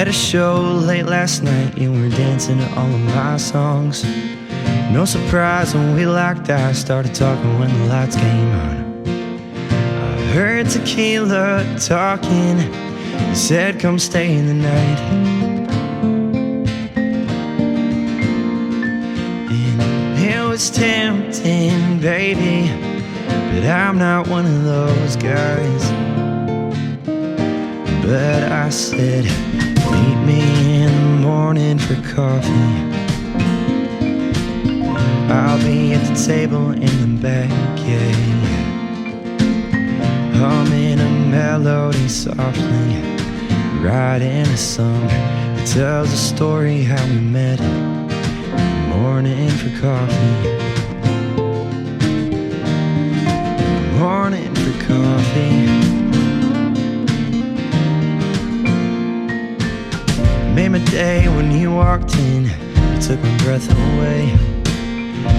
At a show late last night, you were dancing to all of my songs. No surprise when we locked eyes, started talking when the lights came on. I heard tequila talking, you said come stay the night. And it was tempting, baby, but I'm not one of those guys. But I said, meet me in the morning for coffee. I'll be at the table in the back, yeah. Humming a melody softly, writing a song that tells a story how we met. Morning for coffee. Morning for coffee. Made my day when you walked in, you took my breath away.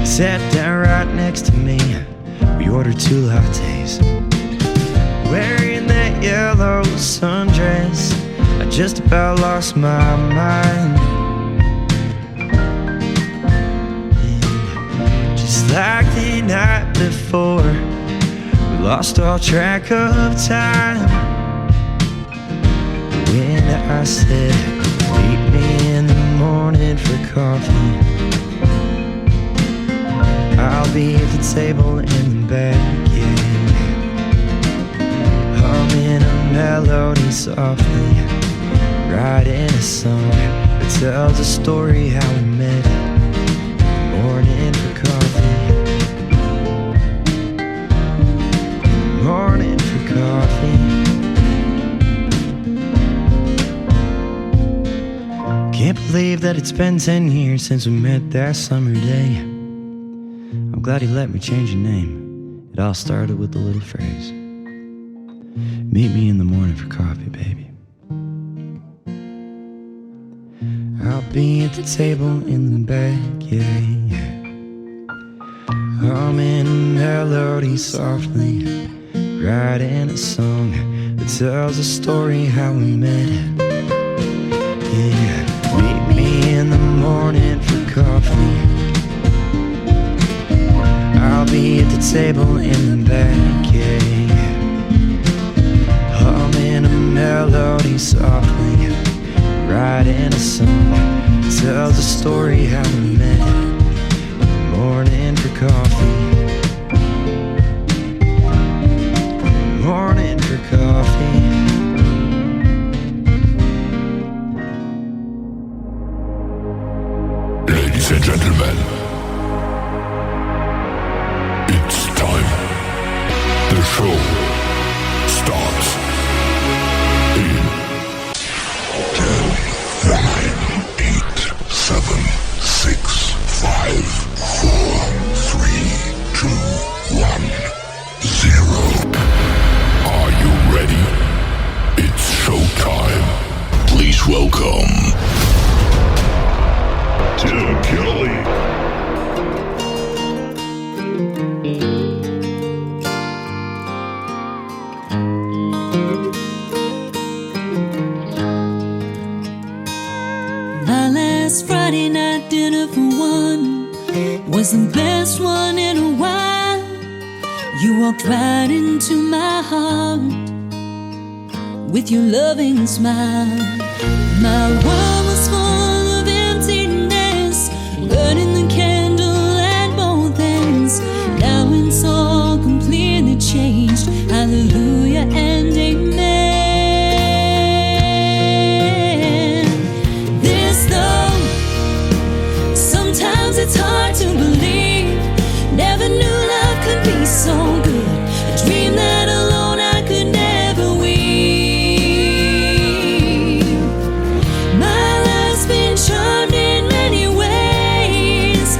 Sat down right next to me, we ordered 2 lattes. Wearing that yellow sundress, I just about lost my mind. And just like the night before, we lost all track of time. When I said, meet me in the morning for coffee, I'll be at the table in the back, yeah. Humming a melody softly, writing a song that tells a story how we met. Morning for coffee. Morning for coffee. Can't believe that it's been 10 years since we met that summer day. I'm glad you let me change your name. It all started with a little phrase. Meet me in the morning for coffee, baby. I'll be at the table in the back, yeah, yeah. Humming a melody softly, writing a song that tells a story how we met. Yeah, meet me in the morning for coffee. I'll be at the table in the back, yeah. Humming a melody softly, writing a song that tells a story how we met. Morning for coffee. Morning for coffee. Ladies and gentlemen, it's time. The show starts in 10, 9, 8, 7, 6, 5, 4, 3, 2, 1, 0. Are you ready? It's showtime. Please welcome Tim Kelly. My last Friday night dinner for one was the best one in a while. You walked right into my heart with your loving smile. My world was full of emptiness, burning the candle at both ends. Now it's all completely changed. Hallelujah and amen. This love, sometimes it's hard to believe. Never knew love could be so good. A dream that alone I could never weave. My life's been charmed in many ways.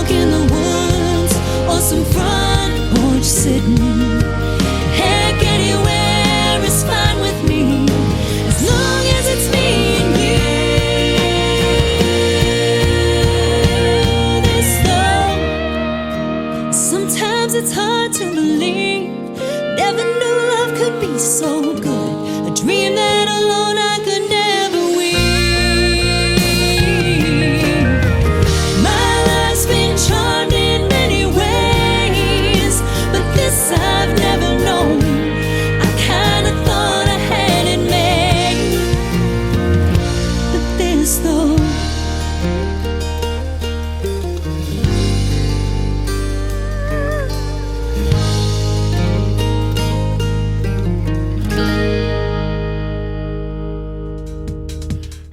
walk in the woods or some front porch sitting. Heck, anywhere is fine with me, as long as it's me and you. This though, sometimes it's hard to believe. Never knew love could be so good. A dream that alone I could never weave. My life's been charmed in many ways, but this I've never known. I kinda thought I had it made, but this though,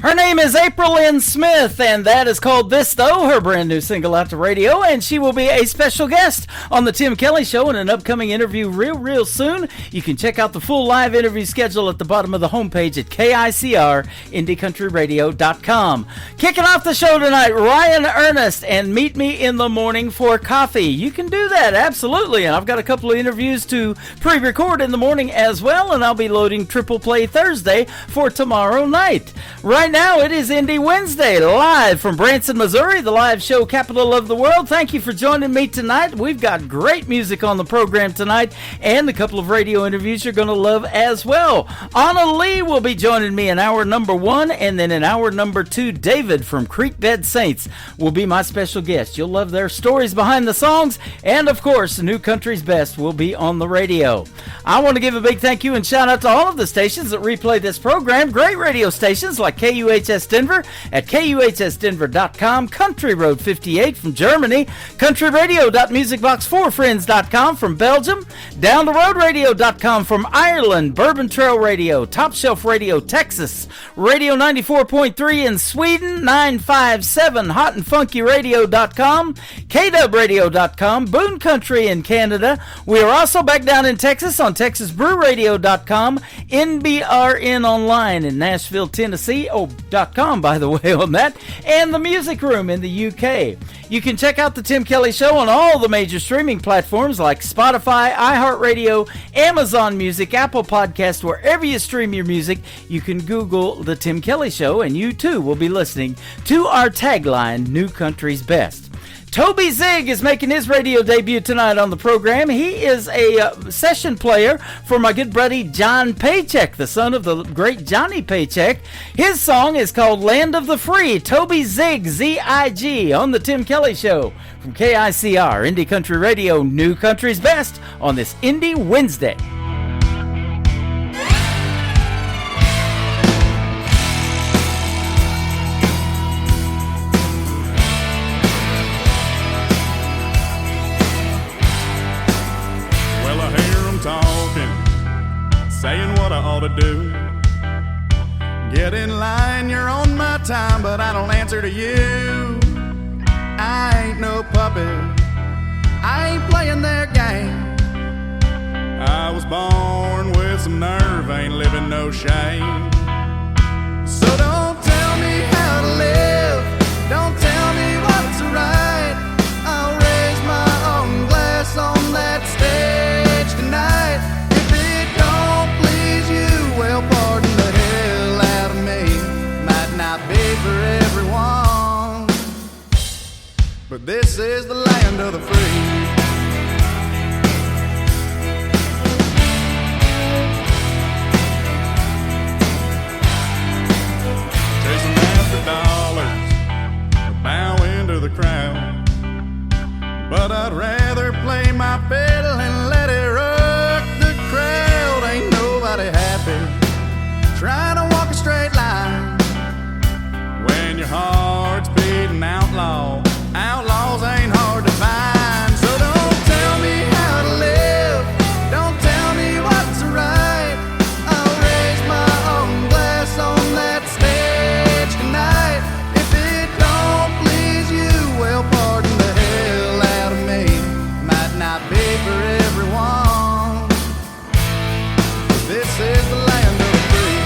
her name is April Lynn Smith, and that is called This Though, her brand new single out to radio, and she will be a special guest on the Tim Kelly Show in an upcoming interview real soon. You can check out the full live interview schedule at the bottom of the homepage at KICR-IndieCountryRadio.com. Kicking off the show tonight, Ryan Ernest and Meet Me in the Morning for Coffee. You can do that, absolutely, and I've got a couple of interviews to pre-record in the morning as well, and I'll be loading Triple Play Thursday for tomorrow night. Right now, it is Indie Wednesday, live from Branson, Missouri, the live show capital of the world. Thank you for joining me tonight. We've got great music on the program tonight, and a couple of radio interviews you're going to love as well. Anna Lee will be joining me in hour number 1, and then in hour number 2, David from Creekbed Saints will be my special guest. You'll love their stories behind the songs, and of course, New Country's Best will be on the radio. I want to give a big thank you and shout out to all of the stations that replay this program. Great radio stations like KUHS Denver at KUHSdenver.com, Country Road 58 from Germany, countryradio.musicbox4friends.com from Belgium, downtheroadradio.com from Ireland, Bourbon Trail Radio, Top Shelf Radio Texas, Radio 94.3 in Sweden, 957 hotandfunkyradio.com, KWradio.com, Boone Country in Canada. We are also back down in Texas on TexasBrewRadio.com, NBRN Online in Nashville, Tennessee, .com, by the way, on that, and the Music Room in the UK. You can check out the Tim Kelly Show on all the major streaming platforms like Spotify, iHeartRadio, Amazon Music, Apple Podcast, wherever you stream your music. You can Google the Tim Kelly Show, and you too will be listening to our tagline, New Country's Best. Toby Zig is making his radio debut tonight on the program. He is a session player for my good buddy John Paycheck, the son of the great Johnny Paycheck. His song is called Land of the Free. Toby Zig, Z-I-G, on the Tim Kelly Show from KICR, Indie Country Radio, New Country's Best, on this Indie Wednesday. Saying what I ought to do. Get in line, you're on my time, but I don't answer to you. I ain't no puppet, I ain't playing their game. I was born with some nerve, ain't living no shame. So don't tell me how to live, don't tell me what's right. I'll raise my own glass on that stage tonight. Well, pardon the hell out of me, might not be for everyone, but this is the land of the free. Chasing after dollars, bowing to the crowd, but I'd rather play my fiddle and let it rock the crowd. Ain't nobody happy trying to walk a straight line when your heart's beating outlaw. Outlaws ain't hard to find. So don't tell me how to live, don't tell me what's right. I'll raise my own glass on that stage tonight. If it don't please you, well, pardon the hell out of me, might not be for everyone. This is the land of the free.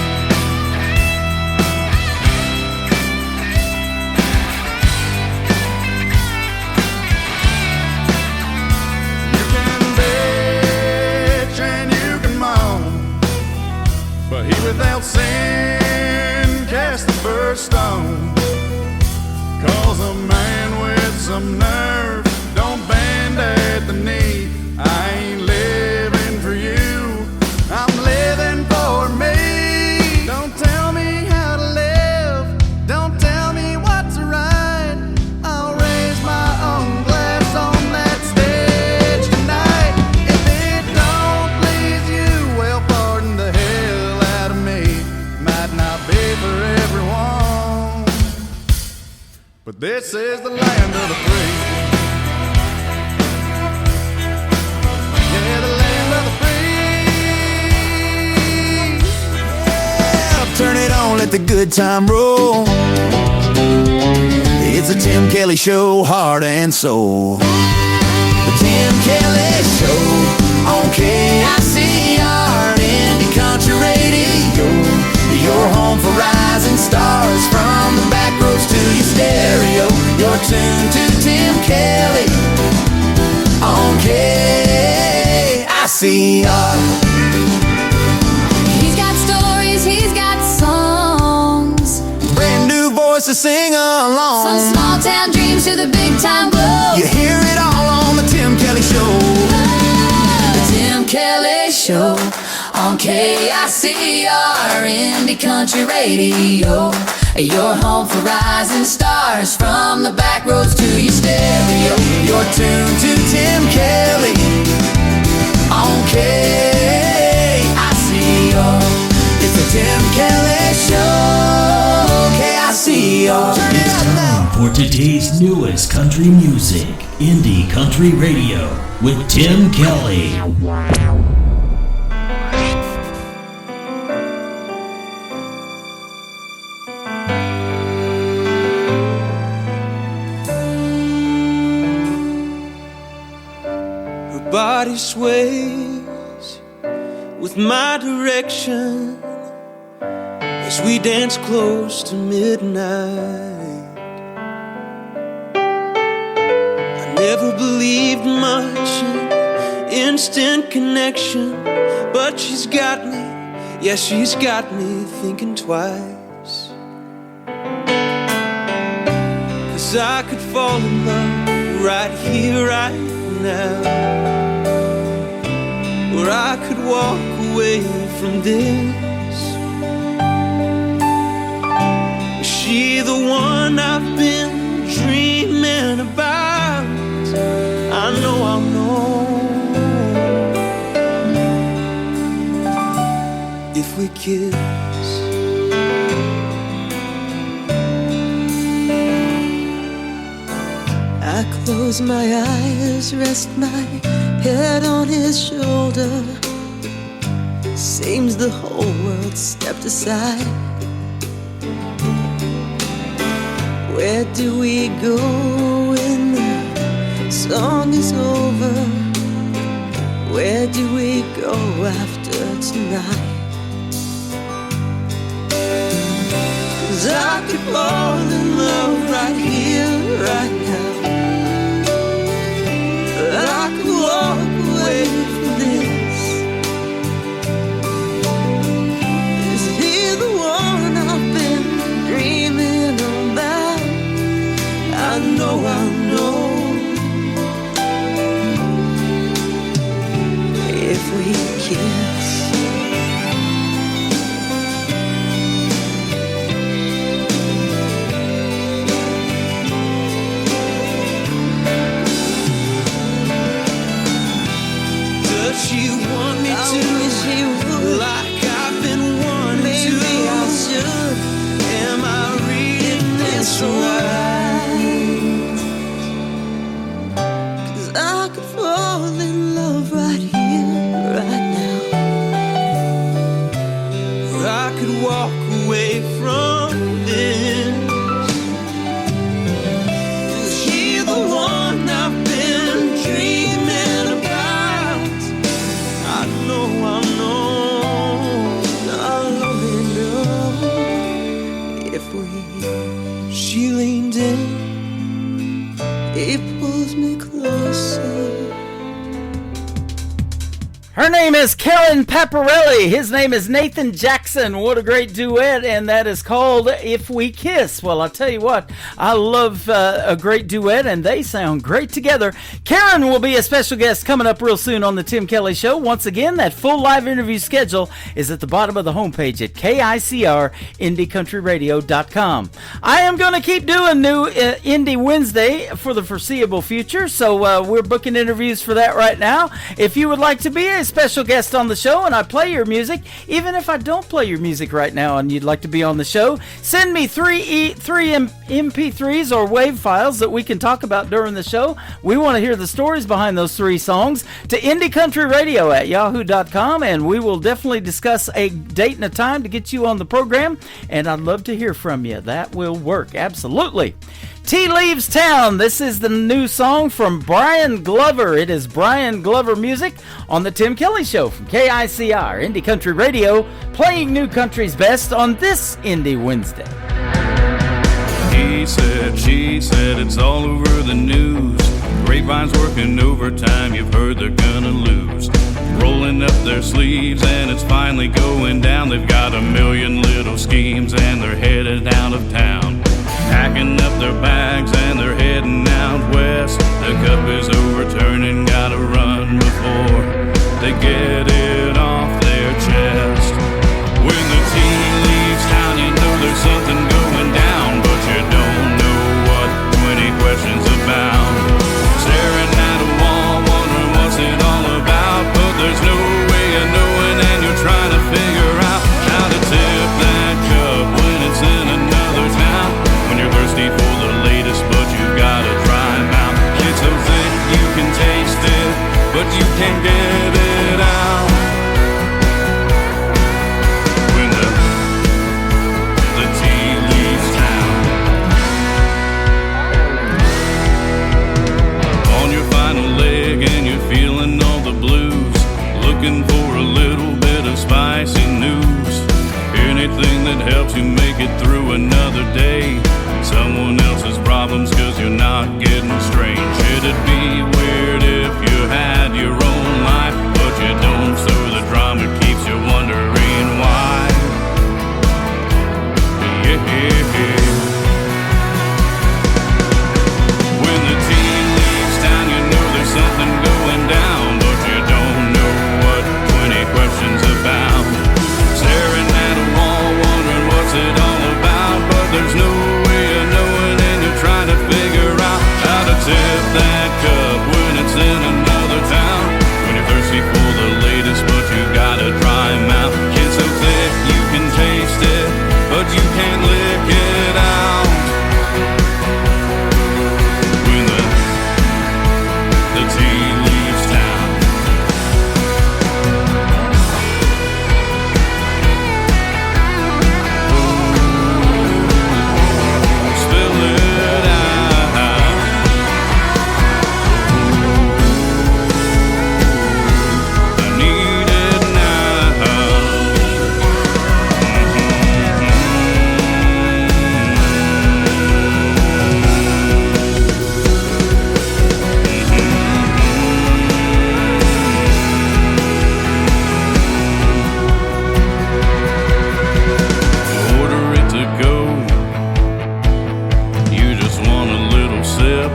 This is the land of the free. Yeah, the land of the free. Yeah, turn it on, let the good time roll. It's a Tim Kelly Show, heart and soul. The Tim Kelly Show on KICR, Indie Country Radio. Your home for rising stars, from the back roads to your stereo. You're tuned to Tim Kelly on KICR. He's got stories, he's got songs, Brand new voice to sing along. some small town dreams to the big time blues. You hear it all on the Tim Kelly Show. The Tim Kelly Show on KICR, Indie Country Radio. Your home for rising stars, from the back roads to your stereo. You're tuned to Tim Kelly on KICR. It's the Tim Kelly Show, KICR. Turn it up now. For today's newest country music, Indie Country Radio with Tim Kelly. Her body sways with my direction as we dance close to midnight. I never believed much in instant connection, but she's got me, yeah, she's got me thinking twice. 'Cause I could fall in love right here, right now, or I could walk away from this. Is she the one I've been dreaming about? I know I'll know if we kiss. I close my eyes, rest my head on his shoulder. Seems the whole world stepped aside. Where do we go when the song is over? Where do we go after tonight? 'Cause I could fall in love right here, right now. I could walk away from this. Is he the one I've been dreaming about? I know I'll know if we kiss. Does she want me to? She would. Like I've been wanting to. Maybe I should. Am I reading this right? 'Cause I could fall in love right here, right now. Or I could walk away from this. Is she the one I've been dreaming about? I know, I'll only know if we. She leaned in, he pulls me closer. Her name is Karen Paparelli. His name is Nathan Jackson. What a great duet, and that is called If We Kiss. Well, I'll tell you what, I love a great duet, and they sound great together. Karen will be a special guest coming up real soon on the Tim Kelly Show. Once again, that full live interview schedule is at the bottom of the homepage at KICR-IndieCountryRadio.com. I am going to keep doing new Indie Wednesday for the foreseeable future, so we're booking interviews for that right now. If you would like to be a a special guest on the show and I play your music, even if I don't play your music right now and you'd like to be on the show, send me three MP3s or WAV files that we can talk about during the show. We want to hear the stories behind those 3 songs to indiecountryradio@yahoo.com, and we will definitely discuss a date and a time to get you on the program, and I'd love to hear from you. That will work, absolutely. Tea Leaves Town. This is the new song from Brian Glover. It is Brian Glover music on the Tim Kelly Show from KICR, Indie Country Radio, playing new country's best on this Indie Wednesday. He said, she said, it's all over the news. Grapevine's working overtime, you've heard they're gonna lose. Rolling up their sleeves and it's finally going down. They've got a million little schemes and they're headed out of town. Packing up their bags and they're heading out west. The cup is overturning, gotta run before they get it off their chest. When the tea leaves town, you know there's something going down, but you don't know what 20 questions about. Staring at a wall, wondering what's it all about, but there's no way of knowing and you're trying to figure out how to tip that cup when it's in another town. When you're thirsty for the latest, but you gotta try 'em out. It's so thick you can taste it, but you can't get it out. When the tea leaves town. On your final leg and you're feeling all the blues, looking for a little bit of spicy news. Anything that helps you make it through another day. Someone else's problems 'cause you're not getting strange. It'd be weird if you had your own life, but you don't, so the drama keeps you wondering why. When the tea leaves town, you know there's something going down, but you don't know what 20 questions about. Staring at a wall, wondering what's it all about, but there's no way of knowing and you're trying to figure out how to tip that cup when it's in another town. When you're thirsty for the latest, but you gotta try 'em out. It's so thick you can taste it, but you can't lick it out. When the tea leaves town. Spill it out. I need it now. Order it to go. You just want a little sip.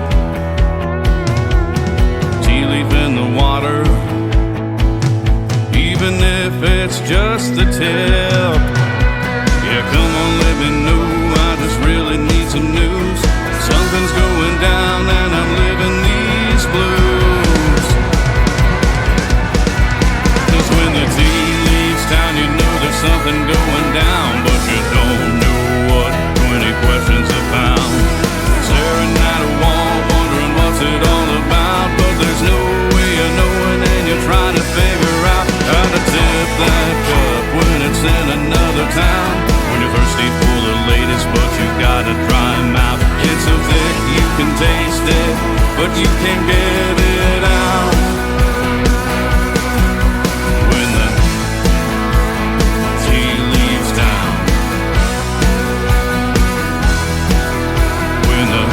Tea leaf in the water, even if it's just the tip. Yeah, come on, let me know. I just really need some news. Something's going down and I'm living these blues. 'Cause when the tea leaves town, you know there's something going down, but you don't know what 20 questions are found. Staring at a wall, wondering what's it all about, but there's no way of knowing and you're trying to figure out how to tip that cup when it's in another town. When you're thirsty for the latest, but you gotta try 'em out. It's so thick you can taste it, but you can't get it out. When the tea leaves town. When the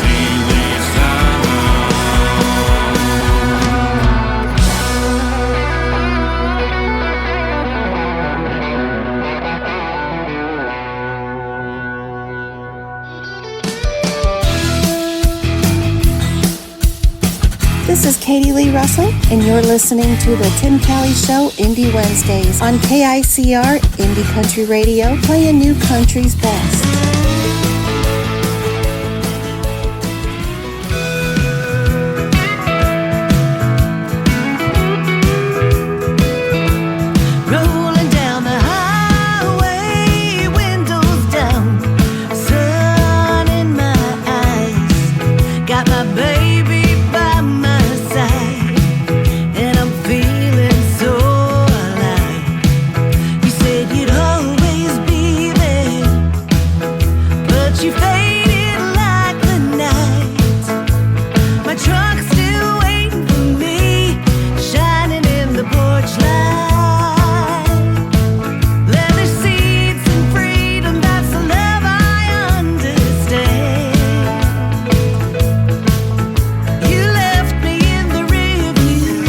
tea leaves town. This is Katie Lee Russell, and you're listening to the Tim Kelly Show Indie Wednesdays on KICR Indie Country Radio, playing new country's best. got my baby by my side, and I'm feeling so alive. You said you'd always be there, but you faded like the night. My truck's still waiting for me, shining in the porch light. Leather seats and freedom, that's the love I understand. You left me in the rear view,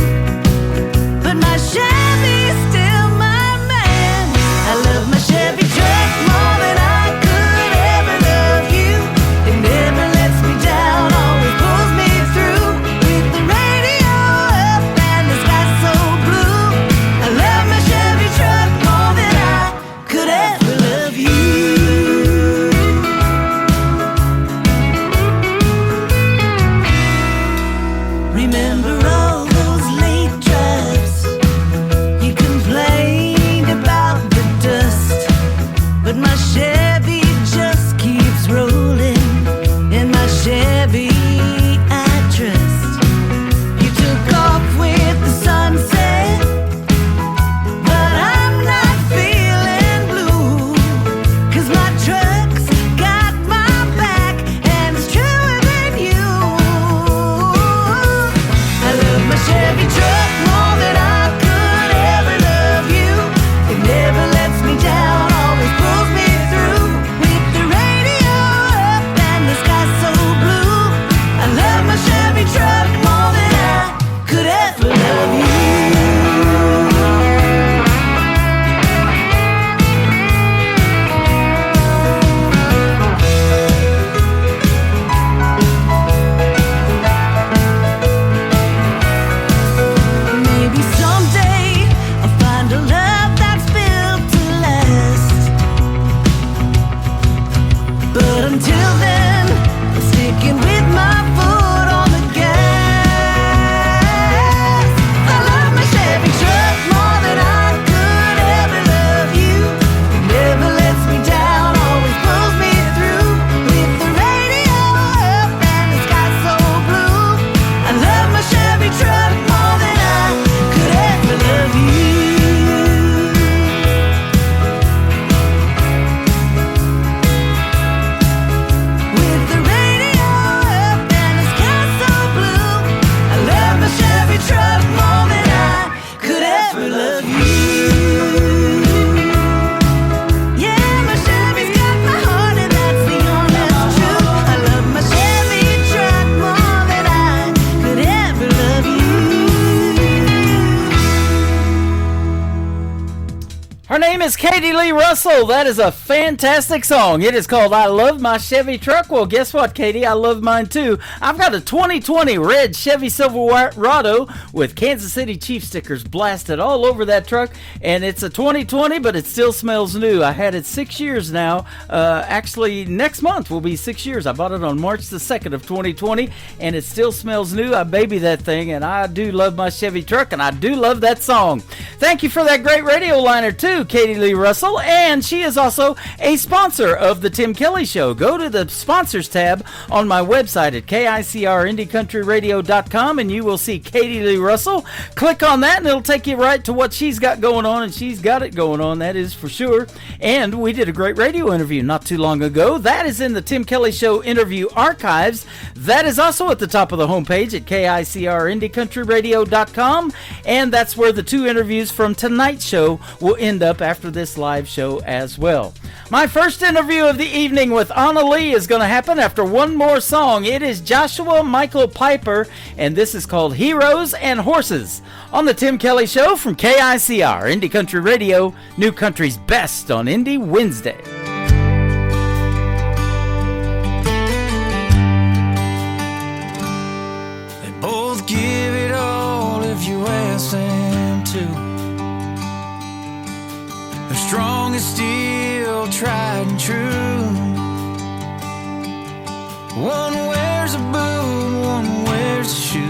but my Chevy's still my man. I love my Chevy truck more than I could ever love you. It never lets me down, always pulls me through. With the radio up and the sky so blue, I love my Chevy truck more than I could ever love you. Remember all those late drives? You complained about the dust, but my Chevy just keeps rolling. In my Chevy I trust. You took off with the sunset, but I'm not feeling blue, 'cause my truck's got my back and it's truer than you. I love my Chevy truck more than I could ever love you. It never lets me down, always pulls me through. With the radio up and the sky so blue, I love my Chevy truck more than I could ever love you. Maybe someday I'll find a love that's built to last, but until then I'm sticking with my foot on the gas. I love my Chevy truck more than I could ever love you. It never lets me down, always pulls me through. With the radio up and the sky so blue, I love my Chevy truck more than I could ever love you. With the radio up and the sky so blue, I love my Chevy truck more than I could ever love you. Yeah, my Chevy's got my heart and that's the honest truth. I love my Chevy truck more than I could ever love you. Her name is Katie Lee Russell. That is a fantastic song. It is called I Love My Chevy Truck. Well, guess what, Katie? I love mine too. I've got a 2020 red Chevy Silverado with Kansas City Chiefs stickers blasted all over that truck. And it's a 2020, but it still smells new. I had it 6 years now. Actually, next month will be 6 years. I bought it on March the 2nd of 2020, and it still smells new. I baby that thing, and I do love my Chevy truck, and I do love that song. Thank you for that great radio liner too, Katie Lee Russell, and she is also a sponsor of the Tim Kelly Show. Go to the sponsors tab on my website at KICRIndieCountryRadio.com, and you will see Katie Lee Russell. Click on that, and it'll take you right to what she's got going on, and she's got it going on, that is for sure. And we did a great radio interview not too long ago. That is in the Tim Kelly Show interview archives. That is also at the top of the homepage at KICRIndieCountryRadio.com, and that's where the two interviews from tonight's show will end up after this live show as well. My first interview of the evening with Anna Lee is going to happen after one more song. It is Joshua Michael Piper, and this is called Heroes and Horses on the Tim Kelly Show from KICR, Indie Country Radio, New Country's best on Indie Wednesday. They both give it all if you ask them to. They're strong and steel, tried and true. One wears a boot, one wears a shoe.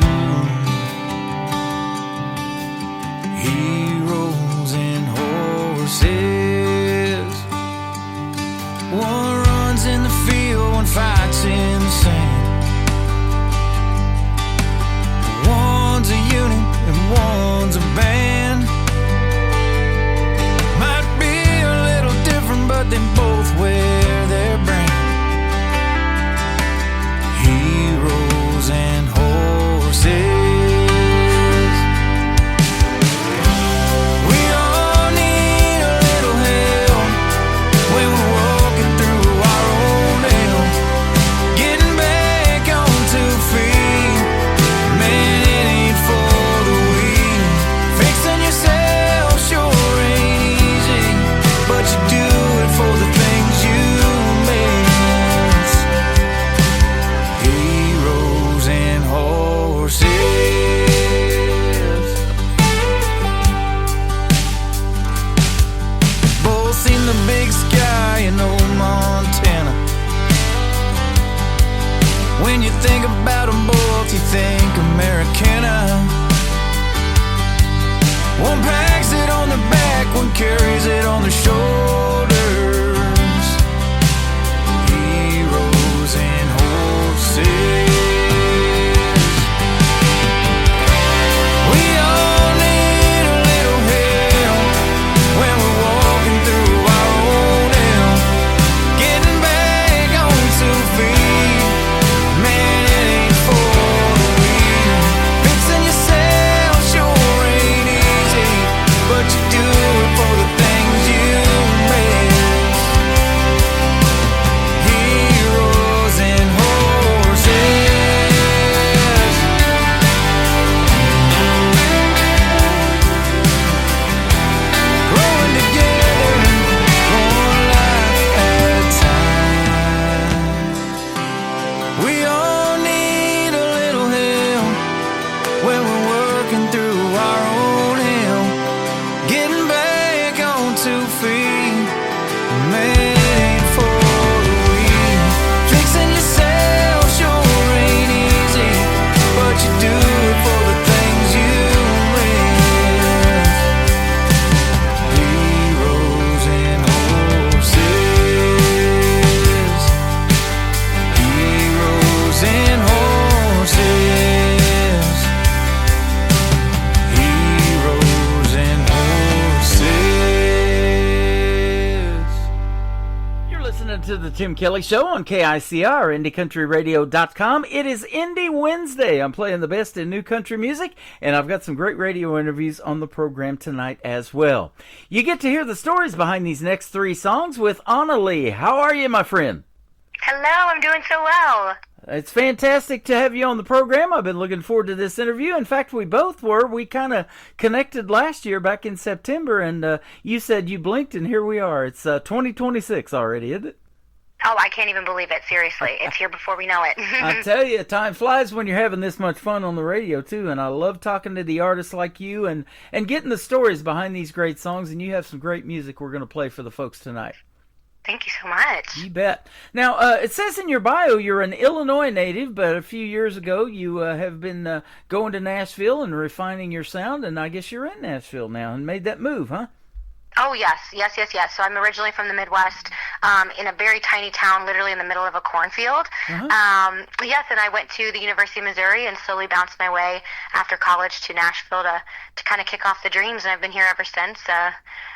Heroes and horses. One runs in the field, one fights in the sand. you think Americana. One packs it on the back, one carries it on the shoulders. Heroes and horses. To the Tim Kelly Show on KICR, IndieCountryRadio.com. It is Indie Wednesday. I'm playing the best in new country music, and I've got some great radio interviews on the program tonight as well. You get to hear the stories behind these next three songs with Anna Lee. How are you, my friend? Hello, I'm doing so well. It's fantastic to have you on the program. I've been looking forward to this interview. In fact, we both were. We kind of connected last year back in September, and you said you blinked, and here we are. It's 2026 already, isn't it? Oh, I can't even believe it. Seriously. It's here before we know it. I tell you, time flies when you're having this much fun on the radio, too. And I love talking to the artists like you and getting the stories behind these great songs. And you have some great music we're going to play for the folks tonight. Thank you so much. You bet. Now, it says in your bio you're an Illinois native, but a few years ago you have been going to Nashville and refining your sound. And I guess you're in Nashville now and made that move, huh? Oh, yes. So I'm originally from the Midwest, in a very tiny town, literally in the middle of a cornfield. Uh-huh. Yes, and I went to the University of Missouri and slowly bounced my way after college to Nashville to kind of kick off the dreams, and I've been here ever since,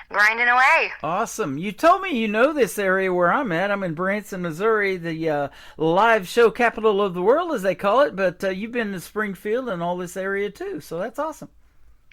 grinding away. Awesome. You told me you know this area where I'm at. I'm in Branson, Missouri, the live show capital of the world, as they call it, but you've been to Springfield and all this area, too, so that's awesome.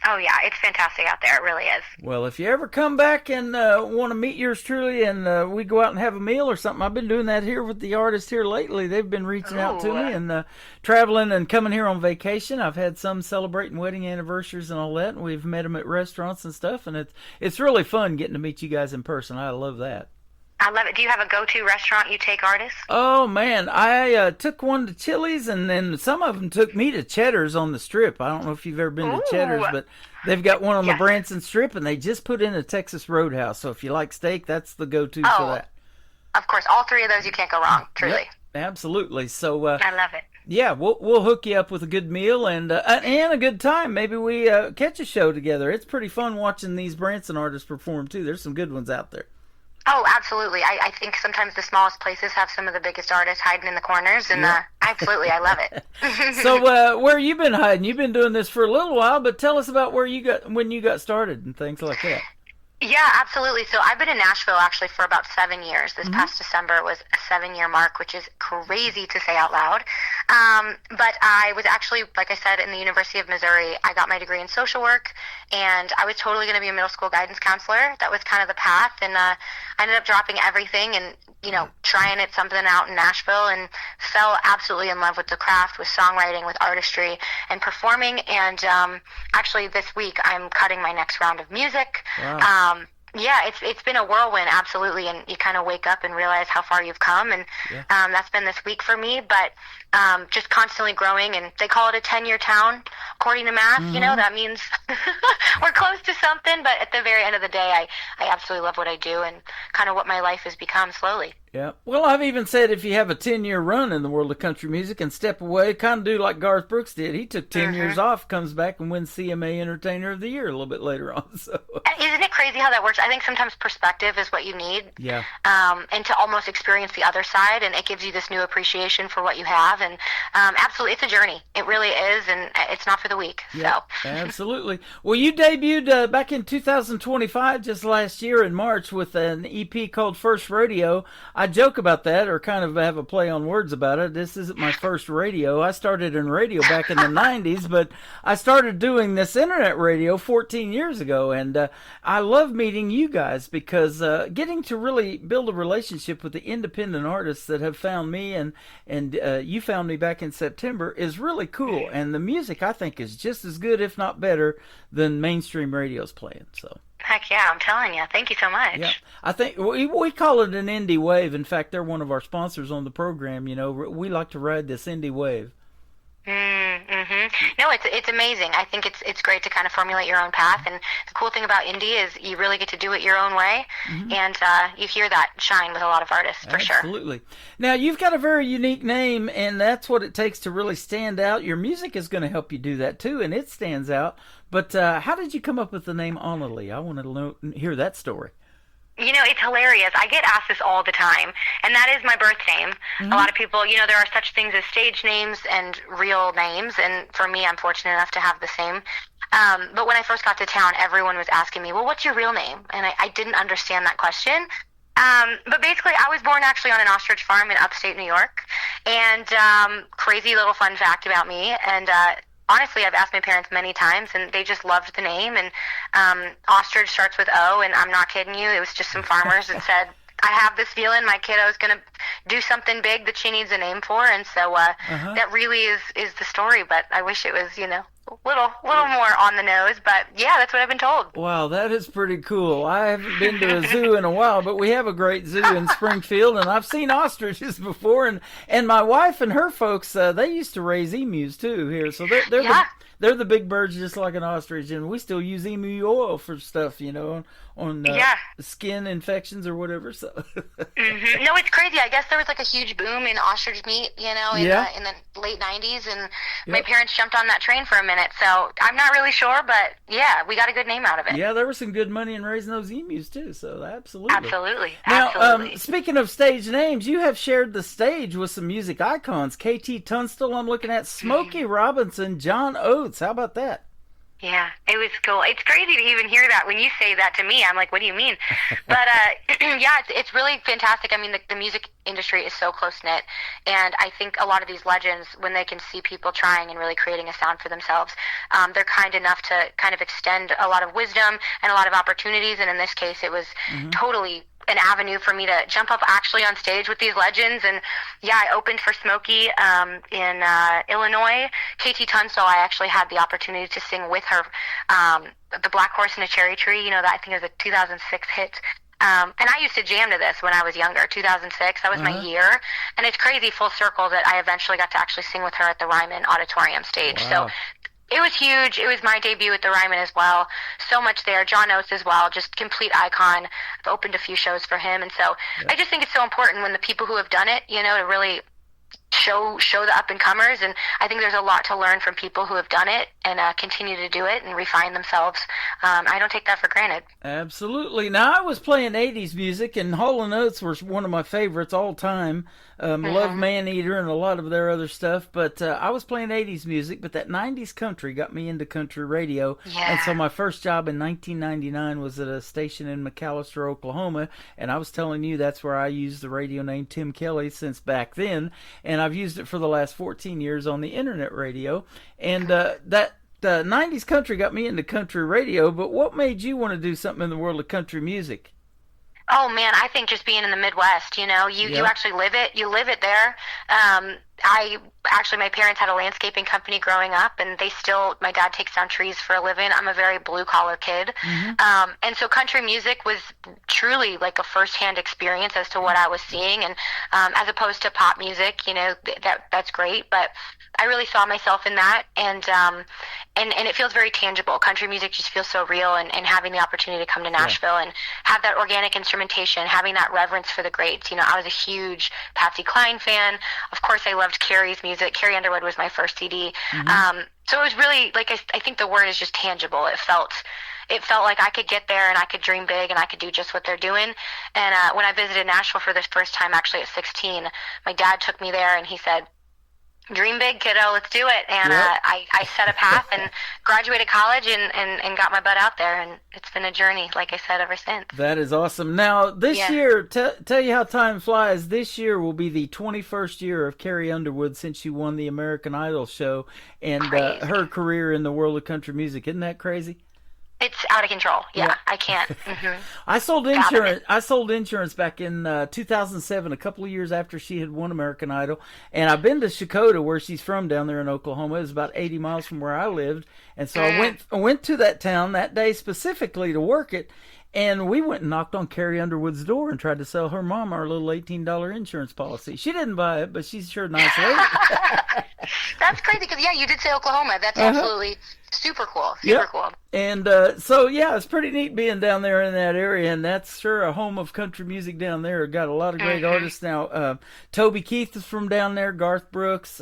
Oh, yeah, it's fantastic out there. It really is. Well, if you ever come back and want to meet yours truly and we go out and have a meal or something, I've been doing that here with the artists here lately. They've been reaching out to me and traveling and coming here on vacation. I've had some celebrating wedding anniversaries and all that, and we've met them at restaurants and stuff, and it's really fun getting to meet you guys in person. I love that. I love it. Do you have a go-to restaurant you take artists? Oh, man. I took one to Chili's, and then some of them took me to Cheddar's on the Strip. I don't know if you've ever been to Cheddar's, but they've got one on the Branson Strip, and they just put in a Texas Roadhouse. So if you like steak, that's the go-to for that. Of course. All three of those you can't go wrong, truly. Yep, absolutely. So I love it. Yeah, we'll hook you up with a good meal and a good time. Maybe we catch a show together. It's pretty fun watching these Branson artists perform, too. There's some good ones out there. Oh, absolutely. I think sometimes the smallest places have some of the biggest artists hiding in the corners, and absolutely, I love it. So where you been hiding? You've been doing this for a little while, but tell us about when you got started and things like that. Yeah, absolutely. So I've been in Nashville actually for about 7 years. This past December was a 7-year mark, which is crazy to say out loud. But I was actually, like I said, in the University of Missouri. I got my degree in social work, and I was totally going to be a middle school guidance counselor. That was kind of the path, and I ended up dropping everything and, trying something out in Nashville, and fell absolutely in love with the craft, with songwriting, with artistry, and performing. And actually this week I'm cutting my next round of music. Wow. Yeah, it's been a whirlwind, absolutely, and you kind of wake up and realize how far you've come, and that's been this week for me, but just constantly growing, and they call it a 10-year town, according to math, that means we're close to something, but at the very end of the day, I absolutely love what I do and kind of what my life has become slowly. Yeah. Well, I've even said if you have a 10-year run in the world of country music and step away, kind of do like Garth Brooks did. He took 10 years off, comes back and wins CMA Entertainer of the Year a little bit later on. So isn't it crazy how that works? I think sometimes perspective is what you need. Yeah. And to almost experience the other side, and it gives you this new appreciation for what you have. And absolutely, it's a journey. It really is, and it's not for the weak. Yeah, so. Absolutely. Well, you debuted back in 2025, just last year in March, with an EP called First Rodeo. I joke about that, or kind of have a play on words about it. This isn't my first radio. I started in radio back in the 90s, but I started doing this internet radio 14 years ago, and I love meeting you guys because getting to really build a relationship with the independent artists that have found me, and you found me back in September, is really cool. And the music, I think, is just as good, if not better, than mainstream radio's playing. So. Heck yeah, I'm telling you. Thank you so much. Yeah, I think we call it an indie wave. In fact, they're one of our sponsors on the program. You know, we like to ride this indie wave. No, it's amazing. I think it's great to kind of formulate your own path. And the cool thing about indie is you really get to do it your own way. And you hear that shine with a lot of artists, for sure. Absolutely. Now, you've got a very unique name, and that's what it takes to really stand out. Your music is going to help you do that, too, and it stands out. But how did you come up with the name Annalie? I want to hear that story. You know, it's hilarious. I get asked this all the time, and that is my birth name. A lot of people, you know, there are such things as stage names and real names, and for me, I'm fortunate enough to have the same. But when I first got to town, everyone was asking me, well, what's your real name? And I didn't understand that question. But basically, I was born actually on an ostrich farm in upstate New York, and crazy little fun fact about me, and honestly, I've asked my parents many times, and they just loved the name. And ostrich starts with O, and I'm not kidding you. It was just some farmers that said, I have this feeling my kiddo's going to do something big that she needs a name for. And so that really is the story. But I wish it was, you know, a little more on the nose. But, yeah, that's what I've been told. Wow, that is pretty cool. I haven't been to a zoo in a while, but we have a great zoo in Springfield, and I've seen ostriches before. And my wife and her folks, they used to raise emus, too, here. So they're the big birds just like an ostrich, and we still use emu oil for stuff, you know, on skin infections or whatever. So No, it's crazy. I guess there was like a huge boom in ostrich meat, you know, in the late 90s, and my parents jumped on that train for a minute. So I'm not really sure, but yeah, we got a good name out of it. Yeah, there was some good money in raising those emus too. So absolutely. Now, absolutely. Speaking of stage names, you have shared the stage with some music icons. KT Tunstall, I'm looking at, Smokey Robinson, John Oates. How about that? Yeah, it was cool. It's crazy to even hear that. When you say that to me, I'm like, what do you mean? But yeah, it's really fantastic. I mean, the music industry is so close-knit, and I think a lot of these legends, when they can see people trying and really creating a sound for themselves, they're kind enough to kind of extend a lot of wisdom and a lot of opportunities, and in this case, it was totally an avenue for me to jump up actually on stage with these legends. And yeah, I opened for Smokey in Illinois. KT Tunstall, I actually had the opportunity to sing with her, The Black Horse and a Cherry Tree, you know, that I think it was a 2006 hit. And I used to jam to this when I was younger, 2006. That was my year. And it's crazy full circle that I eventually got to actually sing with her at the Ryman Auditorium stage. Wow. So it was huge. It was my debut at the Ryman as well. So much there. John Oates as well, just complete icon. I've opened a few shows for him. And so I just think it's so important when the people who have done it, you know, to really show the up-and-comers. And I think there's a lot to learn from people who have done it and continue to do it and refine themselves. I don't take that for granted. Absolutely. Now, I was playing 80s music, and Hall & Oates was one of my favorites all time. Love Maneater and a lot of their other stuff, but I was playing 80s music, but that 90s country got me into country radio. Yeah. And so my first job in 1999 was at a station in McAlester, Oklahoma, and I was telling you that's where I used the radio name Tim Kelly since back then, and I've used it for the last 14 years on the internet radio. And that 90s country got me into country radio, but what made you want to do something in the world of country music? Oh man, I think just being in the Midwest, you know, you actually live it. You live it there. My parents had a landscaping company growing up, and my dad takes down trees for a living. I'm a very blue collar kid. And so country music was truly like a firsthand experience as to what I was seeing. And as opposed to pop music, you know, that's great. But I really saw myself in that. And and it feels very tangible. Country music just feels so real, and having the opportunity to come to Nashville and have that organic instrumentation, having that reverence for the greats. You know, I was a huge Patsy Cline fan. Of course, I loved Carrie's music. Carrie Underwood was my first CD. So it was really, like, I think the word is just tangible. It felt like I could get there and I could dream big and I could do just what they're doing. And when I visited Nashville for the first time, actually at 16, my dad took me there and he said, dream big, kiddo, let's do it. And I set a path and graduated college and got my butt out there. And it's been a journey, like I said, ever since. That is awesome. Now, this year, tell you how time flies, this year will be the 21st year of Carrie Underwood since she won the American Idol show and her career in the world of country music. Isn't that crazy? It's out of control. Yeah. I can't. I sold insurance. I sold insurance back in 2007, a couple of years after she had won American Idol. And I've been to Shakota, where she's from, down there in Oklahoma. It was about 80 miles from where I lived, and so I went to that town that day specifically to work it. And we went and knocked on Carrie Underwood's door and tried to sell her mom our little $18 insurance policy. She didn't buy it, but she's sure a nice lady. That's crazy because, you did say Oklahoma. That's absolutely super cool. Super cool. And so, it's pretty neat being down there in that area. And that's sure a home of country music down there. Got a lot of great artists now. Toby Keith is from down there, Garth Brooks,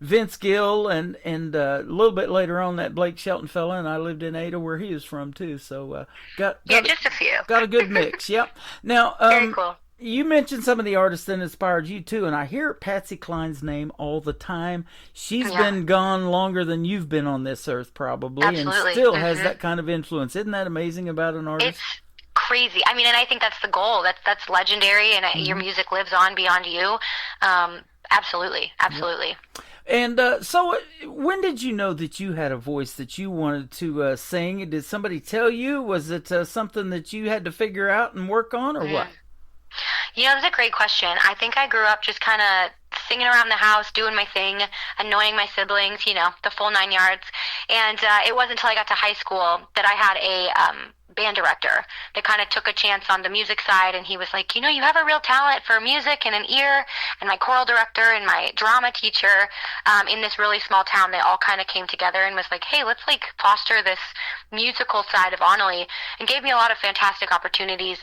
Vince Gill, and a little bit later on that Blake Shelton fella, and I lived in Ada where he was from too. So got just a few. Got a good mix. Yep. Now, very cool. You mentioned some of the artists that inspired you too, and I hear Patsy Cline's name all the time. She's been gone longer than you've been on this earth, probably, and still has that kind of influence. Isn't that amazing about an artist? It's crazy. I mean, and I think that's the goal. That's legendary, and your music lives on beyond you. Absolutely. And so when did you know that you had a voice that you wanted to sing? Did somebody tell you? Was it something that you had to figure out and work on, or what? You know, that's a great question. I think I grew up just kind of singing around the house, doing my thing, annoying my siblings, you know, the full 9 yards. And it wasn't until I got to high school that I had a band director that kind of took a chance on the music side, and he was like, you know, you have a real talent for music and an ear. And my choral director and my drama teacher in this really small town, they all kind of came together and was like, hey, let's like foster this musical side of Onally, and gave me a lot of fantastic opportunities.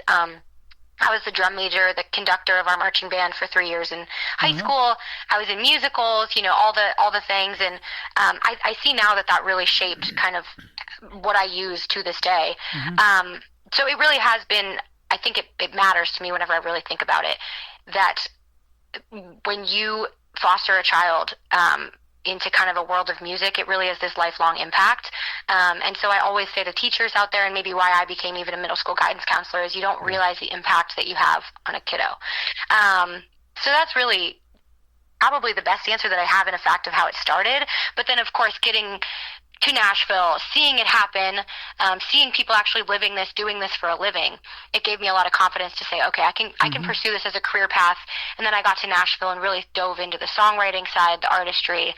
I was the drum major, the conductor of our marching band for 3 years in high school. I was in musicals, you know, all the things, and I see now that really shaped kind of what I use to this day. So it really has been, I think it matters to me whenever I really think about it, that when you foster a child into kind of a world of music, it really is this lifelong impact. And so I always say to teachers out there, and maybe why I became even a middle school guidance counselor, is you don't realize the impact that you have on a kiddo. So that's really probably the best answer that I have in a fact of how it started. But then, of course, getting to Nashville, seeing it happen, seeing people actually living this, doing this for a living, it gave me a lot of confidence to say, okay, I can pursue this as a career path. And then I got to Nashville and really dove into the songwriting side, the artistry,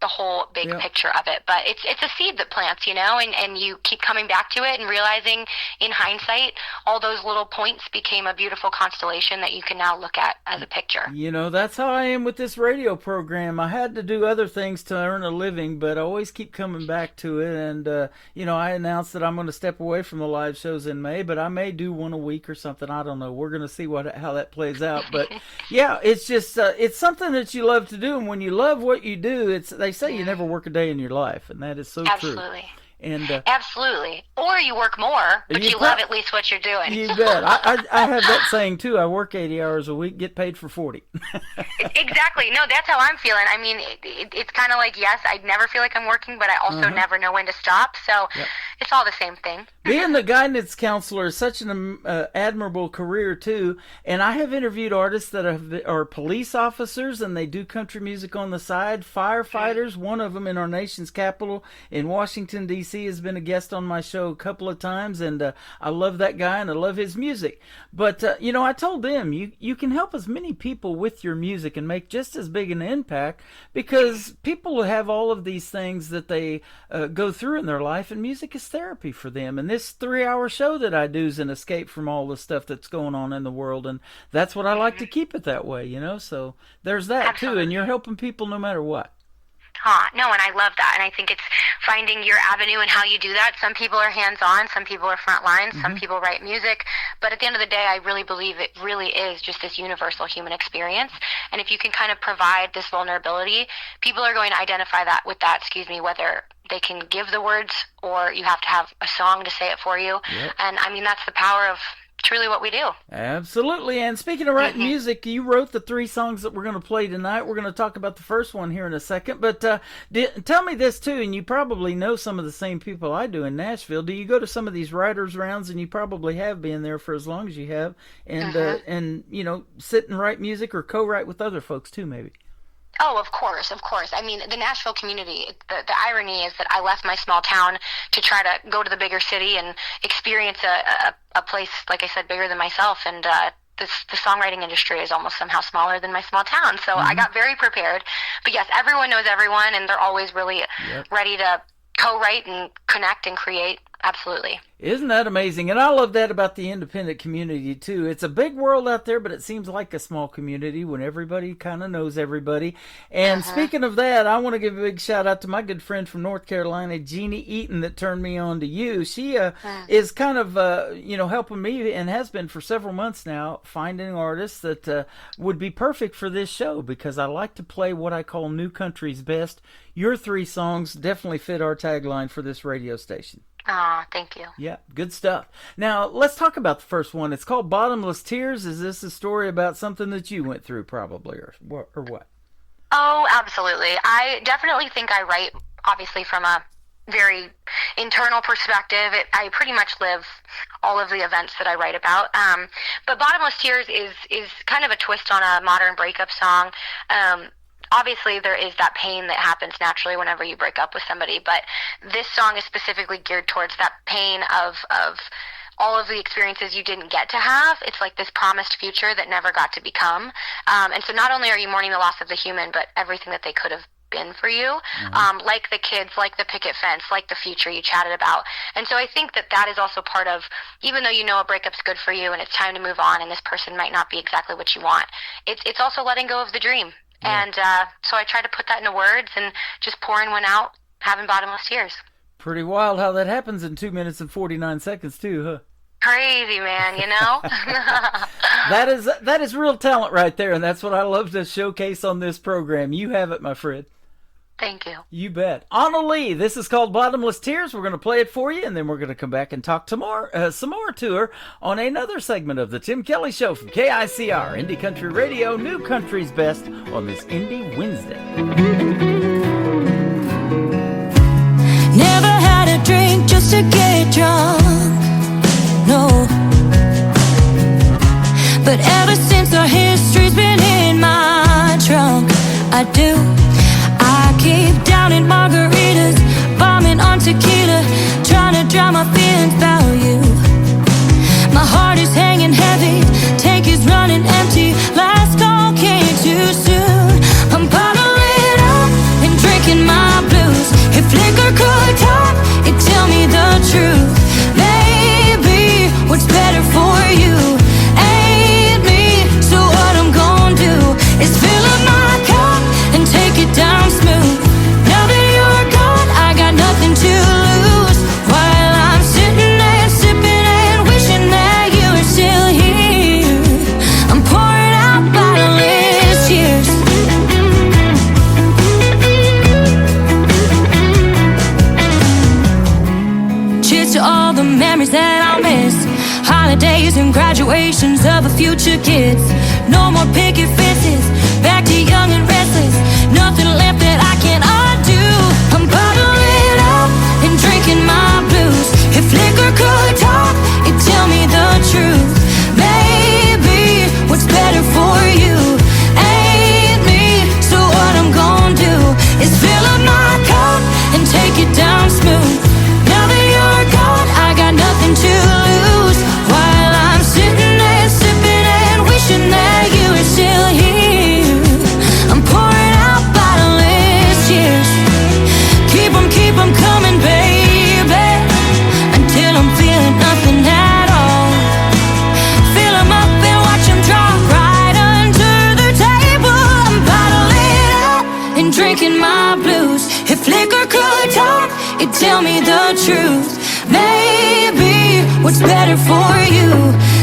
the whole big picture of it. But it's a seed that plants, you know, and you keep coming back to it and realizing in hindsight, all those little points became a beautiful constellation that you can now look at as a picture. You know, that's how I am with this radio program. I had to do other things to earn a living, but I always keep coming back to it. And, you know, I announced that I'm going to step away from the live shows in May, but I may do one a week or something. I don't know. We're going to see how that plays out. But yeah, it's just, it's something that you love to do. And when you love what you do, they say you never work a day in your life, and that is so true. Absolutely. And absolutely. Or you work more, but you love at least what you're doing. You bet. I have that saying too. I work 80 hours a week, get paid for 40. Exactly. No, that's how I'm feeling. I mean, it's kind of like, yes, I never feel like I'm working, but I also never know when to stop. So it's all the same thing. Being the guidance counselor is such an admirable career too. And I have interviewed artists that are police officers, and they do country music on the side. Firefighters, one of them in our nation's capital in Washington, D.C., has been a guest on my show a couple of times, and I love that guy and I love his music. But you know, I told them you can help as many people with your music and make just as big an impact, because people have all of these things that they go through in their life, and music is therapy for them. And this 3-hour show that I do is an escape from all the stuff that's going on in the world, and that's what I like to keep it that way, you know. So there's that too, and you're helping people no matter what. No, and I love that. And I think it's finding your avenue and how you do that. Some people are hands-on, some people are front lines, some people write music. But at the end of the day, I really believe it really is just this universal human experience. And if you can kind of provide this vulnerability, people are going to identify that with that, whether they can give the words or you have to have a song to say it for you. Yep. And I mean, that's the power of truly what we do. Absolutely. And speaking of writing music, you wrote the 3 songs that we're going to play tonight. We're going to talk about the first one here in a second. But tell me this, too, and you probably know some of the same people I do in Nashville. Do you go to some of these writers' rounds, and you probably have been there for as long as you have, and you know, sit and write music or co-write with other folks, too, maybe? Oh, of course. I mean, the Nashville community, the irony is that I left my small town to try to go to the bigger city and experience a place, like I said, bigger than myself. And the songwriting industry is almost somehow smaller than my small town. So I got very prepared. But yes, everyone knows everyone, and they're always really ready to co-write and connect and create. Absolutely. Isn't that amazing? And I love that about the independent community, too. It's a big world out there, but it seems like a small community when everybody kind of knows everybody. And speaking of that, I want to give a big shout out to my good friend from North Carolina, Jeannie Eaton, that turned me on to you. She is kind of, helping me and has been for several months now, finding artists that would be perfect for this show, because I like to play what I call New Country's Best. Your 3 songs definitely fit our tagline for this radio station. Thank you. Yeah, good stuff. Now, let's talk about the first one. It's called Bottomless Tears. Is this a story about something that you went through, probably, or what? Oh, absolutely. I definitely think I write, obviously, from a very internal perspective. I pretty much live all of the events that I write about. But Bottomless Tears is kind of a twist on a modern breakup song. Obviously, there is that pain that happens naturally whenever you break up with somebody, but this song is specifically geared towards that pain of all of the experiences you didn't get to have. It's like this promised future that never got to become. And so not only are you mourning the loss of the human, but everything that they could have been for you, like the kids, like the picket fence, like the future you chatted about. And so I think that is also part of, even though you know a breakup's good for you and it's time to move on and this person might not be exactly what you want, it's also letting go of the dream. Yeah. And so I try to put that into words and just pouring one out, having bottomless tears. Pretty wild how that happens in 2 minutes and 49 seconds too, huh? Crazy, man, you know? That is real talent right there, and that's what I love to showcase on this program. You have it, my friend. Thank you. You bet. Anna Lee, this is called Bottomless Tears. We're going to play it for you, and then we're going to come back and talk some more to her on another segment of the Tim Kelly Show from KICR, Indie Country Radio, New Country's Best, on this Indie Wednesday. Never had a drink just to get drunk, no. But ever since our history's been in my trunk, I do. I keep downing margaritas, bombing on tequila, trying to drown my feelings about you. My heart is hanging heavy, tank is running empty, last call came too soon. I'm bottling up and drinking my blues. If liquor could talk, it'd tell me the truth. Maybe what's better for you ain't me, so what I'm gonna do is fill up my cup and take it down smooth. Now that you're gone, I got nothing to lose, while I'm sitting there sipping and wishing that you were still here. I'm pouring out bottomless tears. Cheers to all the memories that I'll miss, holidays and graduations of our future kids. No more picket fences, back to young and restless, nothing left that I can undo. I'm bottling up and drinking my blues. If liquor could talk, it'd tell me the truth. Maybe what's better for you ain't me, so what I'm gonna do is fill up my cup and take it down smooth. Now that you're gone, I got nothing to lose, while I'm sitting there sipping and wishing that you were still here. I'm pouring out bottomless tears. could talk, you'd tell me the truth. Maybe what's better for you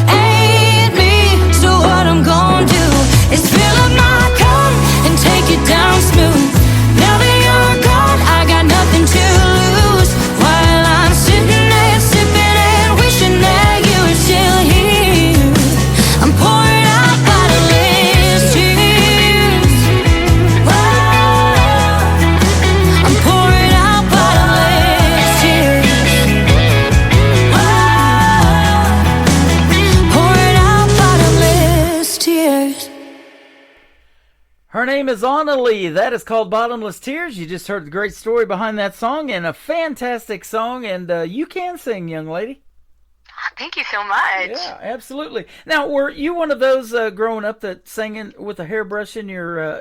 ain't me. So what I'm gonna do is fill up my cup and take it down smooth. Now that you're gone, I got nothing to lose. While I'm sitting there sipping and wishing that you were still here, I'm pouring out bottomless tears. Whoa, I'm pouring out bottomless tears. Whoa, pouring out bottomless tears. Her name is Anna Lee. That is called Bottomless Tears. You just heard the great story behind that song, and a fantastic song, and you can sing, young lady. Thank you so much. Yeah, absolutely. Now, were you one of those growing up that sang with a hairbrush in your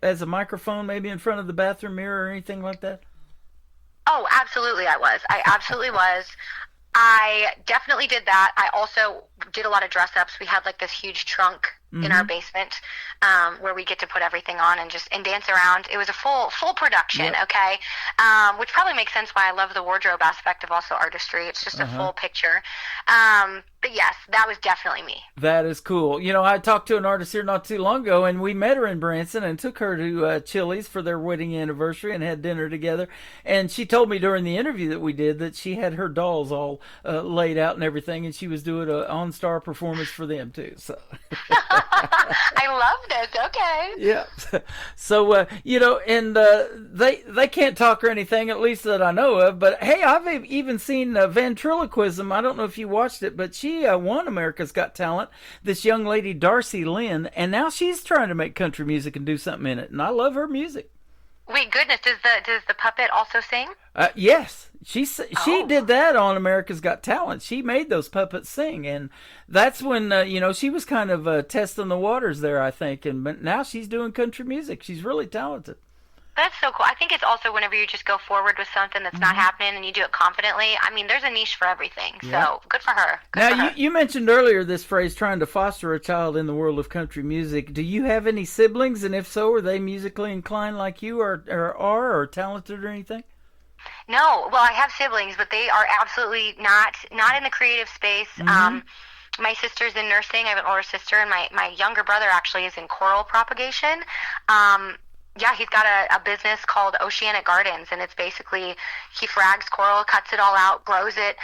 as a microphone, maybe in front of the bathroom mirror or anything like that? Oh, absolutely I was. I absolutely was. I definitely did that. I also did a lot of dress ups. We had like this huge trunk in our basement where we get to put everything on and dance around. It was a full production, okay? Which probably makes sense why I love the wardrobe aspect of also artistry. It's just a full picture. But yes, that was definitely me. That is cool. You know, I talked to an artist here not too long ago, and we met her in Branson and took her to Chili's for their wedding anniversary and had dinner together. And she told me during the interview that we did that she had her dolls all laid out and everything, and she was doing an on-star performance for them too. So I loved it. Okay. Yeah. So, you know, and they can't talk or anything, at least that I know of. But, hey, I've even seen Ventriloquism. I don't know if you watched it, but she won America's Got Talent, this young lady, Darcy Lynn. And now she's trying to make country music and do something in it. And I love her music. Wait, goodness, does the puppet also sing? Yes, she did that on America's Got Talent. She made those puppets sing, and that's when you know, she was kind of testing the waters there, I think. But now she's doing country music. She's really talented. That's so cool. I think it's also whenever you just go forward with something that's not happening and you do it confidently. I mean, there's a niche for everything. So good for her. Now, you mentioned earlier this phrase, trying to foster a child in the world of country music. Do you have any siblings? And if so, are they musically inclined like you or talented or anything? No. Well, I have siblings, but they are absolutely not in the creative space. My sister's in nursing. I have an older sister, and my younger brother actually is in coral propagation. Yeah, he's got a business called Oceanic Gardens, and it's basically he frags coral, cuts it all out, grows it,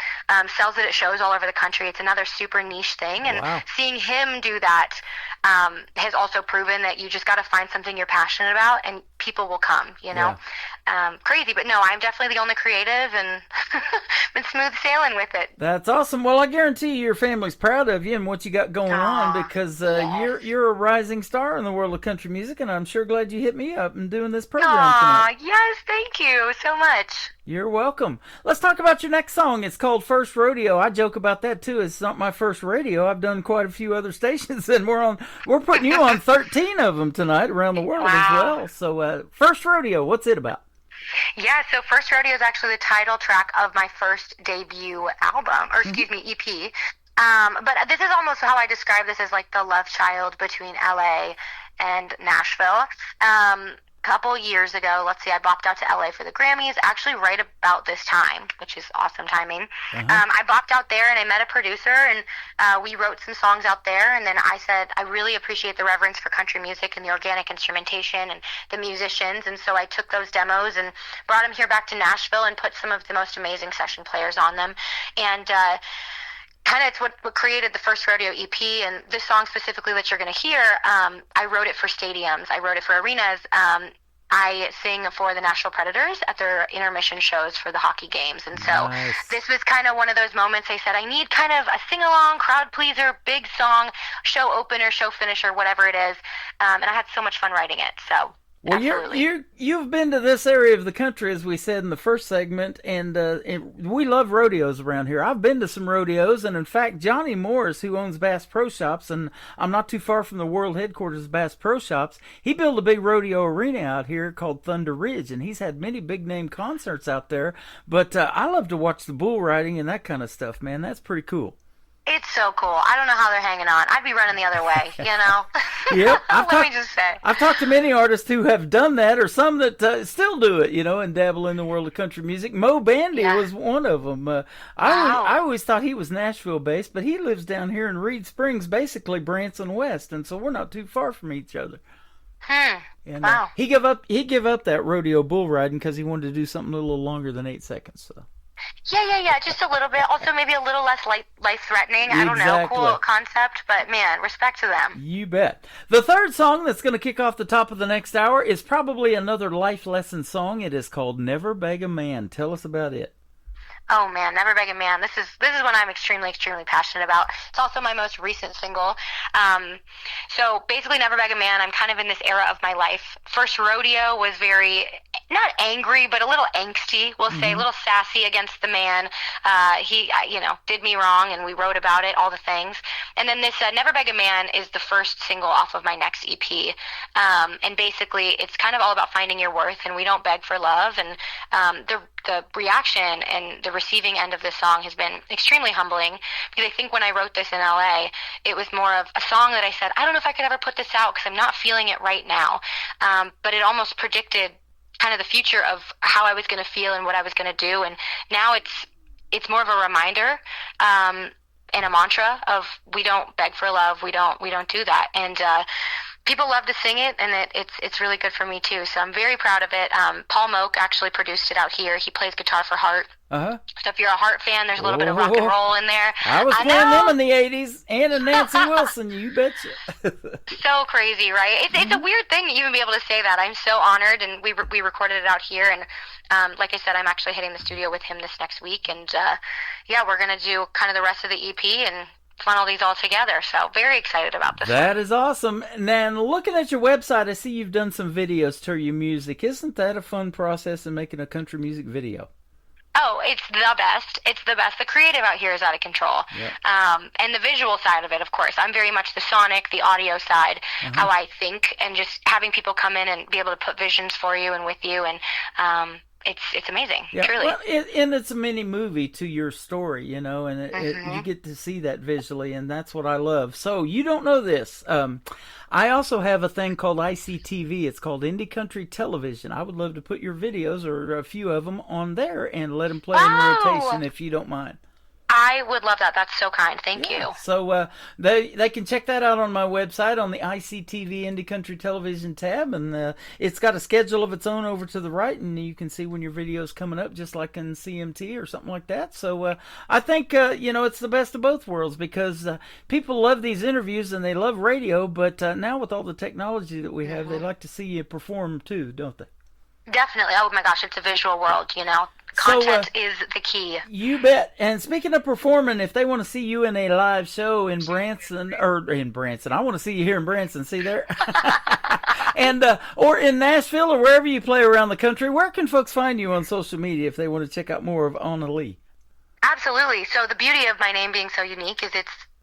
sells it at shows all over the country. It's another super niche thing, and seeing him do that has also proven that you just got to find something you're passionate about, and people will come, you know? Crazy, but no, I'm definitely the only creative, and been smooth sailing with it. That's awesome. Well, I guarantee your family's proud of you and what you got going on, because you're a rising star in the world of country music, and I'm sure glad you hit me up and doing this program tonight. Yes, thank you so much. You're welcome. Let's talk about your next song. It's called First Rodeo. I joke about that too. It's not my first radio. I've done quite a few other stations, and we're putting you on 13 of them tonight around the world as well. So First Rodeo, what's it about? Yeah, so First Rodeo is actually the title track of my first debut album, or excuse me, EP. But this is almost how I describe this, as like the love child between LA and Nashville. Couple years ago, let's see, I bopped out to LA for the Grammys, actually right about this time, which is awesome timing. I bopped out there and I met a producer, and we wrote some songs out there, and then I said, I really appreciate the reverence for country music and the organic instrumentation and the musicians, and so I took those demos and brought them here back to Nashville and put some of the most amazing session players on them, and kind of it's what created the First Rodeo EP. And this song specifically that you're going to hear, I wrote it for stadiums. I wrote it for arenas. I sing for the Nashville Predators at their intermission shows for the hockey games. And so this was kind of one of those moments. They said, I need kind of a sing-along, crowd pleaser, big song, show opener, show finisher, whatever it is. And I had so much fun writing it. So well, you've been to this area of the country, as we said in the first segment, and we love rodeos around here. I've been to some rodeos, and in fact, Johnny Morris, who owns Bass Pro Shops, and I'm not too far from the world headquarters of Bass Pro Shops, he built a big rodeo arena out here called Thunder Ridge, and he's had many big-name concerts out there. But I love to watch the bull riding and that kind of stuff, man. That's pretty cool. It's so cool. I don't know how they're hanging on. I'd be running the other way, you know? Yep. Let me just say. I've talked to many artists who have done that, or some that still do it, you know, and dabble in the world of country music. Mo Bandy was one of them. I always thought he was Nashville-based, but he lives down here in Reed Springs, basically Branson West, and so we're not too far from each other. And wow. He gave up that rodeo bull riding because he wanted to do something a little longer than 8 seconds. So. Yeah, just a little bit. Also, maybe a little less life-threatening. I don't know. Cool concept, but man, respect to them. You bet. The third song that's going to kick off the top of the next hour is probably another life lesson song. It is called Never Beg a Man. Tell us about it. Oh man, Never Beg a Man. This is one I'm extremely passionate about. It's also my most recent single. So basically, Never Beg a Man. I'm kind of in this era of my life. First Rodeo was very, not angry, but a little angsty. We'll say a little sassy against the man. He, did me wrong, and we wrote about it, all the things. And then this Never Beg a Man is the first single off of my next EP. And basically, it's kind of all about finding your worth, and we don't beg for love. And the reaction and the receiving end of this song has been extremely humbling, because I think when I wrote this in LA, it was more of a song that I said, I don't know if I could ever put this out because I'm not feeling it right now. But it almost predicted kind of the future of how I was going to feel and what I was going to do. And now it's more of a reminder and a mantra of we don't beg for love. We don't do that. And people love to sing it, and it's really good for me too. So I'm very proud of it. Paul Moak actually produced it out here. He plays guitar for Heart. Uh-huh. So if you're a Heart fan, there's a little bit of rock and roll in there. I was playing them in the 80s, and a Nancy Wilson, you betcha. So crazy, right? It's a weird thing to even be able to say that. I'm so honored, and we recorded it out here, and like I said, I'm actually hitting the studio with him this next week, and we're going to do kind of the rest of the EP and funnel these all together. So very excited about this. That is awesome. Now, looking at your website, I see you've done some videos to your music. Isn't that a fun process in making a country music video? Oh, it's the best. It's the best. The creative out here is out of control. Yep. And the visual side of it, of course. I'm very much the sonic, the audio side, how I think, and just having people come in and be able to put visions for you and with you. And it's amazing, truly. Well, and it's a mini movie to your story, you know, and you get to see that visually, and that's what I love. So you don't know this. I also have a thing called ICTV. It's called Indie Country Television. I would love to put your videos or a few of them on there and let them play in rotation if you don't mind. I would love that. That's so kind. Thank you. So they can check that out on my website on the ICTV Indie Country Television tab, and it's got a schedule of its own over to the right, and you can see when your video's coming up, just like in CMT or something like that. So I think it's the best of both worlds, because people love these interviews and they love radio, but now with all the technology that we have, they like to see you perform too, don't they? Definitely. Oh my gosh, it's a visual world, you know. Content is the key. You bet. And speaking of performing, if they want to see you in a live show in Branson, I want to see you here in Branson, see there? And or in Nashville or wherever you play around the country, where can folks find you on social media if they want to check out more of Ona Lee? Absolutely. So the beauty of my name being so unique is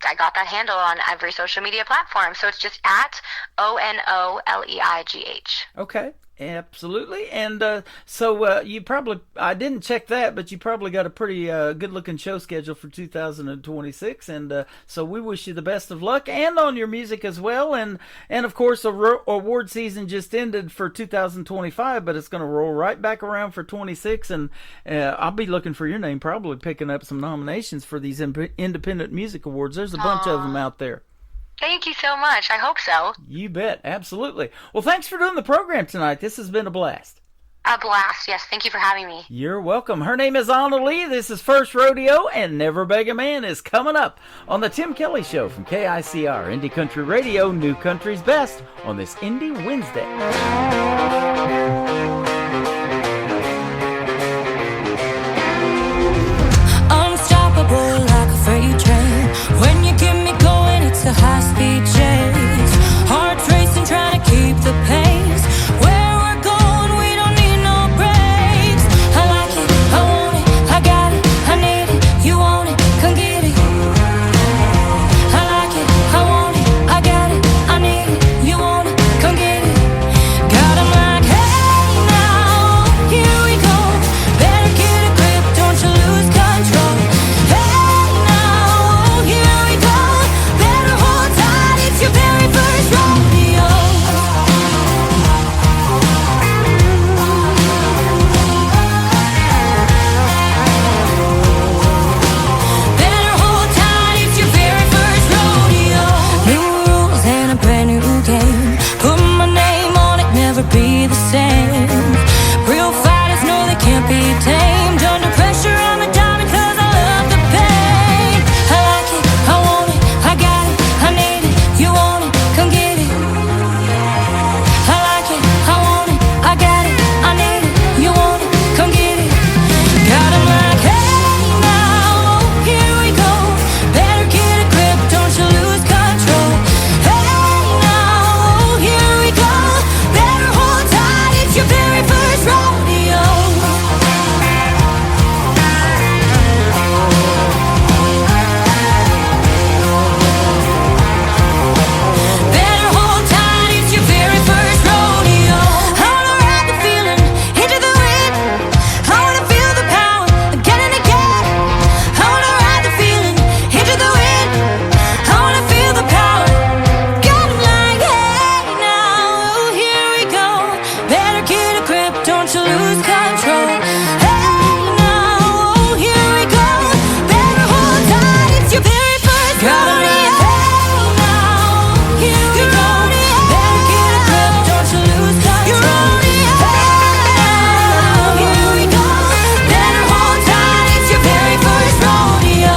I got that handle on every social media platform. So it's just at ONOLEIGH. Okay. Absolutely. And so you probably, I didn't check that, but you probably got a pretty good looking show schedule for 2026. And so we wish you the best of luck, and on your music as well. And of course, award season just ended for 2025, but it's going to roll right back around for 26. And I'll be looking for your name, probably picking up some nominations for these independent music awards. There's a bunch of them out there. Thank you so much. I hope so. You bet. Absolutely. Well, thanks for doing the program tonight. This has been a blast. A blast. Yes. Thank you for having me. You're welcome. Her name is Ona Lee. This is First Rodeo, and Never Beg a Man is coming up on the Tim Kelly Show from KICR, Indie Country Radio, New Country's Best, on this Indie Wednesday. Unstoppable like a freight train. When you get me going, it's a high-speed chase. Heart racing, trying to keep the pace. Where we're going, we don't need no brakes. I like it, I want it, I got it, I need it. You want it, come get it. I like it, I want it, I got it, I need it. You want it, come get it. Got 'em like, hey. be tamed. Under pressure, I'm a diamond 'cause I love the pain. I like it, I want it, I got it, I need it. You want it, come get it. I like it, I want it, I got it, I need it. You want it, come get it. Got 'em like, hey now, here we go. Better get a grip, don't you lose control. Hey now, here we go. Better hold tight, it's your very first rodeo. Better hold tight, it's your very first rodeo. I wanna ride the feeling into the wind. I wanna feel the power again and again. I wanna ride the feeling into the wind. I wanna feel the power. Got 'em like, hey now, here we go. Better get a grip, don't you lose control. Hey now, here we go. Better hold tight, it's your very first rodeo. Hey now, here we go. Better get a grip, don't you lose control. Hey now, here we go. Better hold tight, it's your very first rodeo.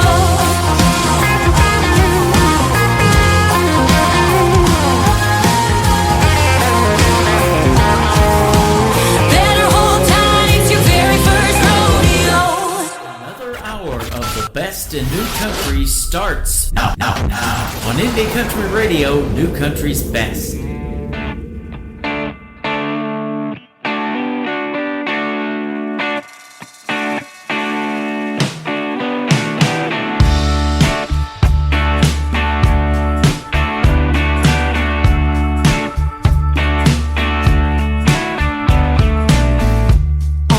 Better hold tight, it's your very first rodeo. Another hour of the best in new country starts now on Indie Country Radio, New Country's Best.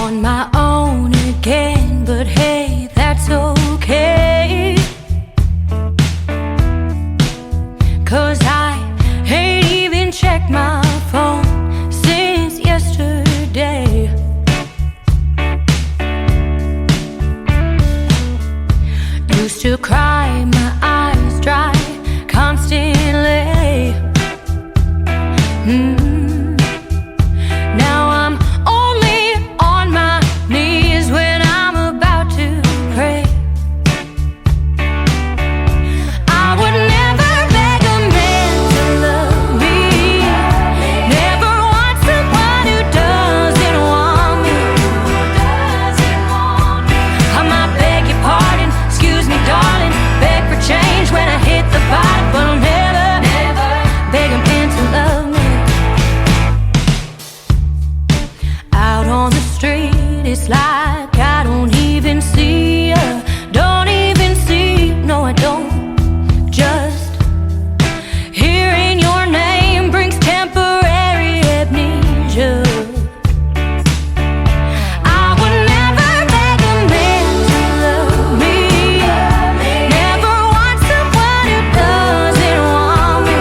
On my own again, but hey, that's okay. 'Cause I ain't even checked my phone since yesterday. Used to cry my eyes dry constantly. Now I'm only on my knees when I'm about to pray. I would never beg a man to love me. Never want someone who doesn't want me. I might beg your pardon, excuse me darling, beg for change when I hit the bottom, but I'll never beg a man to love me. Out on the street, it's like I don't even see ya. Don't even see, no I don't. Just hearing your name brings temporary amnesia. I would never beg a man to love me. Never want someone who doesn't want me.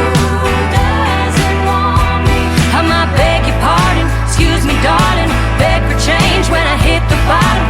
I might beg your pardon, excuse me darling, beg for change when I hit the bottom,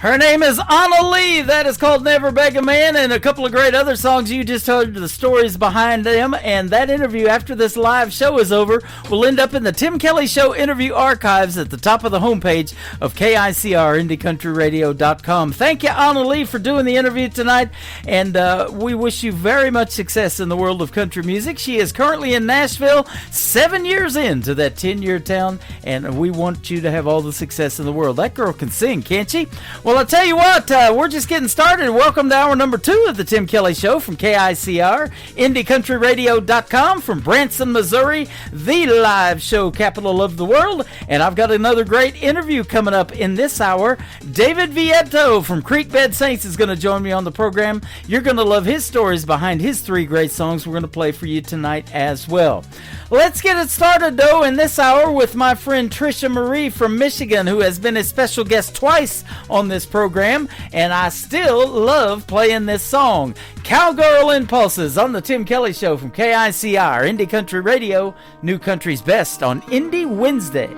Her name is Anna Lee. That is called Never Beg a Man, and a couple of great other songs. You just heard the stories behind them, and that interview after this live show is over will end up in the Tim Kelly Show interview archives at the top of the homepage of KICR, IndieCountryRadio.com. Thank you, Anna Lee, for doing the interview tonight, and we wish you very much success in the world of country music. She is currently in Nashville, 7 years into that 10-year town, and we want you to have all the success in the world. That girl can sing, can't she? Well, I'll tell you what, we're just getting started. Welcome to hour number 2 of the Tim Kelly Show from KICR, IndieCountryRadio.com from Branson, Missouri, the live show capital of the world. And I've got another great interview coming up in this hour. David Vieto from Creekbed Saints is going to join me on the program. You're going to love his stories behind his 3 great songs we're going to play for you tonight as well. Let's get it started, though, in this hour with my friend Trisha Marie from Michigan, who has been a special guest twice on this program, and I still love playing this song, Cowgirl Impulses, on the Tim Kelly Show from KICR, Indie Country Radio, New Country's Best on Indie Wednesday.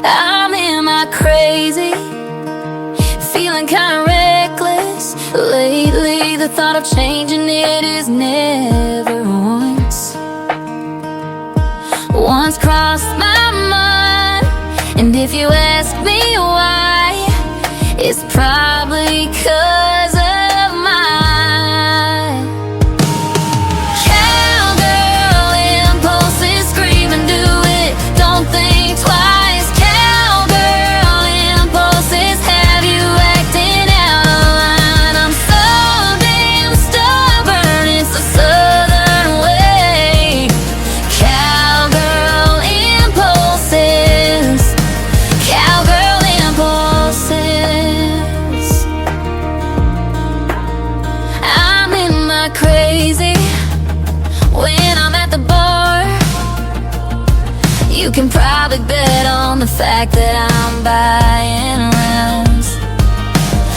I'm in my crazy, feeling kind of reckless. Lately, the thought of changing it is never once crossed my mind. And if you ask me why, it's probably 'cause of my cowgirl impulses. Scream and do it, don't think twice. Cowgirl impulses have you acting out of line. I'm so damn stubborn, it's a southern way. Cowgirl impulses, cowgirl impulses. I'm in my crazy when I'm at the bar. You can probably bet on the fact that I'm buying rounds.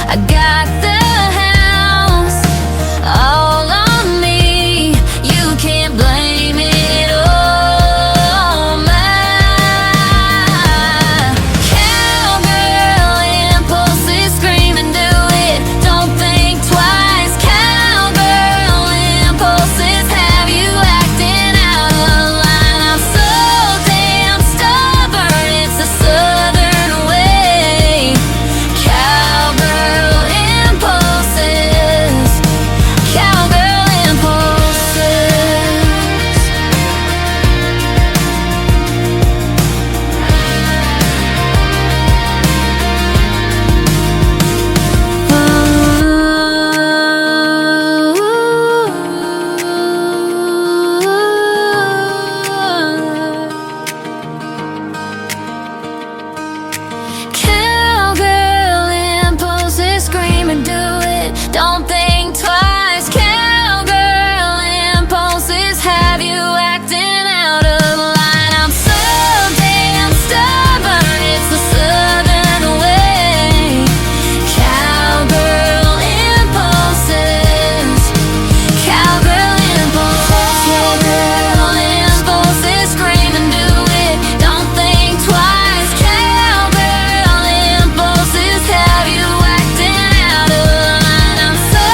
I got the house all on me. You can't blame it on my cowgirl impulses. Scream and do it, don't think twice. Cowgirl impulses have you acting out of line. I'm so damn stubborn, it's a southern way. Cowgirl impulses, cowgirl impulses. Cowgirl impulses, scream and do it, don't think twice. Cowgirl impulses have you acting out of line. I'm so damn stubborn, it's the southern way. Cowgirl impulses, cowgirl impulses. Cowgirl impulses, scream and do it, don't think twice. Cowgirl impulses have you acting out of line. I'm so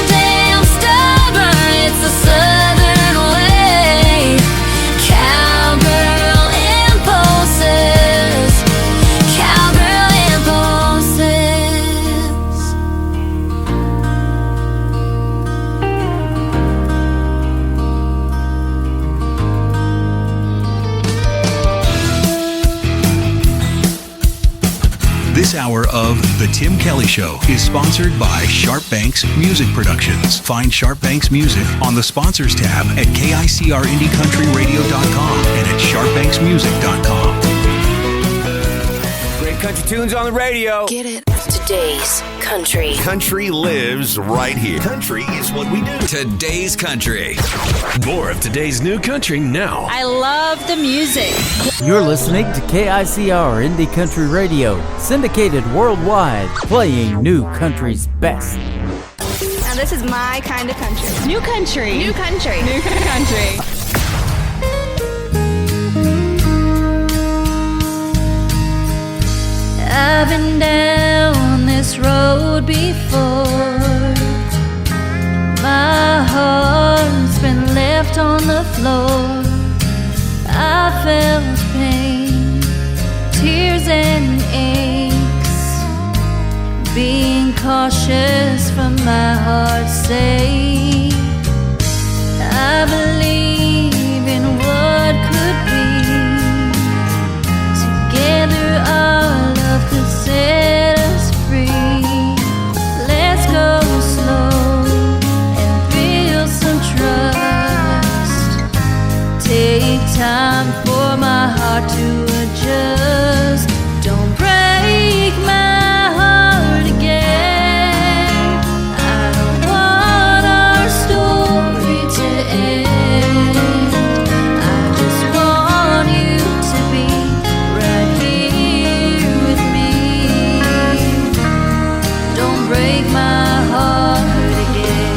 damn stubborn, it's the southern way. Cowgirl impulses, cowgirl impulses. This hour of The Tim Kelly Show is sponsored by Sharp Banks Music Productions. Find Sharp Banks Music on the Sponsors tab at KICRIndieCountryRadio.com and at SharpBanksMusic.com. Great country tunes on the radio. Get it? Today's country. Country lives right here. Country is what we do. Today's country. More of today's new country now. I love the music. You're listening to KICR Indie Country Radio, syndicated worldwide, playing new country's best. Now this is my kind of country. New country. New country. New country. I've been down this road before. My heart's been left on the floor. I felt pain, tears and aches, being cautious for my heart's sake. I believe in what could be. Together our love could set us free. Let's go slow and build some trust. Take time for my heart to adjust. Don't break my heart again. I don't want our story to end. I just want you to be right here with me. Don't break my heart again.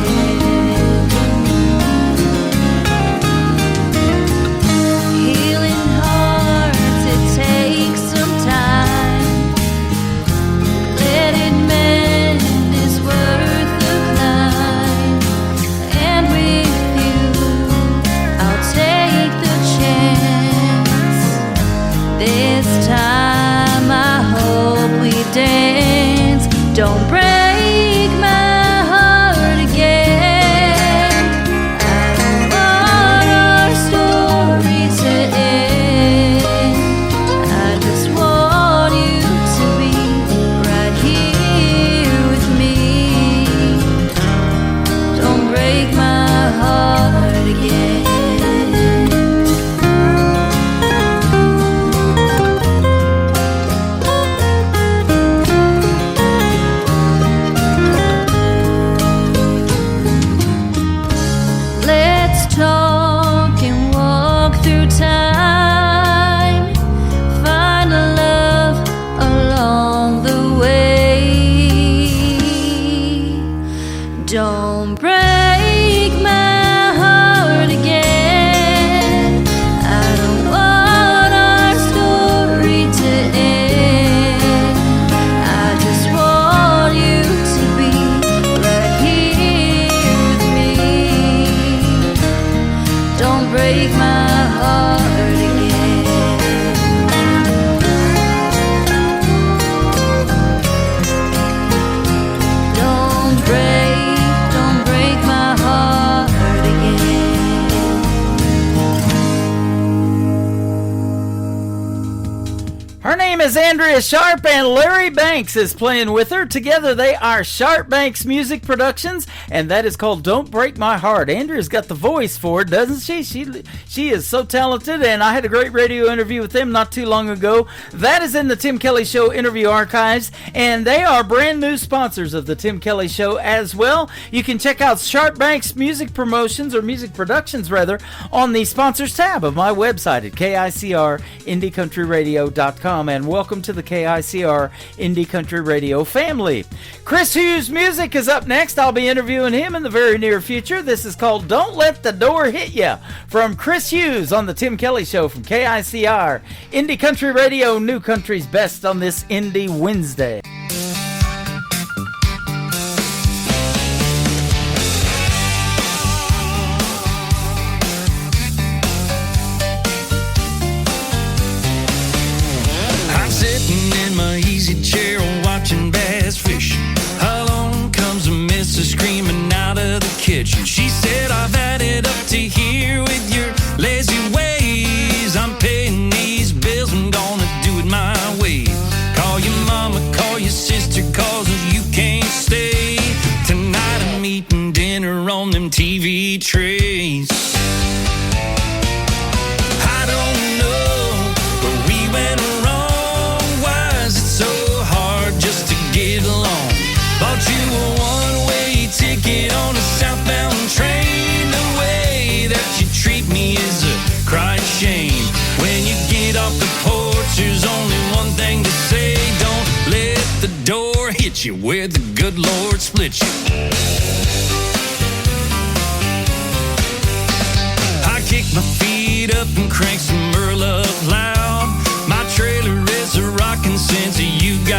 Healing hearts, it takes some time. Let it mend is worth the climb. And with you, I'll take the chance. This time I hope we dance. Don't break my heart again. I don't want our story to end. I just want you to be right here with me. Don't break my heart again. Let's talk and walk through time. Find love along the way. Don't break my heart again. I don't want our story to end. I just want you to be right here with me. Don't break my heart again. Don't break my heart again. Her name is Andrea Sharp, and Larry Banks is playing with her. Together they are Sharp Banks Music Productions, and that is called Don't Break My Heart. Andrea's got the voice for it, doesn't she? She is so talented, and I had a great radio interview with them not too long ago. That is in the Tim Kelly Show interview archives, and they are brand new sponsors of the Tim Kelly Show as well. You can check out Sharp Banks Music Promotions, or Music Productions rather, on the sponsors tab of my website at KICRIndieCountryRadio.com. And welcome to the KICR Indie Country Radio family. Chris Hughes Music is up next. I'll be interviewing him in the very near future. This is called Don't Let the Door Hit Ya from Chris Hughes on the Tim Kelly Show from KICR Indie Country Radio, New Country's best on this Indie Wednesday. I'm sitting in my easy chair watching bass fishing. Along comes a missus screaming out of the kitchen. She said, I've had it up to here with your lazy ways. I'm paying these bills, I'm gonna do it my way. Call your mama, call your sister, cause you can't stay. Tonight I'm eating dinner on them TV trays. I don't know where we went wrong. Why is it so hard just to get along? Bought you a one-way ticket on a southbound train. The way that you treat me is a crying shame. When you get off the porch, there's only one thing to say. Don't let the door hit you where the good Lord split you. I kick my feet up and crank some Merle up loud. My trailer is a rockin' since you got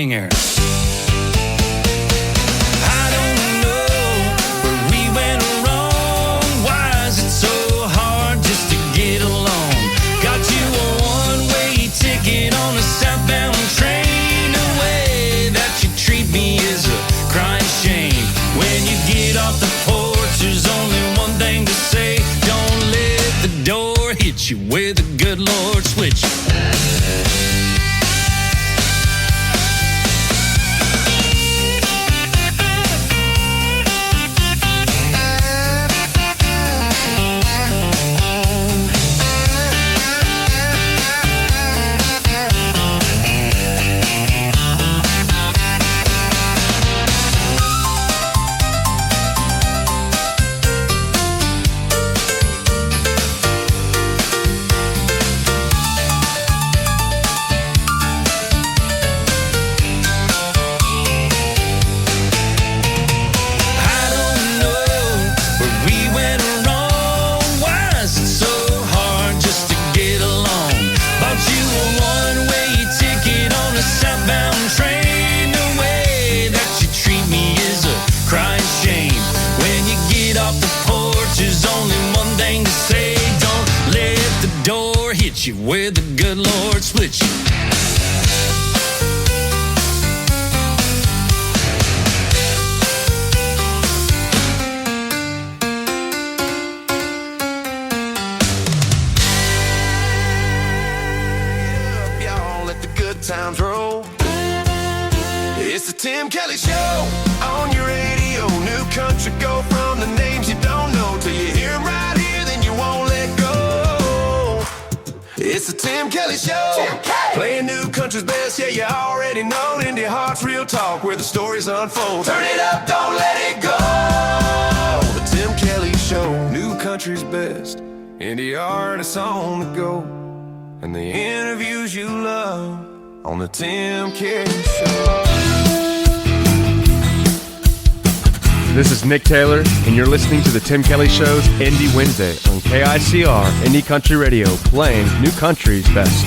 singer. I don't know where we went wrong. Why is it so hard just to get along? Got you a one-way ticket on a southbound train. The way that you treat me is a crying shame. When you get off the porch, there's only one thing to say. Don't let the door hit you where the good Lord split you. Where the good Lord split you. Y'all let the good times roll. It's the Tim Kelly Show on your radio. New country, go from the names you don't know till you hear them right here, then you won't let go. It's the Tim Kelly Show. Playing new country's best, yeah, you already know. Indie Heart's real talk where the stories unfold. Turn it up, don't let it go. The Tim Kelly Show, new country's best. Indie artists on the go. And the interviews you love on the Tim Kelly Show. This is Nick Taylor, and you're listening to the Tim Kelly Show's Indie Wednesday on KICR Indie Country Radio, playing new country's best.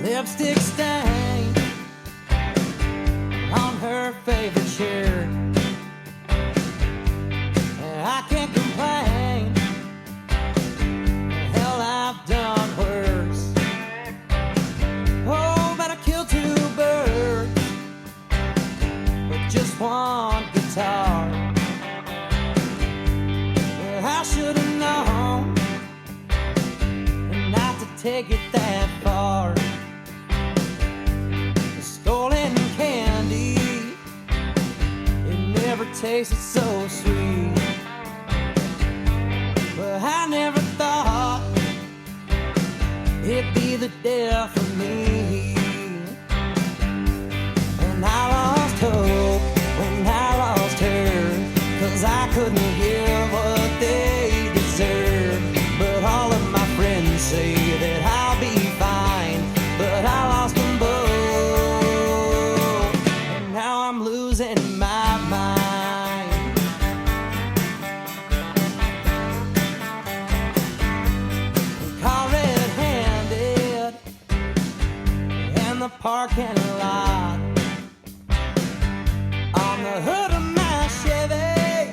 Lipstick stain on her favorite shirt. I can't complain. Hell, I've done worse. Oh, but I killed two birds with just one guitar. Well, I should have known not to take it that far. Stolen candy, it never tasted so sweet. But I never thought it'd be the death of me. And I lost hope when I lost her, 'cause I couldn't give what they deserve. But all of my friends say that I'll be fine, but I lost them both. I'm losing my mind. Caught red-handed in the parking lot, on the hood of my Chevy,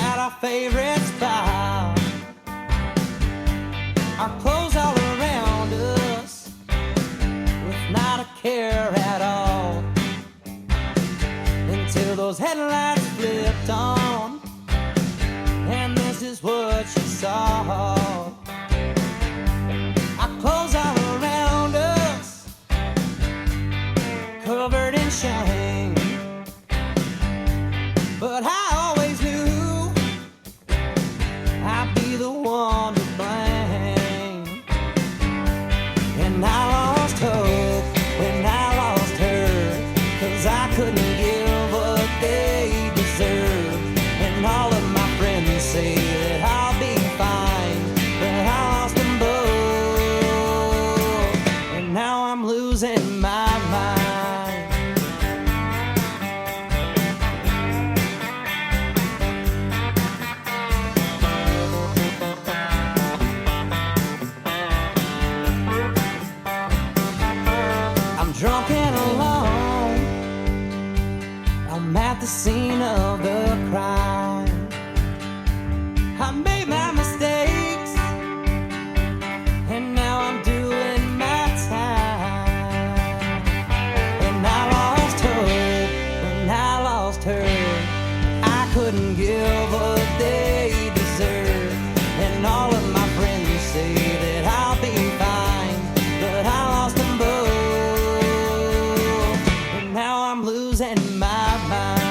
at our favorite spot. Our clothes all around us, with not a care at all. Till those headlights flipped on, and this is what you saw. Our clothes all around us, covered in shame. But I always knew I'd be the one to blame. And I lost hope when I lost her, 'cause I couldn't give what they deserve. And all of my friends say that I'll be fine, but losing my mind. I'm drunk and alone. I'm at the scene of the crime. I made my mistakes, and now I'm doing my time. And I lost hope when I lost her. I couldn't give what they deserve. And all of my friends say that I'll be fine, but I lost them both. And now I'm losing my mind.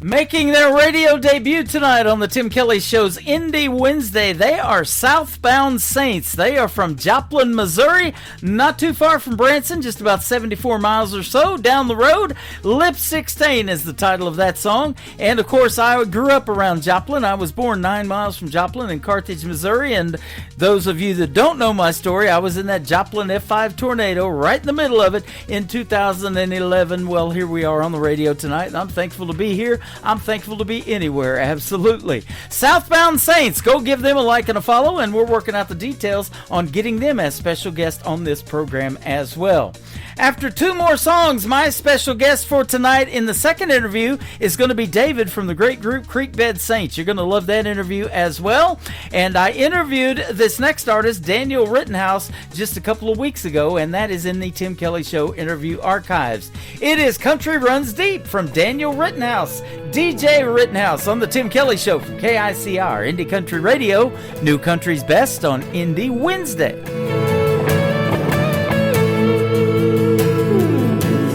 Making their radio debut tonight on the Tim Kelly Show's Indie Wednesday, they are Southbound Saints. They are from Joplin, Missouri, not too far from Branson, just about 74 miles or so down the road. Lip 16 is the title of that song. And of course, I grew up around Joplin. I was born 9 miles from Joplin in Carthage, Missouri. And those of you that don't know my story, I was in that Joplin F5 tornado right in the middle of it in 2011. Well, here we are on the radio tonight, and I'm thankful to be here. I'm thankful to be anywhere, absolutely. Southbound Saints, go give them a like and a follow, and we're working out the details on getting them as special guests on this program as well. After two more songs, my special guest for tonight in the second interview is going to be David from the great group Creekbed Saints. You're going to love that interview as well. And I interviewed this next artist, Daniel Rittenhouse, just a couple of weeks ago, and that is in the Tim Kelly Show interview archives. It is Country Runs Deep from Daniel Rittenhouse, DJ Rittenhouse on the Tim Kelly Show from KICR, Indie Country Radio, New Country's Best on Indie Wednesday.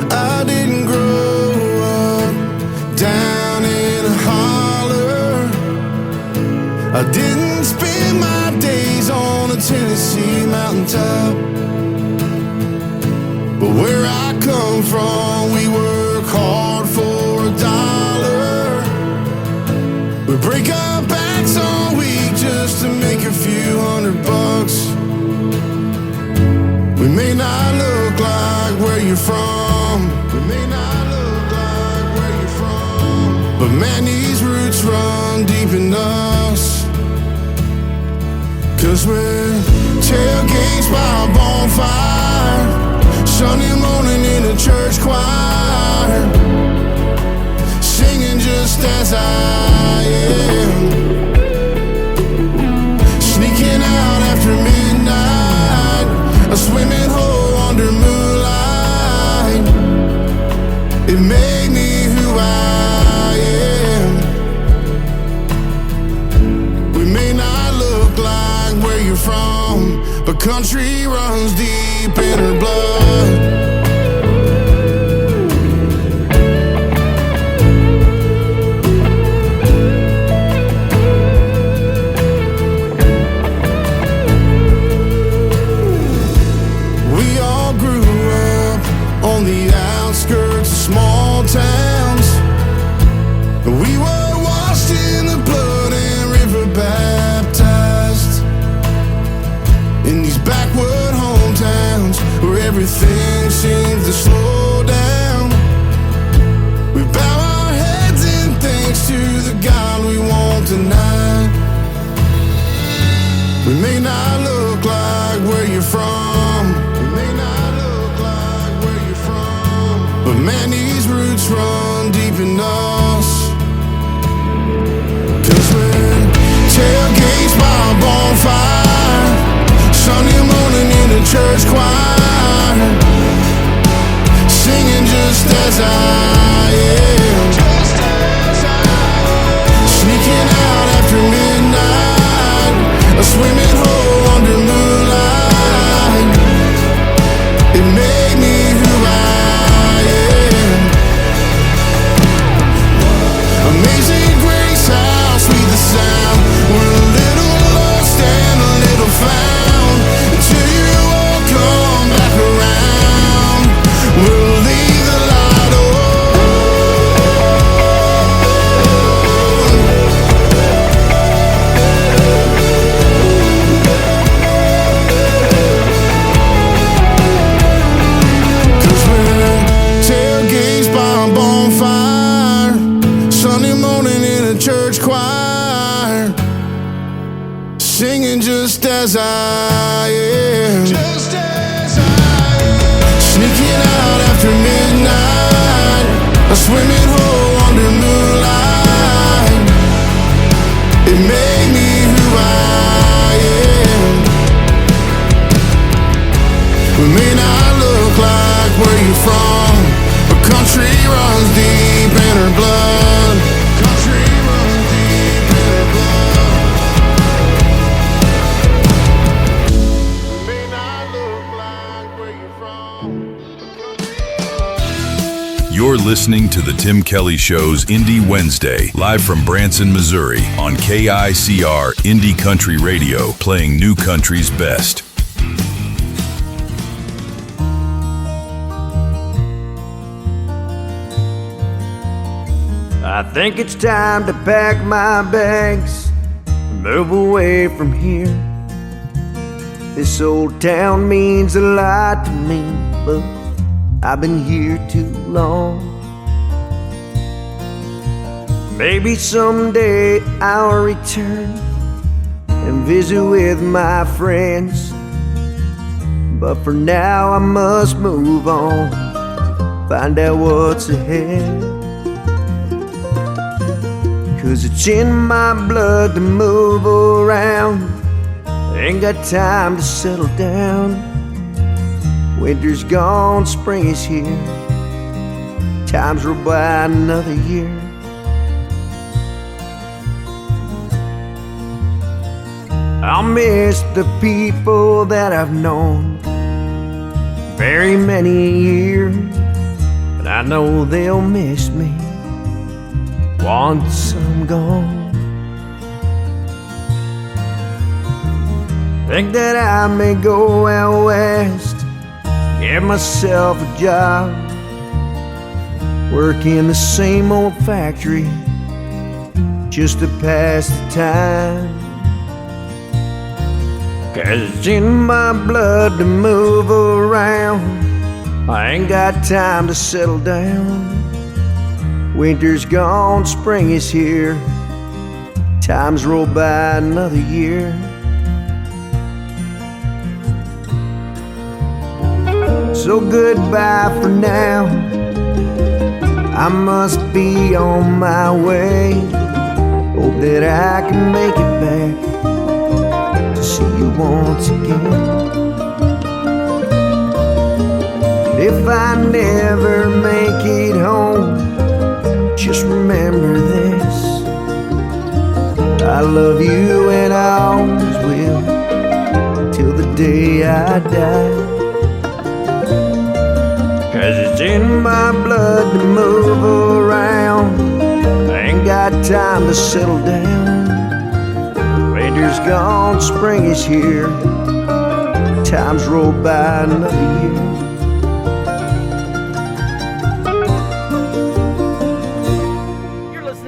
I didn't grow up down in a holler. I didn't spend my days on a Tennessee mountaintop. But where I come from, we work hard for $1. We break our backs all week just to make a few $100. We may not look like where you're from. We may not look like where you're from. But man, these roots run deep in us. 'Cause we're tailgates by a bonfire, Sunday morning in a church choir, singing just as I am, sneaking out after midnight, a swimming hole under moonlight. It made me who I am. We may not look like where you're from, but country runs deep in her blood. On the outskirts of small towns, we were washed in the blood and river baptized. In these backward hometowns where everything seems to slow down, we bow our heads in thanks to the God we want tonight. We may not look like where you're from. We may not look like where you're from. But man, these roots run deep in us. 'Cause we're tailgates by a bonfire, Sunday morning in a church choir, singing just as I am, sneaking out after midnight, a swimming hole under moonlight. It made me who I am. Amazing grace, how sweet the sound. We're a little lost and a little found, until you all come back around. You're listening to The Tim Kelly Show's Indie Wednesday, live from Branson, Missouri, on KICR Indie Country Radio, playing new country's best. I think it's time to pack my bags and move away from here. This old town means a lot to me, but I've been here too long. Maybe someday I'll return and visit with my friends, but for now I must move on, find out what's ahead. 'Cause it's in my blood to move around, ain't got time to settle down. Winter's gone, spring is here, time's roll by another year. I'll miss the people that I've known very many years, but I know they'll miss me once I'm gone. Think that I may go out west, get myself a job, work in the same old factory just to pass the time. 'Cause it's in my blood to move around, I ain't got time to settle down. Winter's gone, spring is here, time's roll by another year. So goodbye for now, I must be on my way. Hope that I can make it back to see you once again. If I never make it home, just remember this, I love you and I always will, till the day I die. 'Cause it's in my blood to move around, I ain't got time to settle down. Winter's gone, spring is here, time's roll by another year.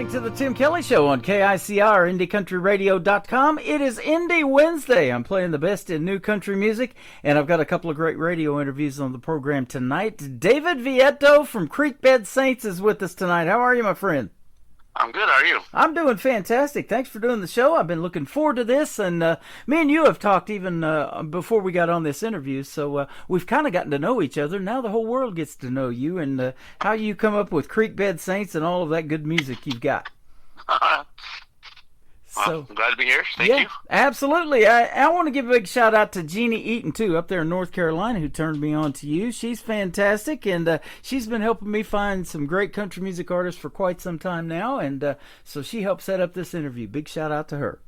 To the Tim Kelly Show on KICR, IndieCountryRadio.com. It is Indie Wednesday. I'm playing the best in new country music, and I've got a couple of great radio interviews on the program tonight. David Vietto from Creekbed Saints is with us tonight. How are you, my friend? I'm good. How are you? I'm doing fantastic. Thanks for doing the show. I've been looking forward to this, and me and you have talked even before we got on this interview, so we've kind of gotten to know each other. Now the whole world gets to know you and how you come up with Creekbed Saints and all of that good music you've got. So, I'm glad to be here. Thank you. Absolutely. I want to give a big shout out to Jeannie Eaton, too, up there in North Carolina, who turned me on to you. She's fantastic, and she's been helping me find some great country music artists for quite some time now, and so she helped set up this interview. Big shout out to her.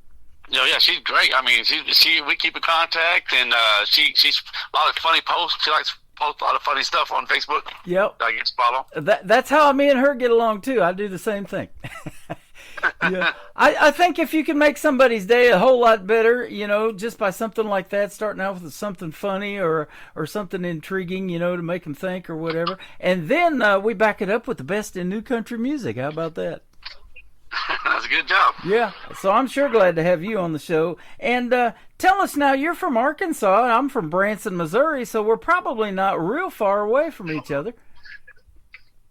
Yeah, she's great. I mean, we keep in contact, and she's a lot of funny posts. She likes to post a lot of funny stuff on Facebook. Yep. I get to follow. That's how me and her get along, too. I do the same thing. Yeah, I think if you can make somebody's day a whole lot better, just by something like that, starting out with something funny or something intriguing, to make them think or whatever, and then we back it up with the best in new country music. How about that? That's a good job. Yeah, so I'm sure glad to have you on the show. And tell us now, you're from Arkansas, and I'm from Branson, Missouri, so we're probably not real far away from each other.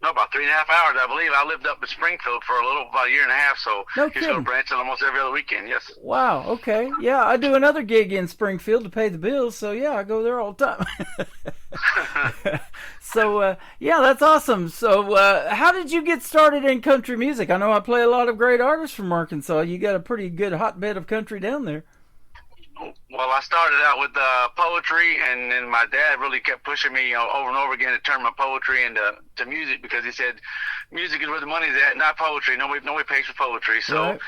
No, about 3.5 hours, I believe. I lived up in Springfield for about a year and a half, so no just go to Branson almost every other weekend, yes. Wow, okay. Yeah, I do another gig in Springfield to pay the bills, so yeah, I go there all the time. So, yeah, that's awesome. So, how did you get started in country music? I know I play a lot of great artists from Arkansas. You got a pretty good hotbed of country down there. Well, I started out with poetry, and then my dad really kept pushing me, over and over again to turn my poetry into music, because he said music is where the money's at, not poetry. Nobody pays for poetry. So,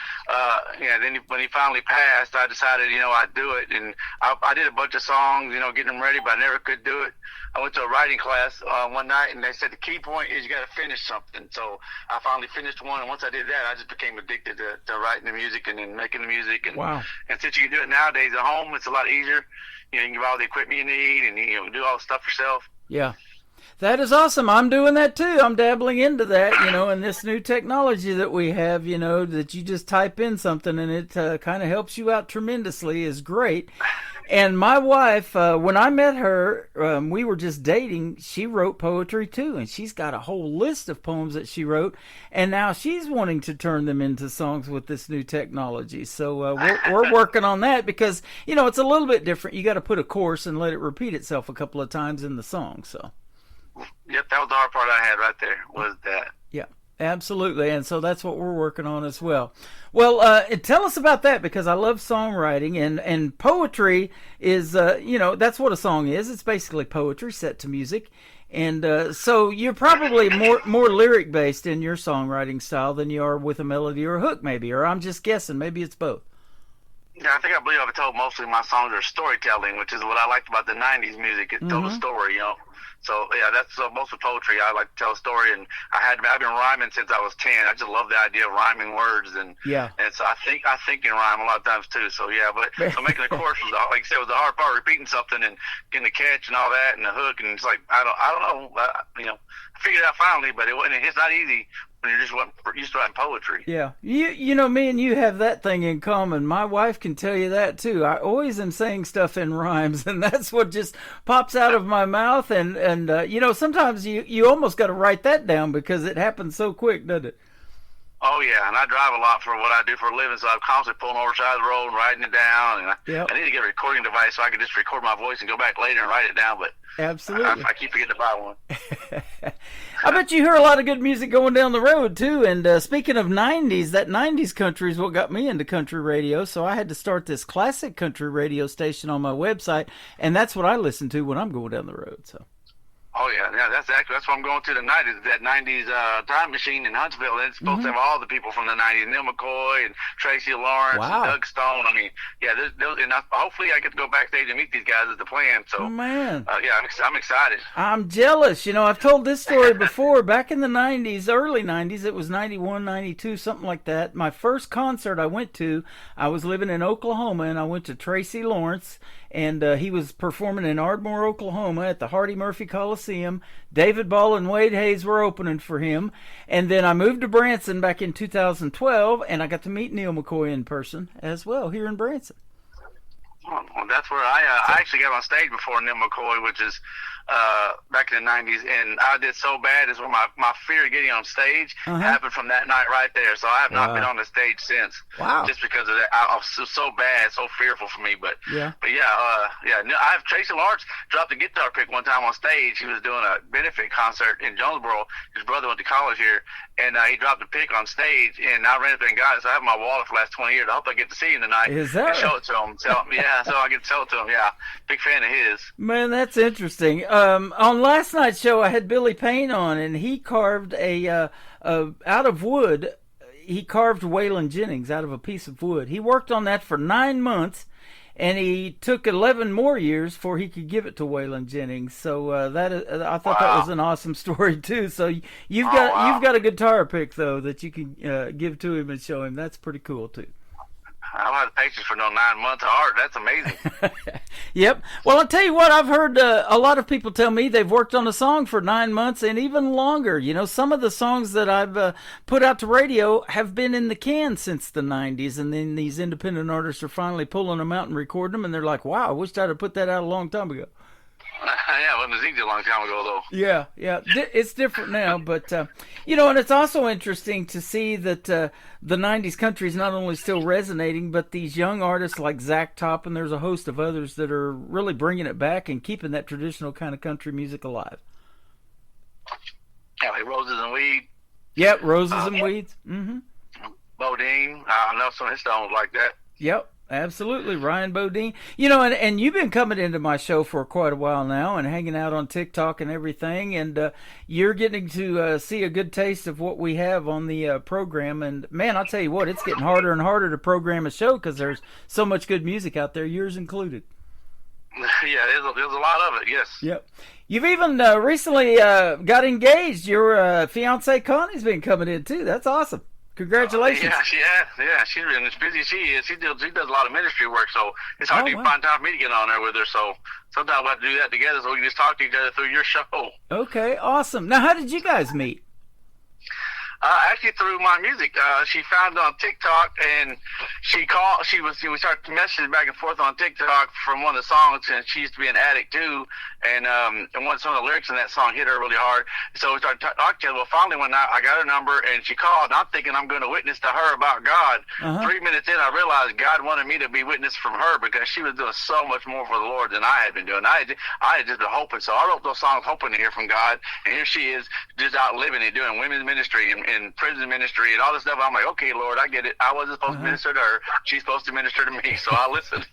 then when he finally passed, I decided, I'd do it, and I did a bunch of songs, getting them ready, but I never could do it. I went to a writing class one night, and they said the key point is you got to finish something. So I finally finished one, and once I did that, I just became addicted to writing the music and then making the music. And, wow. And since you can do it nowadays at home, it's a lot easier. You can get all the equipment you need, and do all the stuff yourself. Yeah. That is awesome. I'm doing that too. I'm dabbling into that, and this new technology that we have, that you just type in something and it kind of helps you out tremendously is great. And my wife, when I met her, we were just dating. She wrote poetry too, and she's got a whole list of poems that she wrote, and now she's wanting to turn them into songs with this new technology. So we're working on that because, it's a little bit different. You got to put a chorus and let it repeat itself a couple of times in the song. So. Yep, that was the hard part I had right there, was that. Yeah, absolutely. And so that's what we're working on as well. Well, tell us about that, because I love songwriting, and poetry is, that's what a song is. It's basically poetry set to music. And so you're probably more lyric-based in your songwriting style than you are with a melody or a hook, maybe. Or I'm just guessing. Maybe it's both. Yeah, I believe I've told mostly my songs are storytelling, which is what I liked about the 90s music. It told a story, So, yeah, that's most of poetry. I like to tell a story, and I've been rhyming since I was 10. I just love the idea of rhyming words, and so I think in rhyme a lot of times too. So, yeah, but so making the chorus was, like I said, was the hard part, repeating something and getting the catch and all that, and the hook, and it's like, I don't know, I figured it out finally, but it's not easy when you're just used to writing poetry. Yeah. Me and you have that thing in common. My wife can tell you that too. I always am saying stuff in rhymes, and that's what just pops out of my mouth. And sometimes you almost got to write that down because it happens so quick, doesn't it? Oh, yeah, and I drive a lot for what I do for a living, so I'm constantly pulling over the side of the road and writing it down. And I need to get a recording device so I can just record my voice and go back later and write it down, but absolutely, I keep forgetting to buy one. I bet you hear a lot of good music going down the road, too. And speaking of 90s, that 90s country is what got me into country radio, so I had to start this classic country radio station on my website, and that's what I listen to when I'm going down the road, so. Oh, yeah, that's what I'm going to tonight, is that 90s time machine in Huntsville. It's supposed to have all the people from the 90s, Neil McCoy and Tracy Lawrence and Doug Stone. I mean, yeah, hopefully I get to go backstage and meet these guys is the plan. So, man. Yeah, I'm excited. I'm jealous. I've told this story before. Back in the 90s, early 90s, it was 91, 92, something like that. My first concert I went to, I was living in Oklahoma, and I went to Tracy Lawrence, and he was performing in Ardmore, Oklahoma at the Hardy Murphy Coliseum. David Ball and Wade Hayes were opening for him. And then I moved to Branson back in 2012, and I got to meet Neil McCoy in person as well here in Branson. Well, that's where I actually got on stage before Neil McCoy, which is back in the 90s, and I did so bad is when my fear of getting on stage happened from that night right there. So I have not been on the stage since. Wow. Just because of that. I was so bad, so fearful for me. But yeah, I have Tracy Lawrence dropped a guitar pick one time on stage. He was doing a benefit concert in Jonesboro. His brother went to college here, and he dropped a pick on stage, and I ran up there and got it. So I have my wallet for the last 20 years. I hope I get to see him tonight. Is that and show it to him. So, so I get to tell it to him. Yeah, big fan of his. Man, that's interesting. On last night's show, I had Billy Payne on, and he carved out of wood. He carved Waylon Jennings out of a piece of wood. He worked on that for 9 months, and he took 11 more years before he could give it to Waylon Jennings. So I thought that was an awesome story too. So you've got a guitar pick though that you can give to him and show him. That's pretty cool too. I don't have the patience for no 9 months of art. That's amazing. Yep. Well, I'll tell you what, I've heard a lot of people tell me they've worked on a song for 9 months and even longer. Some of the songs that I've put out to radio have been in the can since the 90s, and then these independent artists are finally pulling them out and recording them, and they're like, wow, I wish I'd have put that out a long time ago. Yeah, it was easy a long time ago, though. Yeah, it's different now, but and it's also interesting to see that the '90s country is not only still resonating, but these young artists like Zach Top, and there's a host of others that are really bringing it back and keeping that traditional kind of country music alive. Yeah, like Roses and Weeds. Yep, Roses and Weeds. Mm-hmm. Bodine. I know some of his songs like that. Yep. Absolutely, Ryan Bodine. You know, and you've been coming into my show for quite a while now and hanging out on TikTok and everything, and you're getting to see a good taste of what we have on the program. And, man, I'll tell you what, it's getting harder and harder to program a show because there's so much good music out there, yours included. Yeah, there's a lot of it, yes. Yep. You've even recently got engaged. Your fiance Connie's been coming in, too. That's awesome. Congratulations. Yeah, she's been as busy as she is. She does a lot of ministry work, so it's hard to find time for me to get on there with her. So sometimes we have to do that together so we can just talk to each other through your show. Okay, awesome. Now, how did you guys meet? Actually through my music. She found it on TikTok, and we started messaging back and forth on TikTok from one of the songs, and she used to be an addict too, and some of the lyrics in that song hit her really hard. So we started talking to her. Well, finally one night I got her number, and she called, and I'm thinking I'm going to witness to her about God. 3 minutes in, I realized God wanted me to be witness from her because she was doing so much more for the Lord than I had been doing. I had just been hoping. So I wrote those songs hoping to hear from God, and here she is just out living and doing women's ministry and prison ministry and all this stuff. I'm like, okay, Lord, I get it. I wasn't supposed to minister to her. She's supposed to minister to me, so I listened.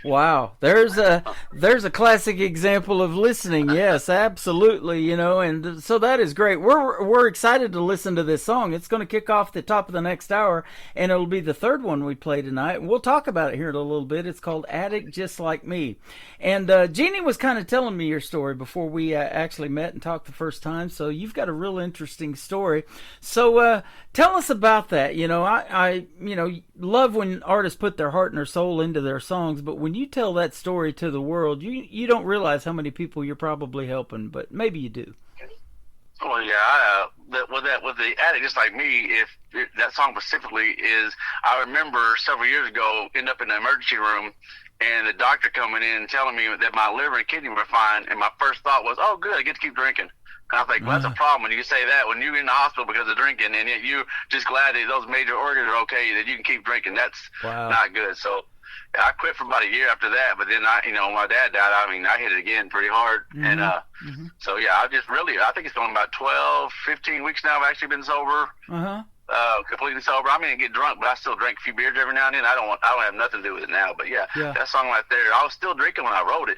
Wow, there's a classic example of listening. Yes, absolutely. You know, and so that is great. We're excited to listen to this song. It's going to kick off the top of the next hour, and it'll be the third one we play tonight. We'll talk about it here in a little bit. It's called "Addict Just Like Me," and Jeannie was kind of telling me your story before we actually met and talked the first time. So you've got a real interesting story. So tell us about that. You know, I love when artists put their heart and their soul into their songs, but when you tell that story to the world, you don't realize how many people you're probably helping, but maybe you do. Well, yeah, with the Addict Just Like Me, if that song specifically is, I remember several years ago ending up in the emergency room and the doctor coming in and telling me that my liver and kidney were fine, and my first thought was, oh, good, I get to keep drinking. And I was like, well, that's a problem when you say that, when you're in the hospital because of drinking, and yet you're just glad that those major organs are okay, that you can keep drinking. That's not good. So I quit for about a year after that, but then my dad died. I mean, I hit it again pretty hard. And so, yeah, I think it's going about 12, 15 weeks now I've actually been sober. Completely sober. I mean, I get drunk, but I still drink a few beers every now and then. I don't have nothing to do with it now. But, yeah, that song right there, I was still drinking when I wrote it.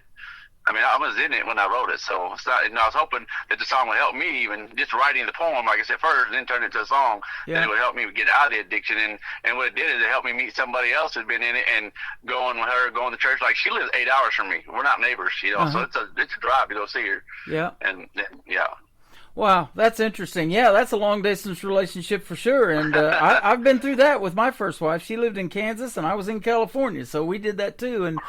I mean, I was in it when I wrote it, so it's not, I was hoping that the song would help me, even just writing the poem, like I said first, and then turn it into a song, that it would help me get out of the addiction. And what it did is it helped me meet somebody else who's been in it, and going to church. Like, she lives 8 hours from me. We're not neighbors, you know, so it's a drive to go see her. Yeah. And, yeah. Wow, that's interesting. Yeah, that's a long-distance relationship for sure. And I've been through that with my first wife. She lived in Kansas, and I was in California, so we did that too. And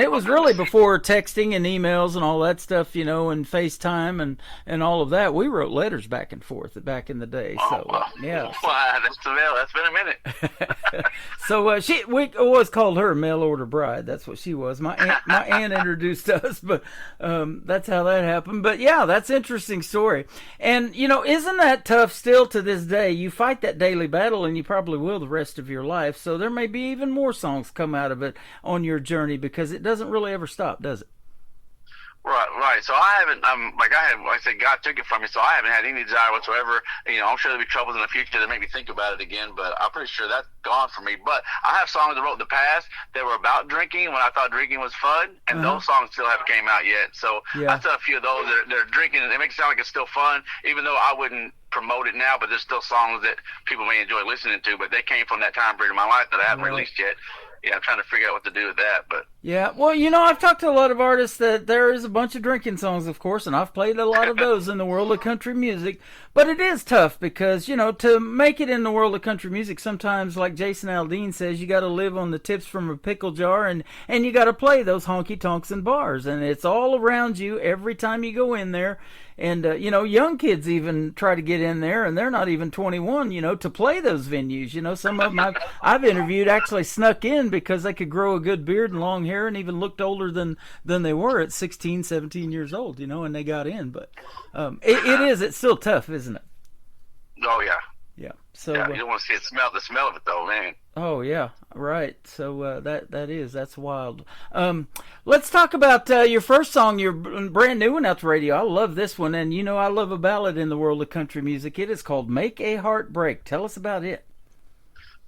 it was really before texting and emails and all that stuff, you know, and FaceTime and all of that. We wrote letters back and forth back in the day. So, yeah. Wow, that's been a minute. So we always called her mail order bride. That's what she was. My aunt introduced us, but that's how that happened. But, yeah, that's an interesting story. And, you know, isn't that tough still to this day? You fight that daily battle, and you probably will the rest of your life. So there may be even more songs come out of it on your journey, because it doesn't really ever stop, does it? Right. So I haven't, like I said, God took it from me, so I haven't had any desire whatsoever. You know, I'm sure there'll be troubles in the future that make me think about it again, but I'm pretty sure that's gone from me. But I have songs I wrote in the past that were about drinking when I thought drinking was fun, and those songs still haven't came out yet. So I still have a few of those that are drinking, and it makes it sound like it's still fun, even though I wouldn't promote it now, but there's still songs that people may enjoy listening to, but they came from that time period of my life that I haven't released yet. Yeah, I'm trying to figure out what to do with that, but yeah. Well, you know, I've talked to a lot of artists that there is a bunch of drinking songs, of course, and I've played a lot of those in the world of country music. But it is tough because, you know, to make it in the world of country music, sometimes, like Jason Aldean says, you got to live on the tips from a pickle jar, and you got to play those honky tonks and bars, and it's all around you every time you go in there. And, you know, young kids even try to get in there, and they're not even 21, you know, to play those venues. You know, some of them I've interviewed actually snuck in because they could grow a good beard and long hair and even looked older than they were at 16, 17 years old, you know, and they got in. But it's still tough, isn't it? Oh, yeah. Yeah. So you don't want to see the smell of it, though, man. Oh, yeah, right. So that's wild. Let's talk about your first song, your brand new one out to radio. I love this one, and you know I love a ballad in the world of country music. It is called "Make a Heart Break." Tell us about it.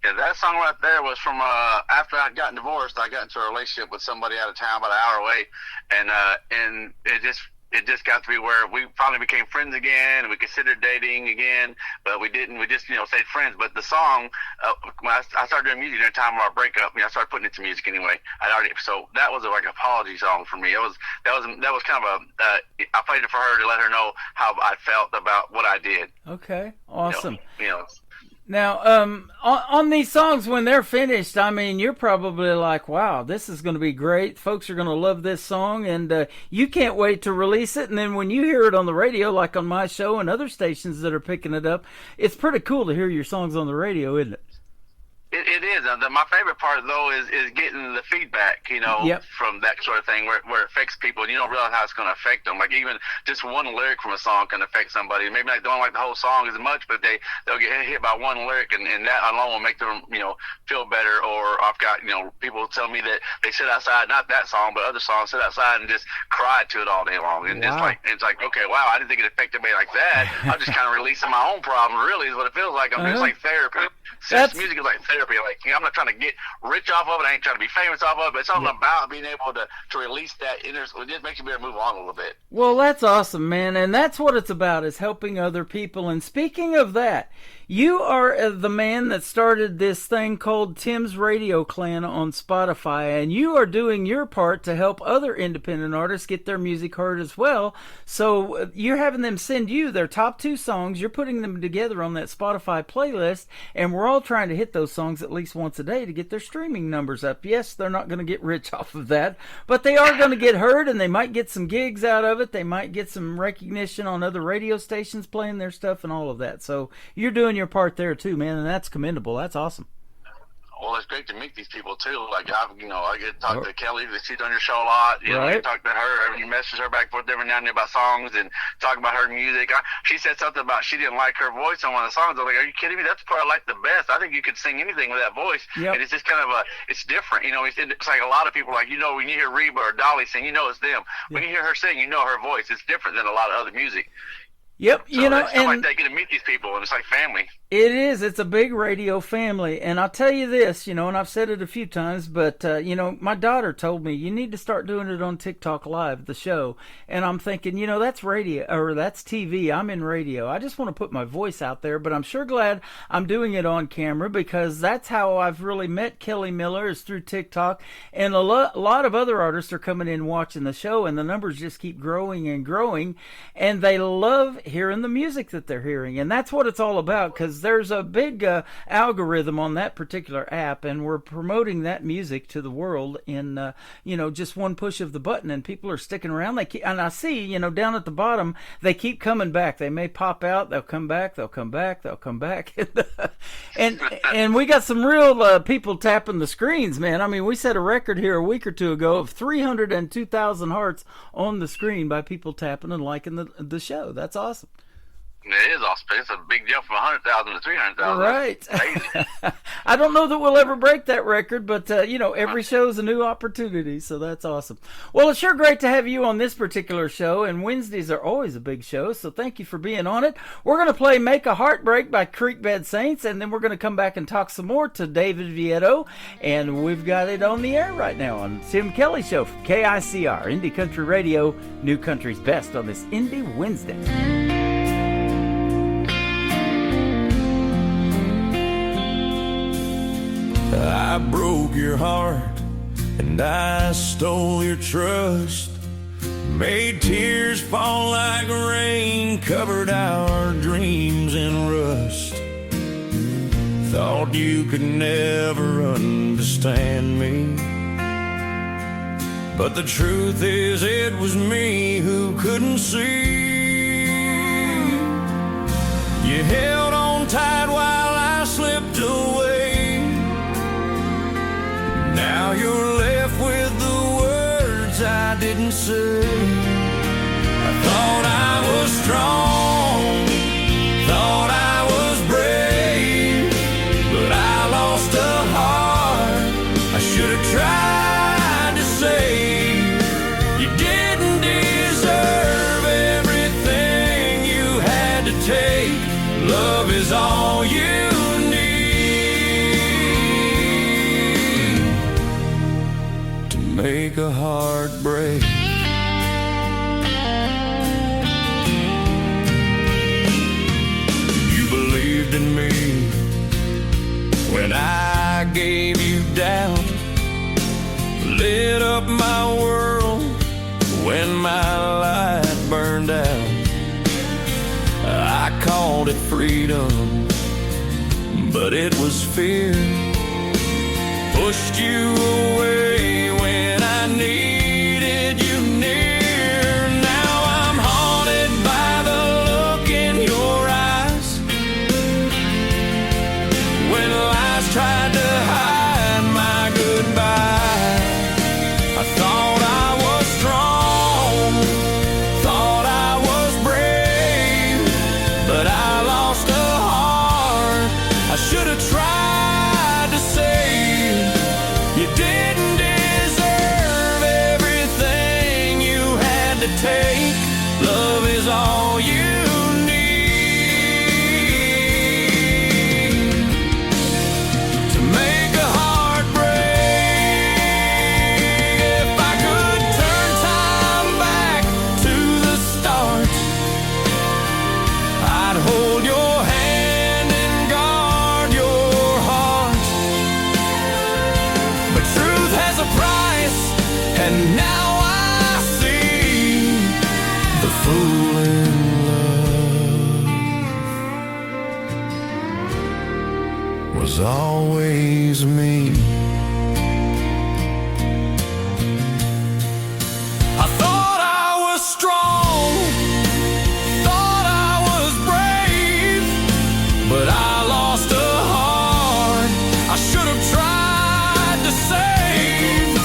Yeah, that song right there was from after I'd gotten divorced. I got into a relationship with somebody out of town, about an hour away, and it just got to be where we finally became friends again, and we considered dating again, but we didn't. We just stayed friends. But the song, when I started doing music during the time of our breakup, I started putting it to music anyway. So that was like an apology song for me. That was kind of I played it for her to let her know how I felt about what I did. Okay, awesome. Now, on these songs, when they're finished, I mean, you're probably like, wow, this is going to be great. Folks are going to love this song, and you can't wait to release it. And then when you hear it on the radio, like on my show and other stations that are picking it up, it's pretty cool to hear your songs on the radio, isn't it? It is. My favorite part, though, is getting the feedback, from that sort of thing where it affects people, and you don't realize how it's going to affect them. Like, even just one lyric from a song can affect somebody. Maybe they don't like the whole song as much, but they'll get hit by one lyric, and that alone will make them, feel better. Or I've got, people tell me that they sit outside, not that song, but other songs, sit outside and just cry to it all day long. And wow. it's like, okay, wow, I didn't think it affected me like that. I'm just kind of releasing my own problem, really, is what it feels like. It's like therapy. Music is like therapy. Like, I'm not trying to get rich off of it. I ain't trying to be famous off of it. But it's something about being able to release that inner. It just makes you be able to move on a little bit. Well, that's awesome, man. And that's what it's about, is helping other people. And speaking of that, you are the man that started this thing called Tim's Radio Clan on Spotify, and you are doing your part to help other independent artists get their music heard as well. So you're having them send you their top 2 songs. You're putting them together on that Spotify playlist, and we're all trying to hit those songs at least once a day to get their streaming numbers up. Yes, they're not going to get rich off of that, but they are going to get heard, and they might get some gigs out of it. They might get some recognition on other radio stations playing their stuff and all of that. So you're doing your part there too, man, and that's commendable. That's awesome. Well, it's great to meet these people too. Like I get to talk to Kelly. She's on your show a lot. I get to talk to her. You message her back and forth every now and then about songs and talk about her music. She said something about she didn't like her voice on one of the songs. I was like, are you kidding me? That's the part I like the best. I think you could sing anything with that voice. Yep. And it's just kind of it's different. It's like a lot of people, like, when you hear Reba or Dolly sing, it's them. When you hear her sing, her voice. It's different than a lot of other music. Yep, so and like they get to meet these people, and it's like family. It is. It's a big radio family. And I'll tell you this, and I've said it a few times, but, my daughter told me, you need to start doing it on TikTok Live, the show. And I'm thinking, that's radio, or that's TV. I'm in radio. I just want to put my voice out there, but I'm sure glad I'm doing it on camera, because that's how I've really met Kelly Miller, is through TikTok. And a lot of other artists are coming in watching the show, and the numbers just keep growing and growing. And they love hearing the music that they're hearing. And that's what it's all about, because there's a big algorithm on that particular app, and we're promoting that music to the world in just one push of the button, and people are sticking around. And I see down at the bottom, they keep coming back. They may pop out, they'll come back, they'll come back, they'll come back. and we got some real people tapping the screens, man. I mean, we set a record here a week or two ago of 302,000 hearts on the screen by people tapping and liking the show. That's awesome. It is awesome. It's a big jump from 100,000 to 300,000. Right. I don't know that we'll ever break that record, but, every show's a new opportunity, so that's awesome. Well, it's sure great to have you on this particular show, and Wednesdays are always a big show, so thank you for being on it. We're going to play Make a Heartbreak by Creekbed Saints, and then we're going to come back and talk some more to David Vietto, and we've got it on the air right now on Tim Kelly Show from KICR, Indie Country Radio, New Country's Best on this Indie Wednesday. I broke your heart and I stole your trust, made tears fall like rain, covered our dreams in rust. Thought you could never understand me, but the truth is it was me who couldn't see. You held on tight while I slipped away. Now you're left with the words I didn't say. I thought I was strong, thought I was brave, but I lost a heart I should have tried to save. You didn't deserve everything you had to take. Love is all you need. make a heart break. You believed in me when I gave you doubt, lit up my world when my light burned out. I called it freedom, but it was fear. Pushed you away when I needed you near. Now I'm haunted by the look in your eyes when lies tried to hide my goodbye. I thought I was strong, thought I was brave, but I lost a heart I should have tried to save. You didn't deserve everything you had to take. Love is all you need to make a heart break. If I could turn time back to the start, I'd hold your hand and guard your heart. But truth has a price, and now I see the fool in love was always me. I thought I was strong, thought I was brave, but I lost a heart I should have tried to save.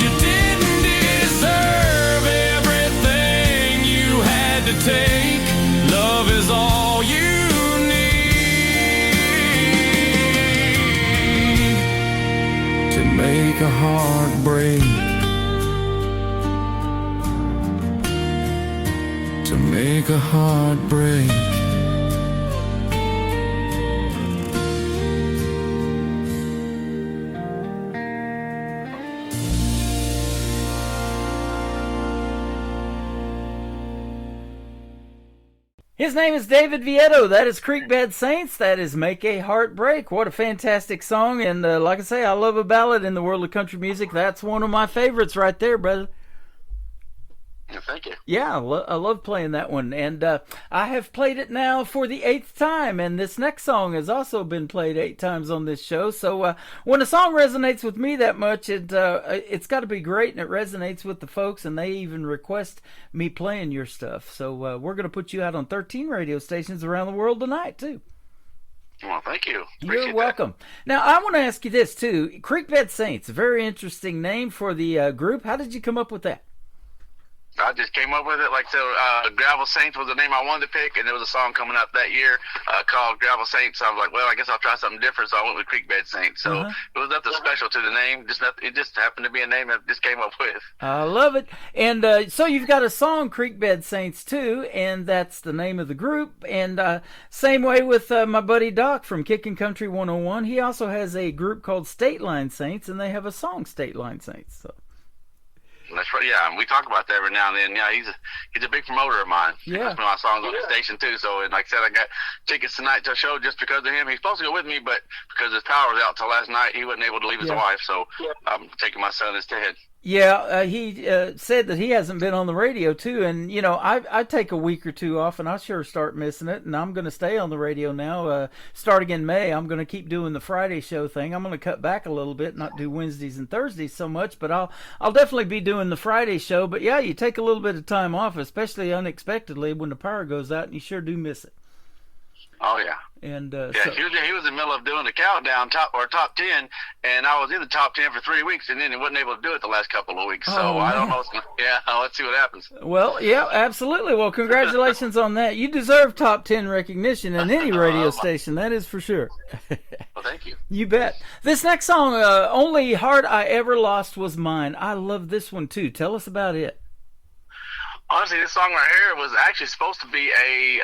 You didn't deserve everything you had to take. Love is all you need to make a heart break. To make a heart break. His name is David Vieto. That is Creekbed Saints. That is Make a Heart Break. What a fantastic song. And like I say, I love a ballad in the world of country music. That's one of my favorites right there, brother. Thank you. Yeah, I love playing that one. And I have played it now for the 8th time. And this next song has also been played 8 times on this show. So when a song resonates with me that much, it's got to be great. And it resonates with the folks. And they even request me playing your stuff. So we're going to put you out on 13 radio stations around the world tonight, too. Well, thank you. You're welcome. Now, I want to ask you this, too. Creekbed Saints, a very interesting name for the group. How did you come up with that? I just came up with it. Like, so Gravel Saints was the name I wanted to pick, and there was a song coming up that year called Gravel Saints. So I was like, well, I guess I'll try something different. So I went with Creekbed Saints. So it was nothing special to the name. It just happened to be a name that I just came up with. I love it. And so you've got a song, Creekbed Saints, too, and that's the name of the group. And same way with my buddy Doc from Kickin' Country 101. He also has a group called State Line Saints, and they have a song, State Line Saints. So. That's right. Yeah, and we talk about that every now and then. Yeah, he's a big promoter of mine. Yeah, that's one of my songs on the station too. So, and like I said, I got tickets tonight to a show just because of him. He's supposed to go with me, but because his power was out till last night, he wasn't able to leave his wife. So I'm taking my son instead. Yeah, he said that he hasn't been on the radio, too. And, you know, I take a week or two off, and I sure start missing it. And I'm going to stay on the radio now. Starting in May, I'm going to keep doing the Friday show thing. I'm going to cut back a little bit, not do Wednesdays and Thursdays so much. But I'll definitely be doing the Friday show. But, yeah, you take a little bit of time off, especially unexpectedly when the power goes out, and you sure do miss it. Oh, yeah. And he was in the middle of doing the countdown top 10, and I was in the top 10 for 3 weeks, and then he wasn't able to do it the last couple of weeks. So I don't know. Yeah, let's see what happens. Well, yeah, absolutely. Well, congratulations on that. You deserve top 10 recognition in any radio station. That is for sure. Well, thank you. You bet. This next song, Only Heart I Ever Lost Was Mine. I love this one too. Tell us about it. Honestly, this song right here was actually supposed to be a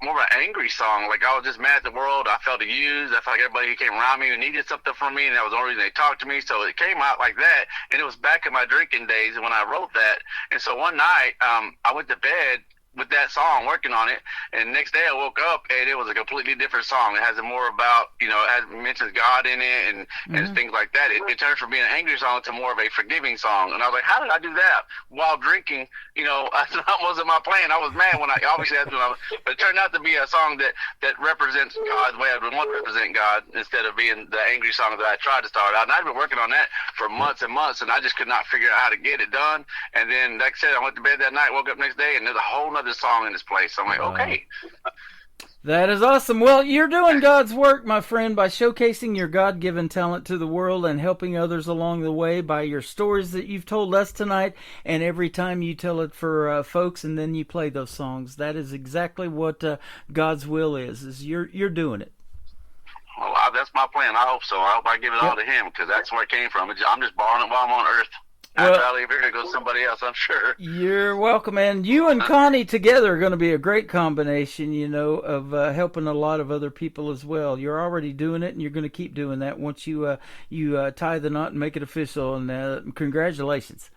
more of an angry song. Like, I was just mad at the world. I felt abused. I felt like everybody who came around me needed something from me, and that was the only reason they talked to me. So it came out like that, and it was back in my drinking days when I wrote that. And so one night, I went to bed with that song, working on it, and the next day I woke up and it was a completely different song. It has more about, it has mentions God in it and things like that. It turned from being an angry song to more of a forgiving song. And I was like, how did I do that while drinking? That wasn't my plan. I was mad when but it turned out to be a song that represents God the way I would want to represent God, instead of being the angry song that I tried to start out. And I've been working on that for months and months, and I just could not figure out how to get it done. And then, like I said, I went to bed that night, woke up next day, and there's a whole nother song in this place. So I'm like, okay. That is awesome. Well, you're doing God's work, my friend, by showcasing your God-given talent to the world and helping others along the way by your stories that you've told us tonight, and every time you tell it for folks and then you play those songs. That is exactly what God's will is you're doing it. Well, that's my plan. I hope so. I hope I give it all to him, because that's where it came from. I'm just borrowing it while I'm on earth. After I leave here, it goes to somebody else, I'm sure. You're welcome, and you and Connie together are going to be a great combination, of helping a lot of other people as well. You're already doing it, and you're going to keep doing that once you tie the knot and make it official, and congratulations.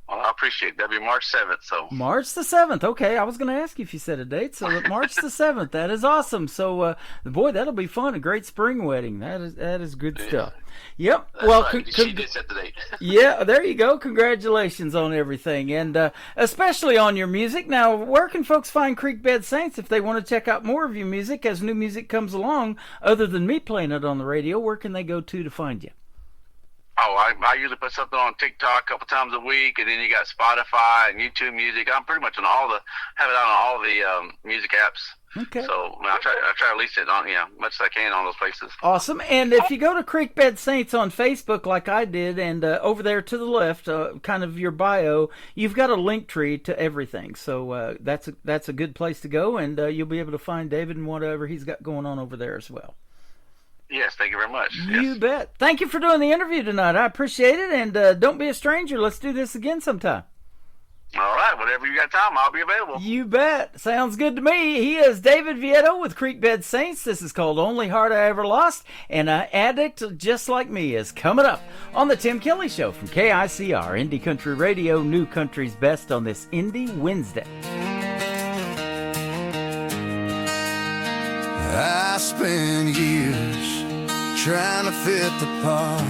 Well, I appreciate it. That'll be March 7th. So March the 7th. Okay, I was going to ask you if you said a date. So March the 7th. That is awesome. So, boy, that'll be fun. A great spring wedding. That is good stuff. Yep. That's well, right. She did set the date. Yeah, there you go. Congratulations on everything, and especially on your music. Now, where can folks find Creekbed Saints if they want to check out more of your music as new music comes along, other than me playing it on the radio? Where can they go to find you? Oh, I usually put something on TikTok a couple times a week, and then you got Spotify and YouTube Music. I'm pretty much on have it out on all the music apps. Okay. So I try to release it on much as I can on those places. Awesome. And if you go to Creekbed Saints on Facebook like I did, and over there to the left, kind of your bio, you've got a link tree to everything. So that's a good place to go, and you'll be able to find David and whatever he's got going on over there as well. Yes, thank you very much. You bet. Thank you for doing the interview tonight. I appreciate it, and don't be a stranger. Let's do this again sometime. All right, whenever you got time, I'll be available. You bet. Sounds good to me. He is David Vietto with Creekbed Saints. This is called Only Heart I Ever Lost, and an addict just like me is coming up on the Tim Kelly Show from KICR, Indie Country Radio, New Country's Best on this Indie Wednesday. I spent years trying to fit the part,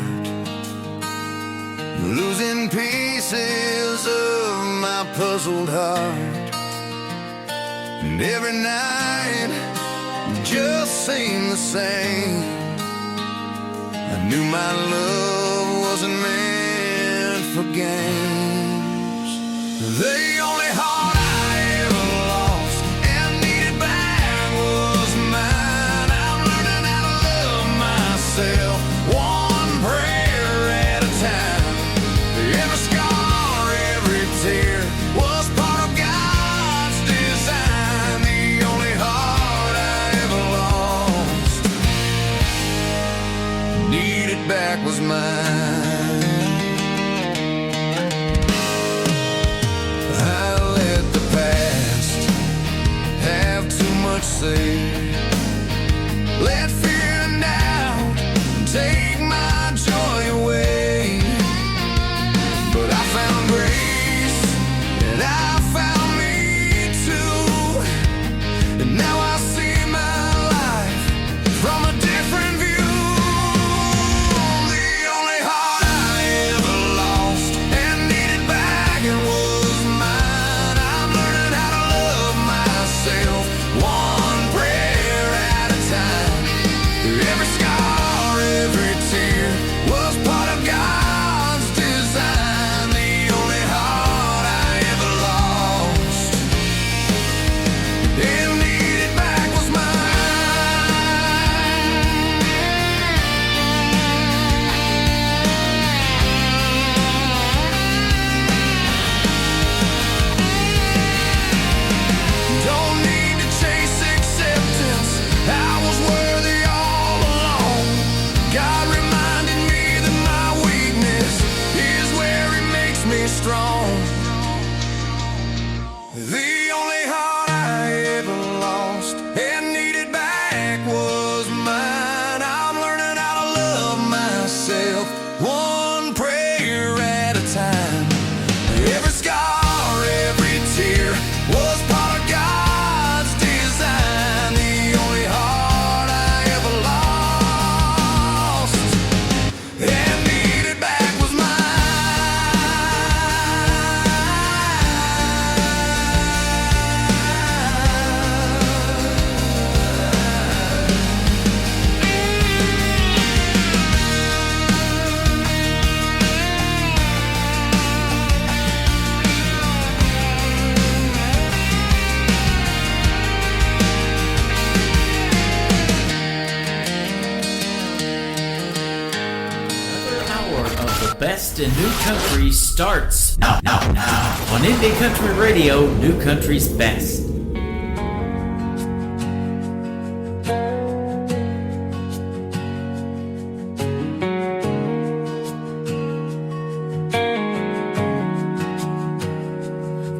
losing pieces of my puzzled heart, and every night just seemed the same. I knew my love wasn't meant for games. The only heart I ever lost and needed back was mine. I'm learning how to love myself, one prayer at a time. Every scar, every tear was part of God's design. The only heart I ever lost, needed back was mine. I let the past have too much say. Let fear and doubt take my joy away. But I found grace, and I found me too. And now I see my life from a different view. The only heart I ever lost and needed back was mine. I'm learning how to love myself, one prayer at a time. best in new country starts now. On Indie Country Radio, New Country's Best.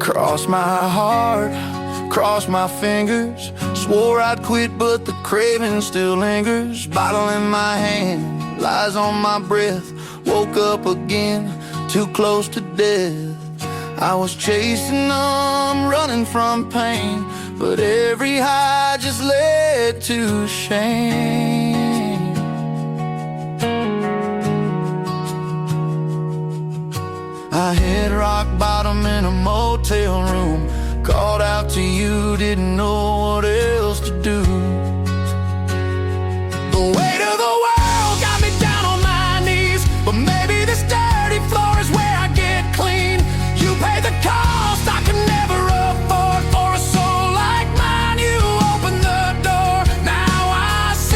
Cross my heart, cross my fingers. Swore I'd quit, but the craving still lingers. Bottle in my hand, lies on my breath. Woke up again, too close to death. I was chasing them, running from pain, but every high just led to shame. I hit rock bottom in a motel room. Called out to you, didn't know what else to do. The weight of the world got me down on my knees, but maybe this dirty floor is where I get clean. You pay the cost I could never afford. For a soul like mine, you opened the door. Now I see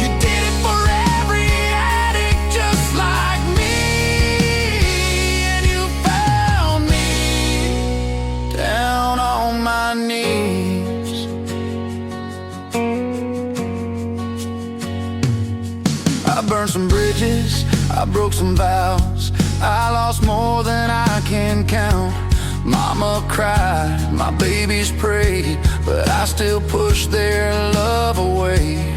you did it for every addict just like me. And you found me down on my knees. I burned some bridges, I broke some vows. I lost more than I can count. Mama cried, my babies prayed, but I still pushed their love away.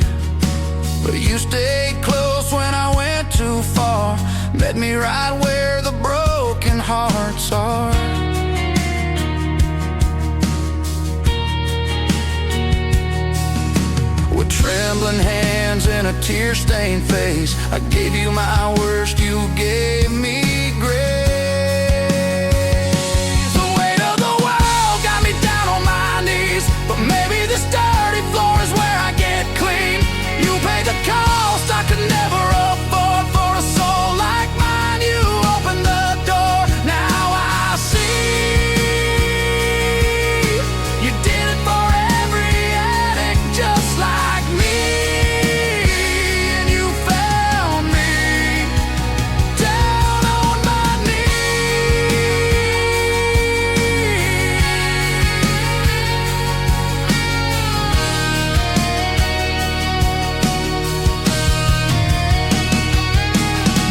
But you stayed close when I went too far. Met me right where the broken hearts are. With trembling hands and a tear-stained face, I gave you my worst, you gave me grace. The weight of the world got me down on my knees, but maybe this dirty floor is where I get clean. You paid the cost I could never afford. For a soul like mine, you opened the door. Now I see you did it for every addict just like me. And you found me down on my knees.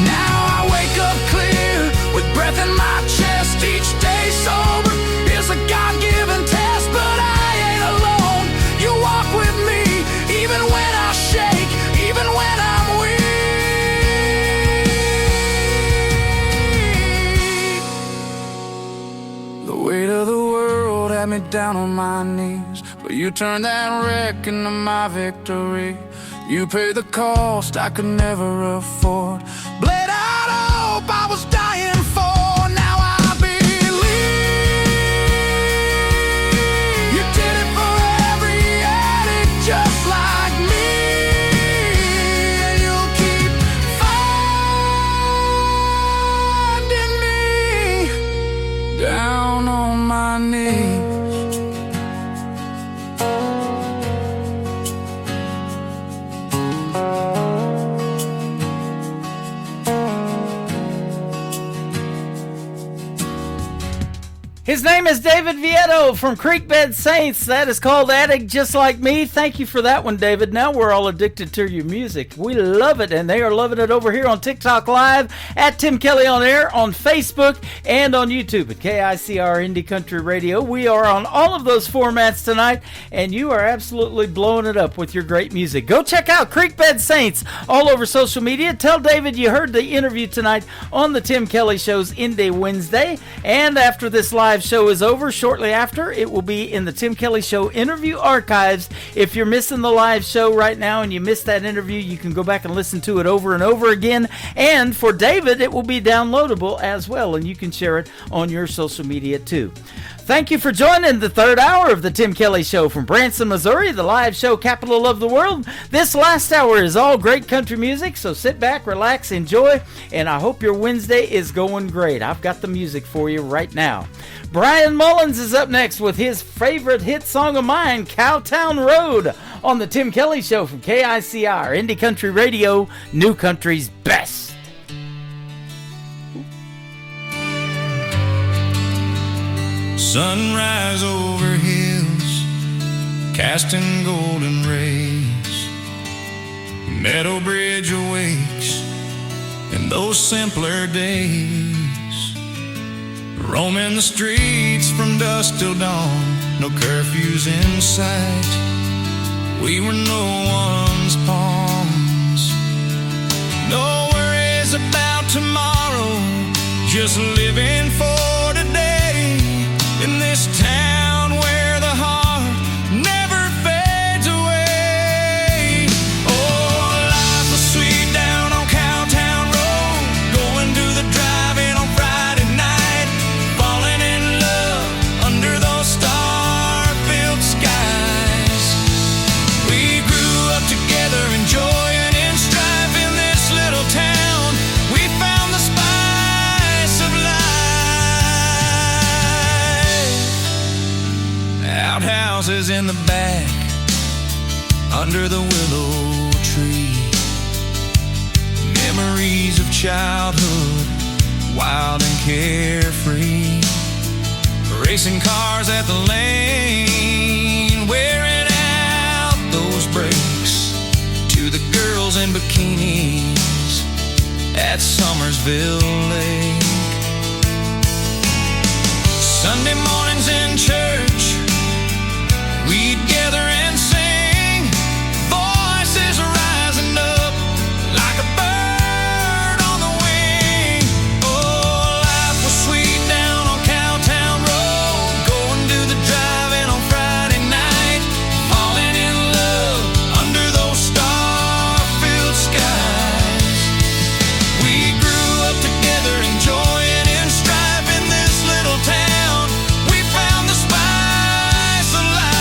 Now I wake up clear with breath in my chest. Each day sober is a God-given test, but I ain't alone. You walk with me even when I shake, even when I'm weak. The weight of the world had me down on my knees, but you turned that wreck into my victory. You paid the cost I could never afford. Bled out hope I was dying for. Now I believe you did it for every addict just like me. And you'll keep finding me down on my knees. His name is David Vietto from Creekbed Saints. That is called Addict Just Like Me. Thank you for that one, David. Now we're all addicted to your music. We love it, and they are loving it over here on TikTok Live, at Tim Kelly on Air, on Facebook, and on YouTube at KICR Indie Country Radio. We are on all of those formats tonight, and you are absolutely blowing it up with your great music. Go check out Creekbed Saints all over social media. Tell David you heard the interview tonight on the Tim Kelly Show's Indie Wednesday, and after this live show is over, shortly after, it will be in the Tim Kelly Show interview archives. If you're missing the live show right now and you missed that interview, you can go back and listen to it over and over again. And for David, it will be downloadable as well, and you can share it on your social media too. Thank you for joining the third hour of the Tim Kelly Show from Branson, Missouri, the live show capital of the world. This last hour is all great country music, so sit back, relax, enjoy, and I hope your Wednesday is going great. I've got the music for you right now. Brian Mullins is up next with his favorite hit song of mine, Cowtown Road, on the Tim Kelly Show from KICR, Indie Country Radio, New Country's best. Sunrise over hills, casting golden rays. Meadow Bridge awakes in those simpler days. Roaming the streets from dusk till dawn, no curfews in sight. We were no one's pawns. No worries about tomorrow, just living for today. In this town where the heart never fades away. Oh, life was sweet down on Cowtown Road, going to the drive-in on Friday night, falling in love under those star-filled skies. We grew up together, enjoying in strife in this little town. We found the spice of life. Outhouses in the back, under the willow tree. Memories of childhood, wild and carefree. Racing cars at the lane, wearing out those brakes. To the girls in bikinis at Summersville Lake. Sunday mornings in church, we'd gather and sing, voices rising up like a bird on the wing. Oh, life was sweet down on Cowtown Road, going to the drive-in on Friday night, falling in love under those star-filled skies. We grew up together, enjoying in strife in this little town. We found the spice of life.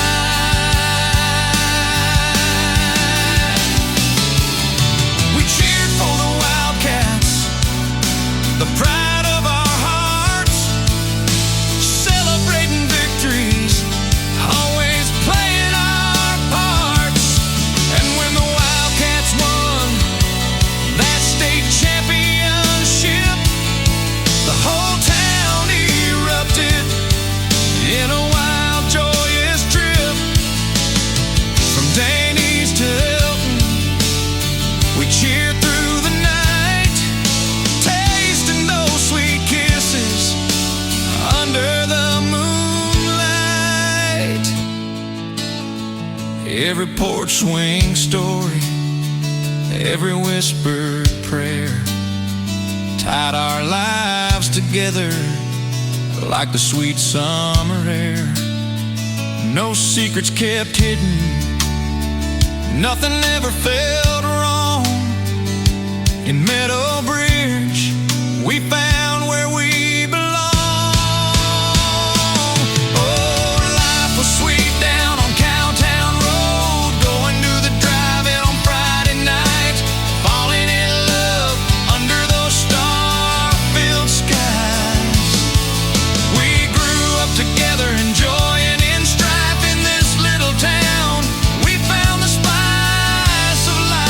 The pride of our hearts, celebrating victories, always playing our parts. And when the Wildcats won that state championship, the whole town erupted in a wild, joyous trip. From Danny's to Hilton, we cheered through the night, tasting those sweet kisses under the moonlight. Every porch swing story, every whispered prayer tied our lives together like the sweet summer air. No secrets kept hidden, nothing ever felt wrong. In Meadow Bridge, we found where we belong. Oh, life was sweet down on Cowtown Road, going to the drive-in on Friday night, falling in love under those star-filled skies. We grew up together, enjoying in strife in this little town. We found the spice of life.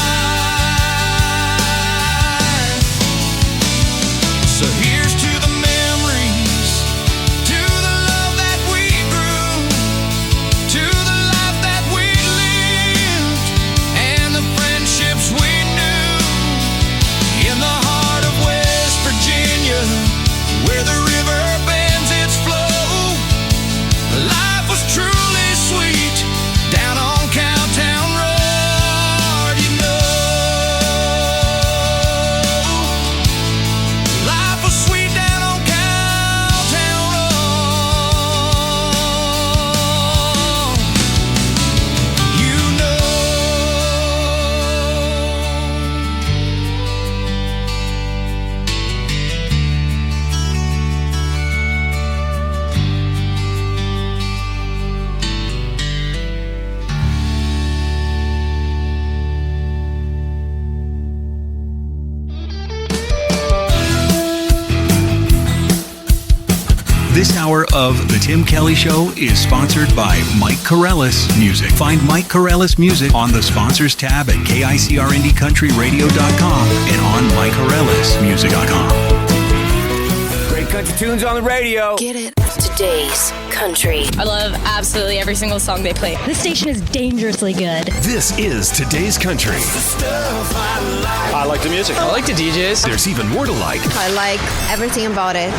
hour of The Tim Kelly Show is sponsored by Mike Corellis Music. Find Mike Corellis Music on the Sponsors tab at KICRIndieCountryRadio.com and on MikeCorellisMusic.com. Great country tunes on the radio. Get it. Today's country. I love absolutely every single song they play. This station is dangerously good. This is Today's Country. I like the music. I like the DJs. There's even more to like. I like everything about it.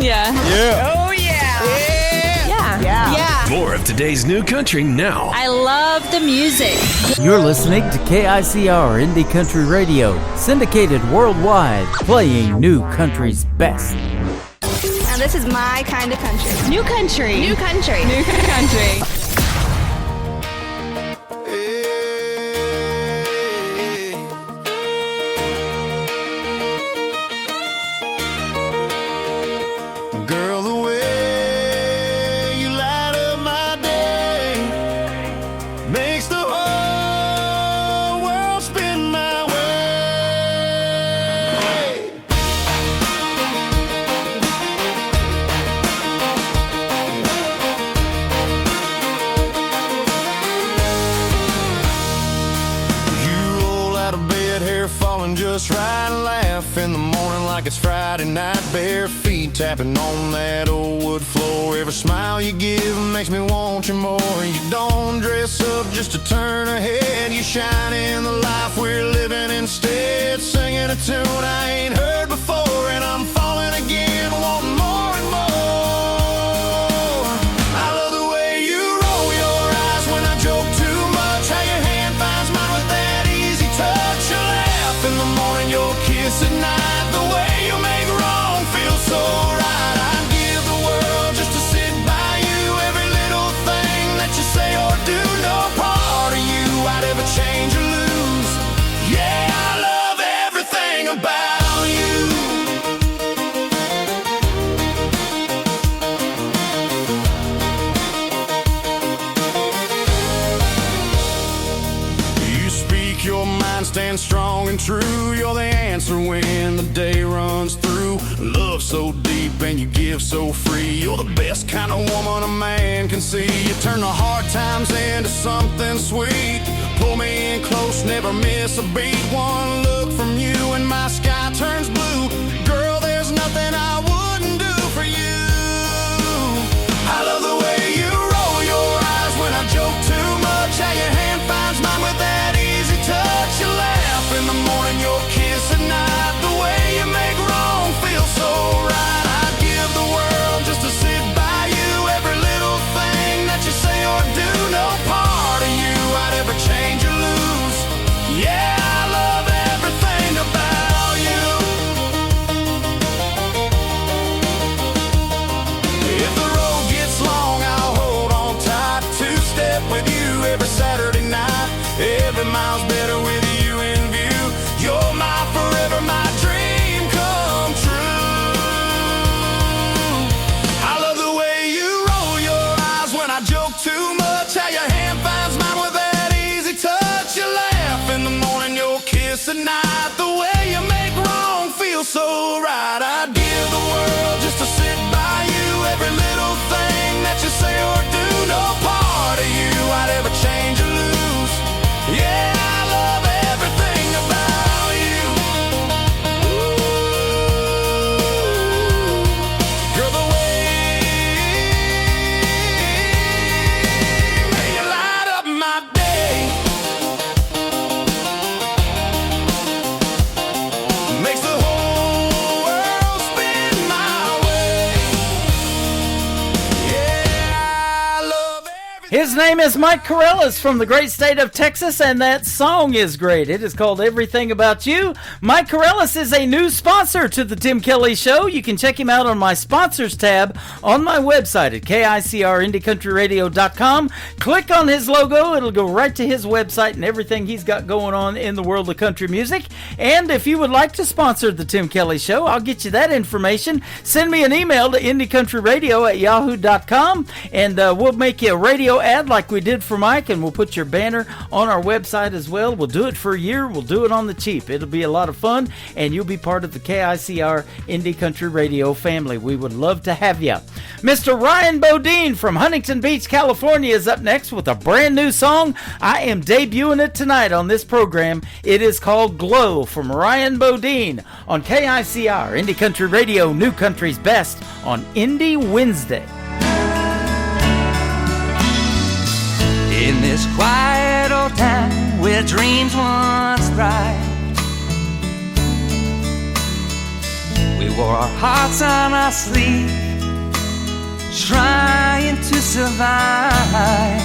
Yeah. Yeah. Oh, yeah. Yeah. More of today's new country now. I love the music. You're listening to KICR Indie Country Radio, syndicated worldwide, playing new country's best. Now this is my kind of country. New country. New country. New country. Girl, the way you light up my day makes the whole world spin my way. You roll out of bed, hair falling just right, laugh in the morning like it's Friday night, bare feet tapping on that old wood floor. Every smile you give makes me want you more. You don't dress up just to turn a head, you shine in the life we're living instead. Singing a tune I ain't heard before, and I'm falling again, wanting more and more. I love the way you roll your eyes when I joke too much, how your hand finds mine with that easy touch. You laugh in the morning, your kiss at night, the way you make wrong feel so right. I'd give the world just to sit by you, every little thing that you say or do, no part of you I'd ever change or lose. Yeah, I love everything about you. You speak your mind, stand strong and true. You're the answer when the day runs through. Love so deep and you give so free. You're the best kind of woman a man can see. You turn the hard times into something sweet. Pull me in close, never miss a beat. One look from you and my sky turns blue. Girl, there's nothing I wouldn't do for you. I love the way you roll your eyes when I joke too much, how your hand finds mine with that easy touch. You laugh in the morning, your kiss at night, the way you make wrong feel so right. I'd give the world just to sit by you, every little thing that you say or do, no part of you I'd ever change or lose. Yeah, I love everything about you. If the road gets long, I'll hold on tight, two-step with you every Saturday night. Every mile's better with you in view. You're my forever, my dream come true. I love the way you roll your eyes when I joke too much, how your hand finds mine with that easy touch. You laugh in the morning, your kiss at night, the way you make wrong feel so right. I'd give the world just to sit by you, every little thing that you say or do, no part of you I'd ever change or lose. Yeah, I love everything about you. Ooh, girl, the way you light up my day makes the whole world spin my way. Yeah, I love His name is Mike Corellis from the great state of Texas, and that song is great. It is called Everything About You. Mike Corellis is a new sponsor to the Tim Kelly Show. You can check him out on my sponsors tab on my website at KICRIndieCountryRadio.com. Click on his logo. It'll go right to his website and everything he's got going on in the world of country music. And if you would like to sponsor the Tim Kelly Show, I'll get you that information. Send me an email to IndieCountryRadio@yahoo.com, and we'll make you a radio radio ad like we did for Mike, and we'll put your banner on our website as well. We'll do it for a year. We'll do it on the cheap. It'll be a lot of fun, and you'll be part of the KICR Indie Country Radio family. We would love to have you. Mr. Ryan Bodine from Huntington Beach, California is up next with a brand new song. I am debuting it tonight on this program. It is called Glow from Ryan Bodine on KICR Indie Country Radio, New Country's Best on Indie Wednesday. In this quiet old town where dreams once bright, we wore our hearts on our sleeve, trying to survive,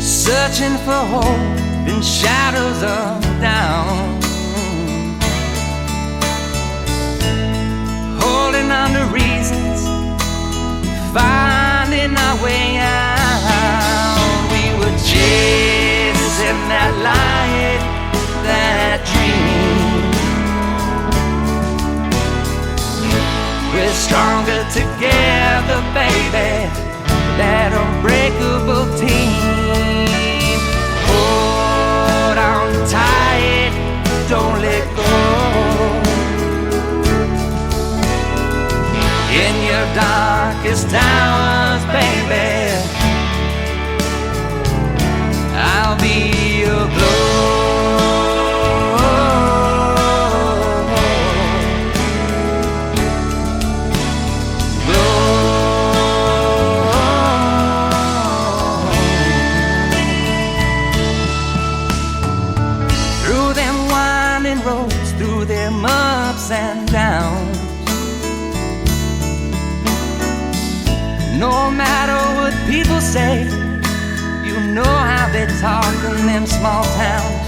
searching for hope in shadows of doubt, holding on to reasons, finding our way out. We were chasing that light, that dream. We're stronger together, baby, that unbreakable team. Hold on tight, don't let go. In your darkest hours, baby, I'll be your glow. Through them winding roads, through them ups and downs, no matter what people say, you know how they talk in them small towns.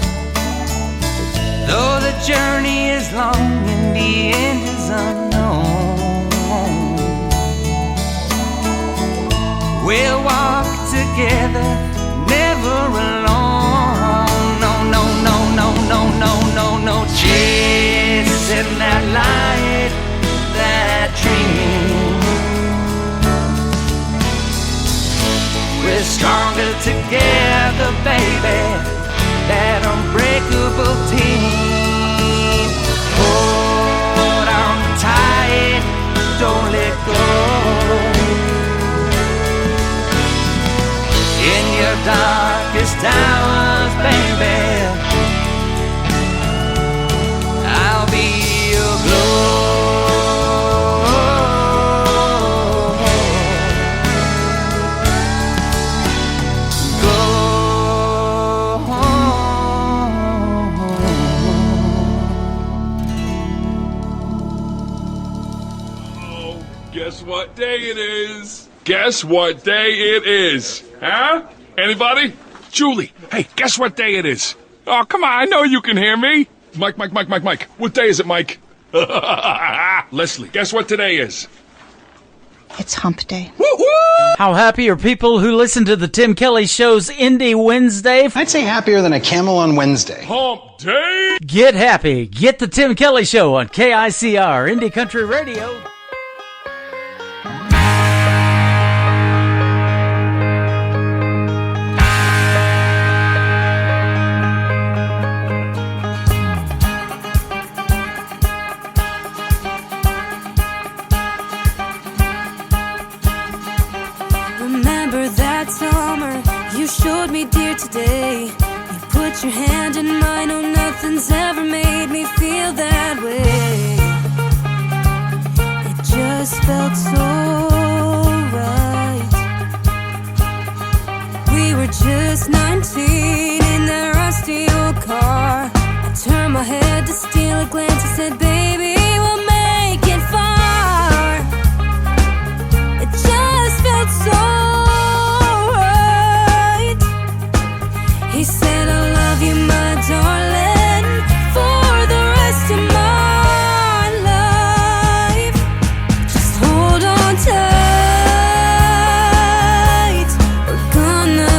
Though the journey is long and the end is unknown, we'll walk together, never alone. No, no, no, no, no, no, no, no. Chasing that light, that dream. We're stronger together, baby, that unbreakable team. Hold on tight, don't let go. In your darkest hours, baby, I'll be your glow. Guess what day it is? Guess what day it is? Huh? Anybody? Julie, hey, guess what day it is? Oh, come on, I know you can hear me. Mike. What day is it, Mike? Leslie, guess what today is? It's hump day. How happy are people who listen to the Tim Kelly Show's Indie Wednesday? I'd say happier than a camel on Wednesday. Hump day? Get happy. Get the Tim Kelly Show on KICR Indie Country Radio. Showed me dear today. You put your hand in mine. Oh, nothing's ever made me feel that way. It just felt so right. We were just 19 in that rusty old car. I turned my head to steal a glance and said, baby, we'll make it far. It just felt so. He said, I love you, my darling, for the rest of my life. Just hold on tight. We're gonna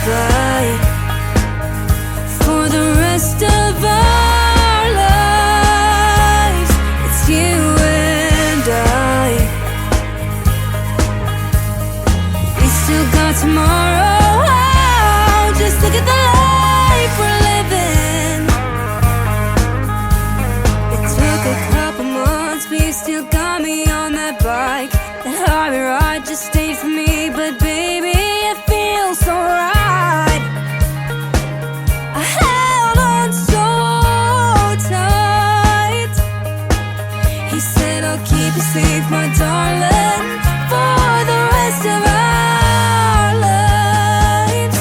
fly for the rest of our life. tomorrow. Oh, just look at the life we're living. It took a couple months, but you still got me on that bike. The Harvey ride just stayed for me, but baby, it feels so right. I held on so tight. He said, I'll keep you safe, my darling, for the rest of our lives.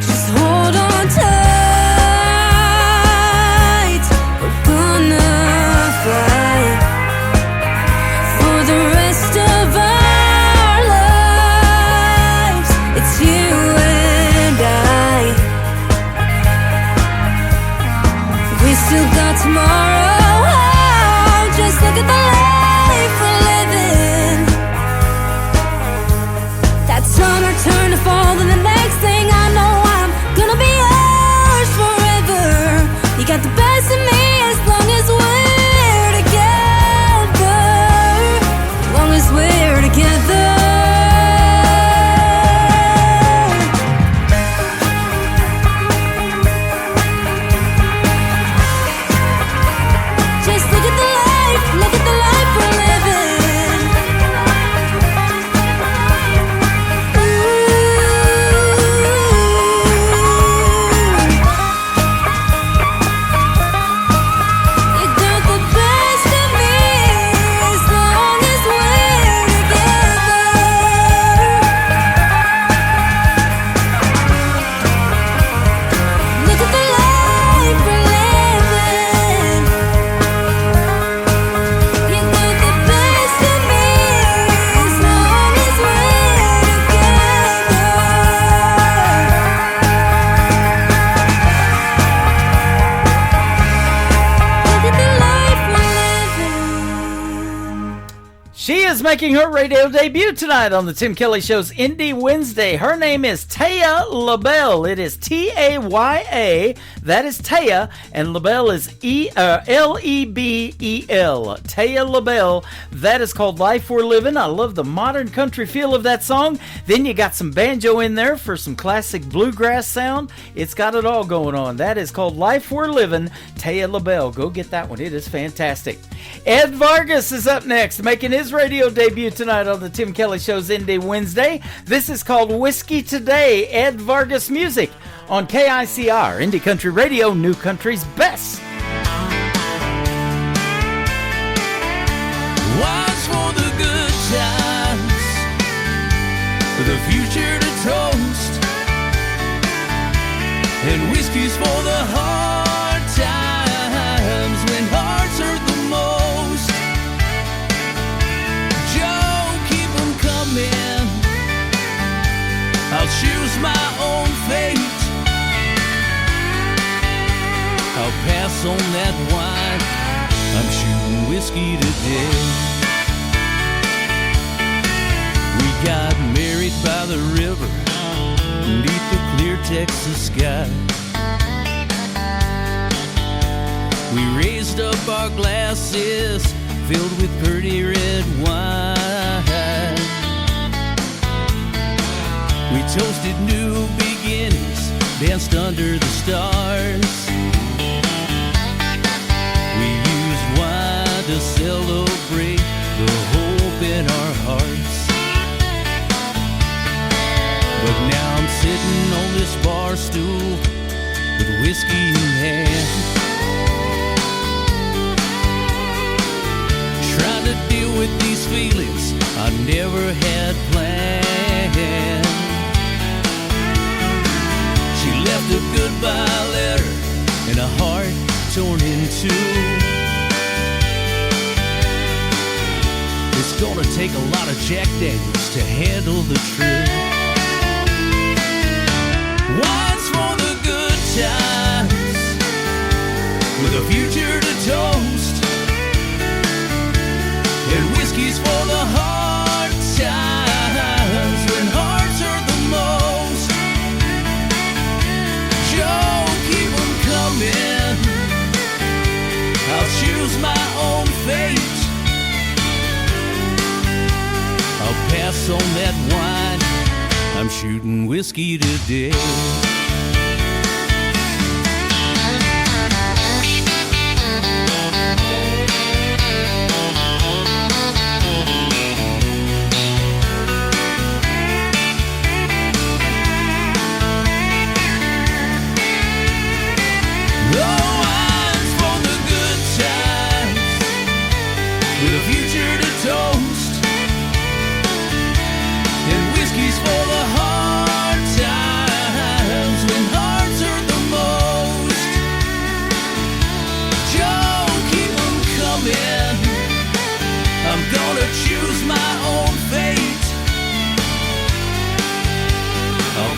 Just hold on tight. We're gonna fight for the rest of our lives. It's you and I. We still got tomorrow. Oh, just look at the life we're living. That summer turned to fall, and the next thing I know, I'm gonna be yours forever. You got the best of me as long as we're together. As long as we're together. Just look at the life we're living. You got the best of me as long as we're together. Look at the life we're living. You got the best of me as long as we're together. Look at the life we're living. She is making her radio debut tonight on the Tim Kelly Show's Indie Wednesday. Her name is Taya LaBelle. It is Taya. That is Taya, and LaBelle is Lebel. Taya LaBelle. That is called Life We're Living. I love the modern country feel of that song. Then you got some banjo in there for some classic bluegrass sound. It's got it all going on. That is called Life We're Living. Taya LaBelle. Go get that one. It is fantastic. Ed Vargas is up next, making his radio debut tonight on the Tim Kelly Show's Indie Wednesday. This is called Whiskey Today. Ed Vargas music on KICR, Indie Country Radio, New Country's best. Watch for the good times, for the future to toast, and whiskey's for the hard times when hearts hurt the most. Joe, keep 'em coming. I'll choose my own fate. I'll pass on that wine. I'm shooting whiskey today. We got married by the river, beneath the clear Texas sky. We raised up our glasses, filled with pretty red wine. We toasted new beginnings, danced under the stars. We used wine to celebrate the hope in our hearts. But now I'm sitting on this bar stool with whiskey in hand, trying to deal with these feelings I never had planned. She left a goodbye letter and a heart torn in two. It's gonna take a lot of Jack Daniels to handle the truth. Wine's for the good times, with a future to toast, and whiskey's for the hard times when hearts hurt the most. Joe, keep 'em coming. I'll choose my own fate. I'll pass on that wine. shooting whiskey today.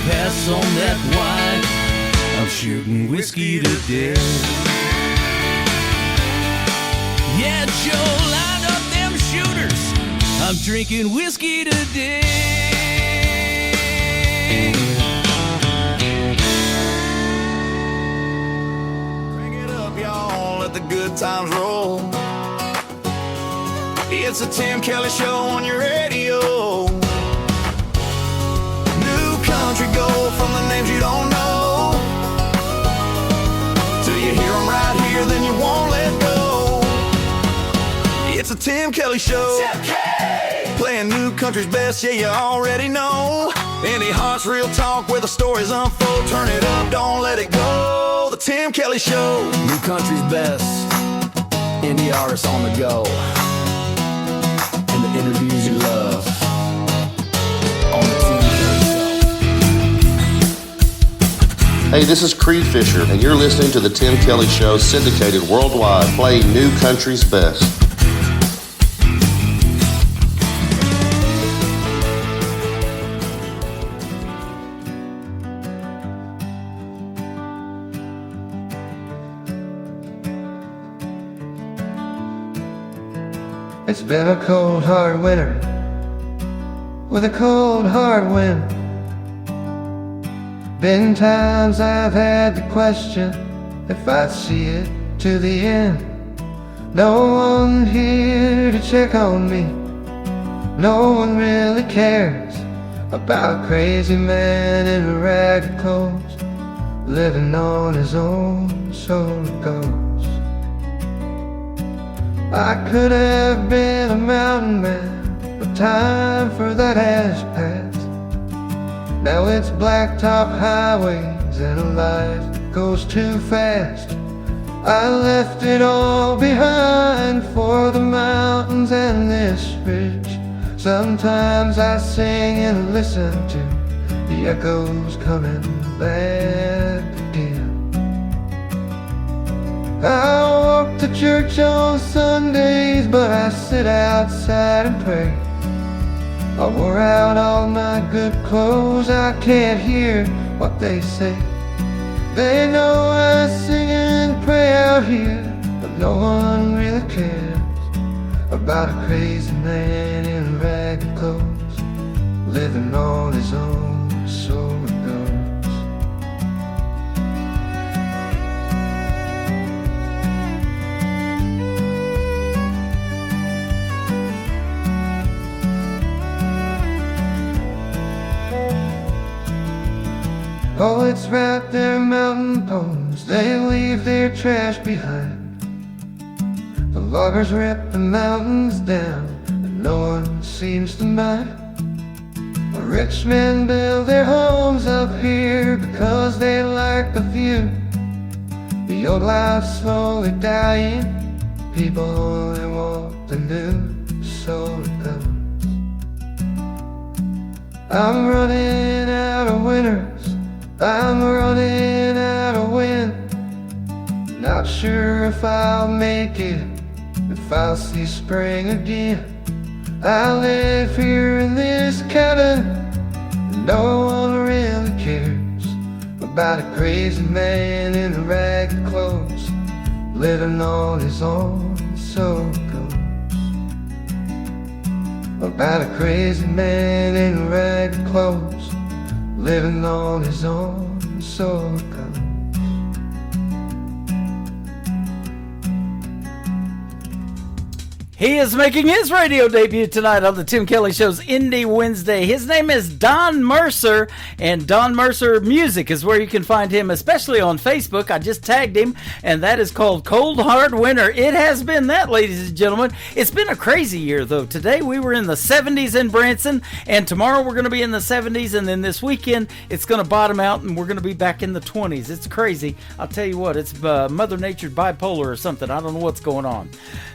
Pass on that wine, I'm shooting whiskey to death. Yeah, Joe, line up them shooters, I'm drinking whiskey to death. Bring it up, y'all, let the good times roll. It's a Tim Kelly Show on your radio. Country gold from the names you don't know. Till you hear them right here, then you won't let go. It's a Tim Kelly Show. Tim K. Playing new country's best, yeah, you already know. Indie Hearts Real Talk where the stories unfold. Turn it up, don't let it go. The Tim Kelly Show. New country's best. Indie artists on the go. And the interviews you love. Hey, this is Creed Fisher, and you're listening to The Tim Kelly Show, syndicated worldwide, playing new country's best. It's been a cold, hard winter with a cold, hard wind. Been times I've had to question if I'd see it to the end. No one here to check on me. No one really cares about a crazy man in a ragged clothes, living on his own, so it goes. I could have been a mountain man, but time for that has passed. Now it's blacktop highways and a life that goes too fast. I left it all behind for the mountains and this ridge. Sometimes I sing and listen to the echoes coming back again. I walk to church on Sundays, but I sit outside and pray. I wore out all my good clothes, I can't hear what they say. They know I sing and pray out here, but no one really cares about a crazy man in ragged clothes, living on his own, so it goes. Oh, it's right there, mountain poems, they leave their trash behind. The loggers rip the mountains down, and no one seems to mind. The rich men build their homes up here because they like the view. The old life's slowly dying, people only want the new, so it goes. I'm running out of winters, I'm running out of wind. Not sure if I'll make it, if I'll see spring again. I live here in this cabin, and no one really cares about a crazy man in ragged clothes, living on his own, so it goes. About a crazy man in ragged clothes, living on his own, so it goes. He is making his radio debut tonight on the Tim Kelly Show's Indie Wednesday. His name is Don Mercer, and Don Mercer Music is where you can find him, especially on Facebook. I just tagged him, and that is called Cold Hard Winter. It has been that, ladies and gentlemen. It's been a crazy year, though. Today we were in the 70s in Branson, and tomorrow we're going to be in the 70s, and then this weekend it's going to bottom out, and we're going to be back in the 20s. It's crazy. I'll tell you what, it's Mother Nature bipolar or something. I don't know what's going on.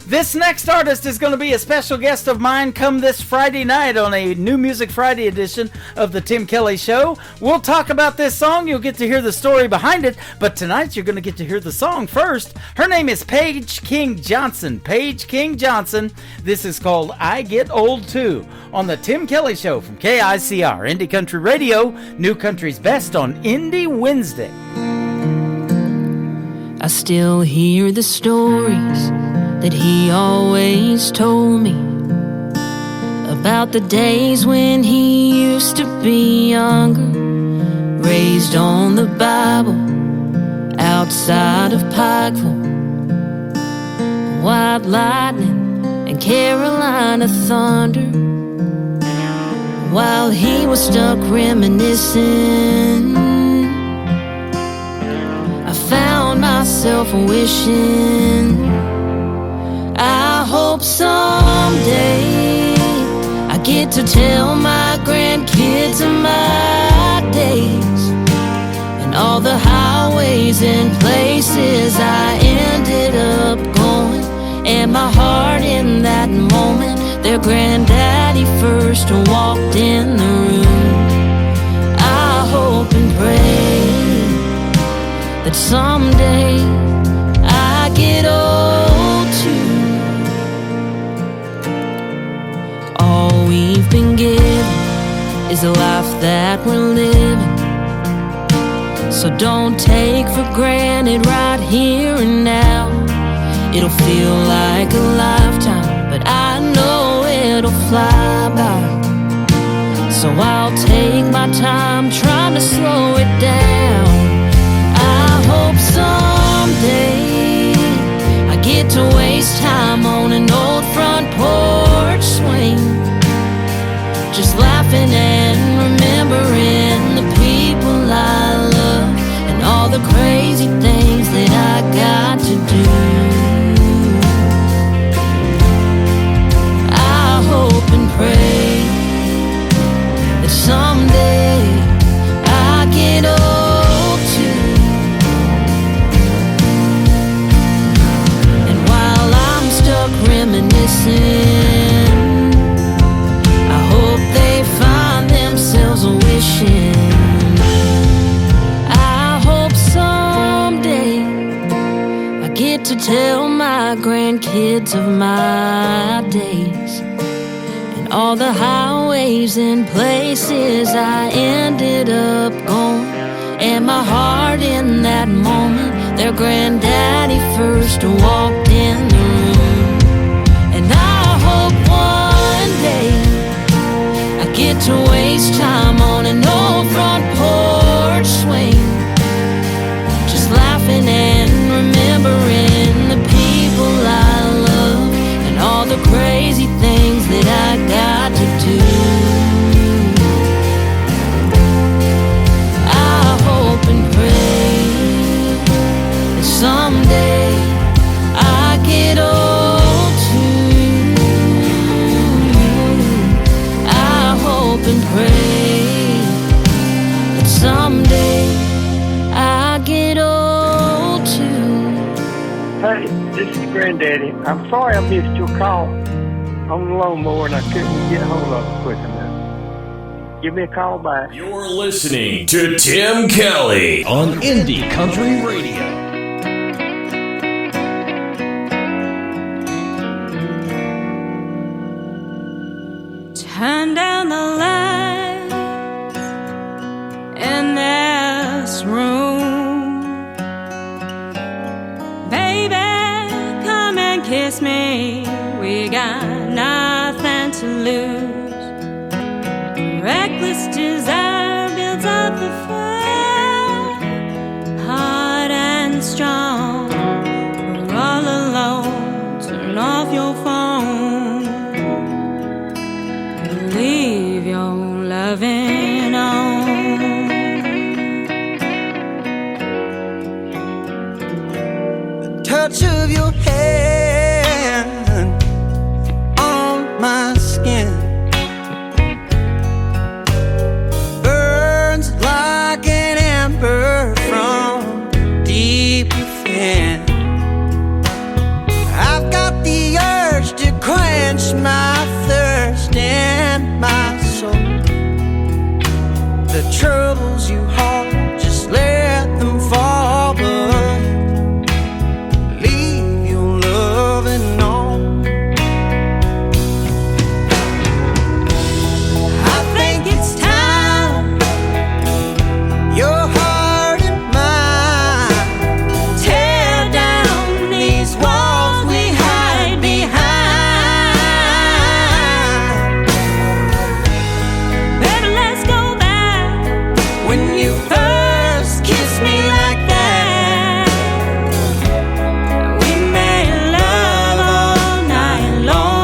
This next artist is going to be a special guest of mine come this Friday night on a New Music Friday edition of the Tim Kelly Show. We'll talk about this song. You'll get to hear the story behind it, but tonight you're going to get to hear the song first. Her name is Paige King Johnson. Paige King Johnson. This is called I Get Old Too on the Tim Kelly Show from KICR, Indie Country Radio, New Country's Best on Indie Wednesday. I still hear the stories that he always told me about the days when he used to be younger, raised on the Bible outside of Pikeville, white lightning and Carolina thunder. While he was stuck reminiscing, I found myself wishing, I hope someday I get to tell my grandkids of my days and all the highways and places I ended up going, and my heart in that moment their granddaddy first walked in the room. I hope and pray that someday I get old too. All we've been given is a life that we're living, so don't take for granted right here and now. It'll feel like a lifetime, but I know it'll fly by. So I'll take my time trying to slow it down. I hope someday I get to waste time on an old front porch swing, just laughing and remembering the people I love and all the crazy things that I got to do. I hope and pray that someday I get old too. And while I'm stuck reminiscing, I hope they find themselves wishing, I hope someday I get to tell my grandkids of my days and all the highways and places I ended up going, and my heart in that moment their granddaddy first walked in the room. And I hope one day I get to waste time on an old front porch swing, just laughing and remembering the people I love and all the crazy things that I got to do. I hope and pray that someday I get old too. I hope and pray that someday I get old too. Hey, this is Granddaddy. I'm sorry I missed your call on the lawnmower and I couldn't get hold of it quick enough. Give me a call back. You're listening to Tim Kelly on Indie Country Radio. Turn down the lights in this room, baby, come and kiss me. We got nothing to lose. Reckless desire builds up the fire, hard and strong. We're all alone. Turn off your phone. touch of your hand on my skin burns like an ember from deep within. I've got the urge to quench my thirst and my soul. The troubles you hold, just let them fall, but leave your loving on. I think it's time your heart and mine tear down these walls we hide behind. Baby, let's go back when you first kissed me like that. We made love all night long.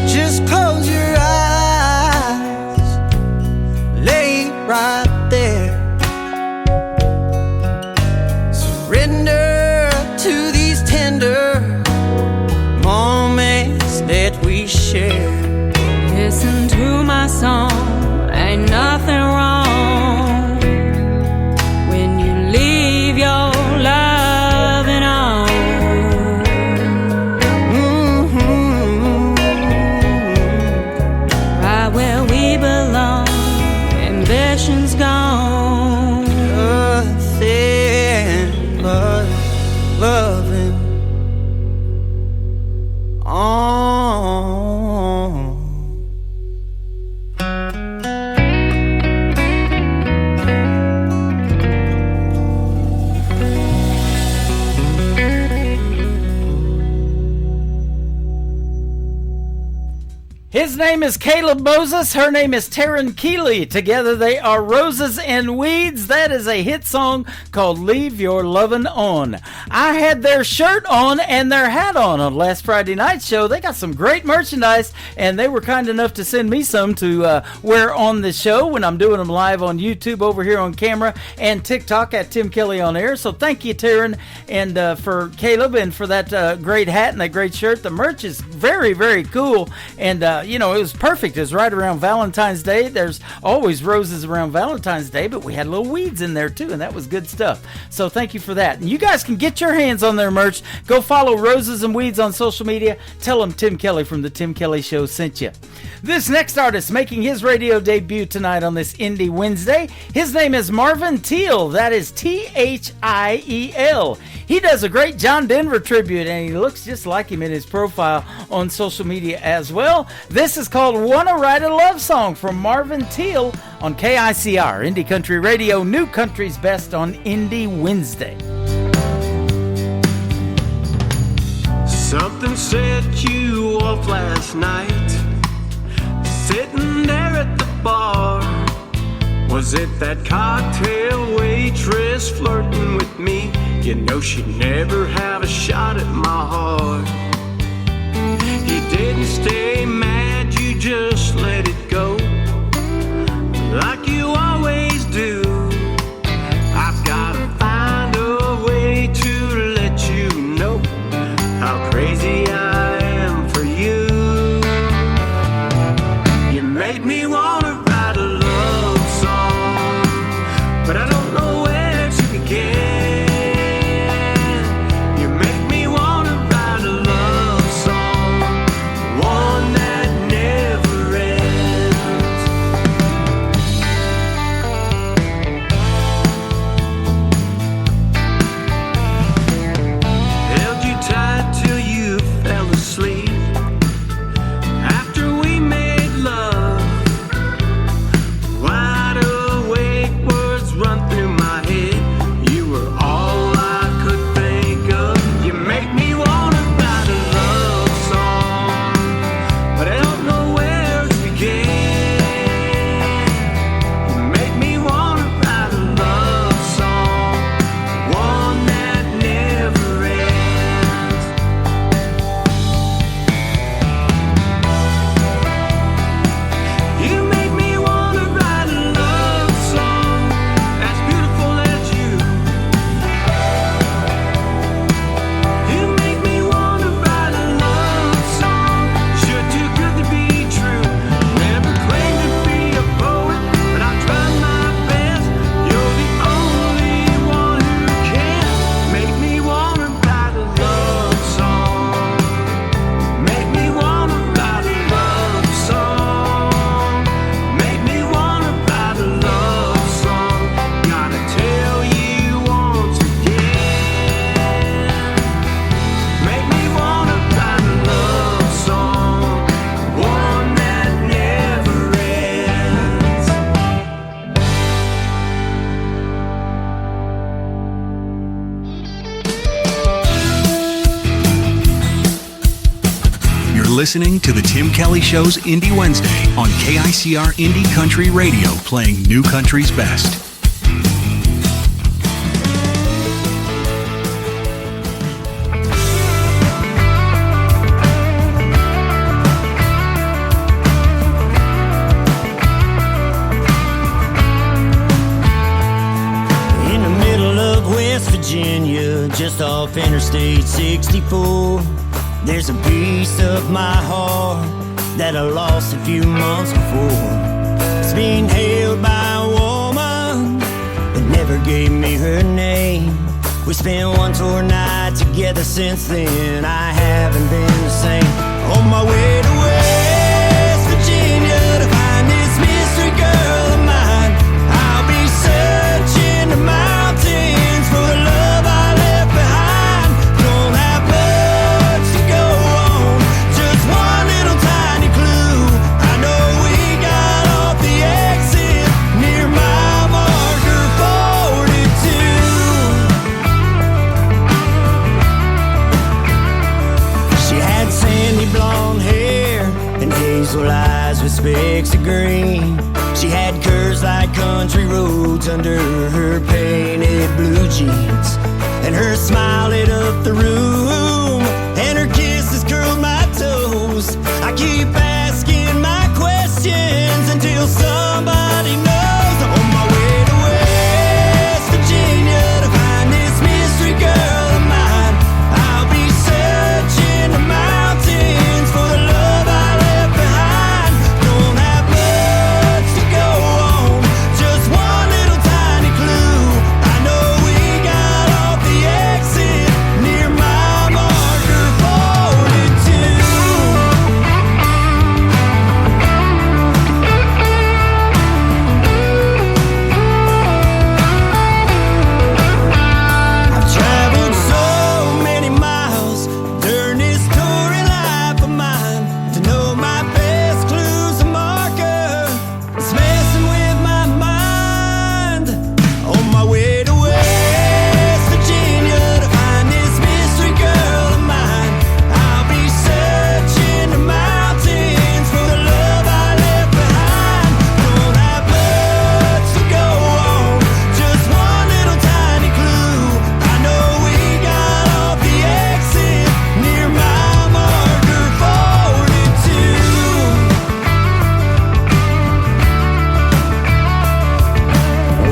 Just close your eyes, lay right there. Surrender to these tender moments that we share. Listen to my song, ain't nothing wrong when you leave your loving on. Right where we belong, ambition's gone. Nothing but loving on. His name is Caleb Moses. Her name is Taryn Keeley. Together they are Roses and Weeds. That is a hit song called Leave Your Lovin' On. I had their shirt on and their hat on last Friday night show. They got some great merchandise, and they were kind enough to send me some to wear on the show when I'm doing them live on YouTube over here on camera and TikTok at Tim Kelly on Air. So thank you, Taryn, and for Caleb, and for that great hat and that great shirt. The merch is very, very cool, and you know, it was perfect. It was right around Valentine's Day. There's always roses around Valentine's Day, but we had little weeds in there too, and that was good stuff. So thank you for that. And you guys can get your hands on their merch. Go follow Roses and Weeds on social media. Tell them Tim Kelly from the Tim Kelly Show sent you. This next artist making his radio debut tonight on this Indie Wednesday, his name is Marvin Thiel. That is Thiel. He does a great John Denver tribute, and he looks just like him in his profile on social media as well. This is called Wanna Write a Love Song from Marvin Thiel on KICR, Indie Country Radio, New Country's Best on Indie Wednesday. Something set you off last night, sitting there at the bar. Was it that cocktail waitress flirting with me? You know she'd never have a shot at my heart. You didn't stay mad, you just let it go, like you always do. I've gotta find a way to let you know how crazy I am for you. You made me wanna write a love song, but I don't know where to begin. You make me wanna write a love song, one that never ends. listening to the Tim Kelly Show's Indie Wednesday on KICR Indie Country Radio, playing New Country's best. In the middle of West Virginia, just off Interstate 64, there's a piece of my heart that I lost a few months before. It's being held by a woman that never gave me her name. We spent one tour night together since then. I haven't been the same. On my way to West Virginia to find this mystery girl of mine, I'll be searching the mountains for the love I left behind. Don't have much to go on, just one little tiny clue. I know we got off the exit near mile marker 42. She had sandy blonde hair and hazel eyes with specks of green. She had curves like country roads under her painted blue jeans, and her smile lit up the room, and her kisses curled my toes. I keep asking my questions until somebody knows. On my way to West Virginia to find this mystery girl of mine, I'll be searching the mountains for the love I left behind. Don't have much to go on, just one little tiny clue. I know we got off the exit near mile marker 42. I've traveled so many miles during this touring life of mine to know my best clues and marker. It's messing with my mind. On my way to West Virginia to find this mystery girl of mine, I'll be searching the mountains for the love I left behind. Don't have much to go on, just one little tiny clue. I know we got off the exit near mile marker 42.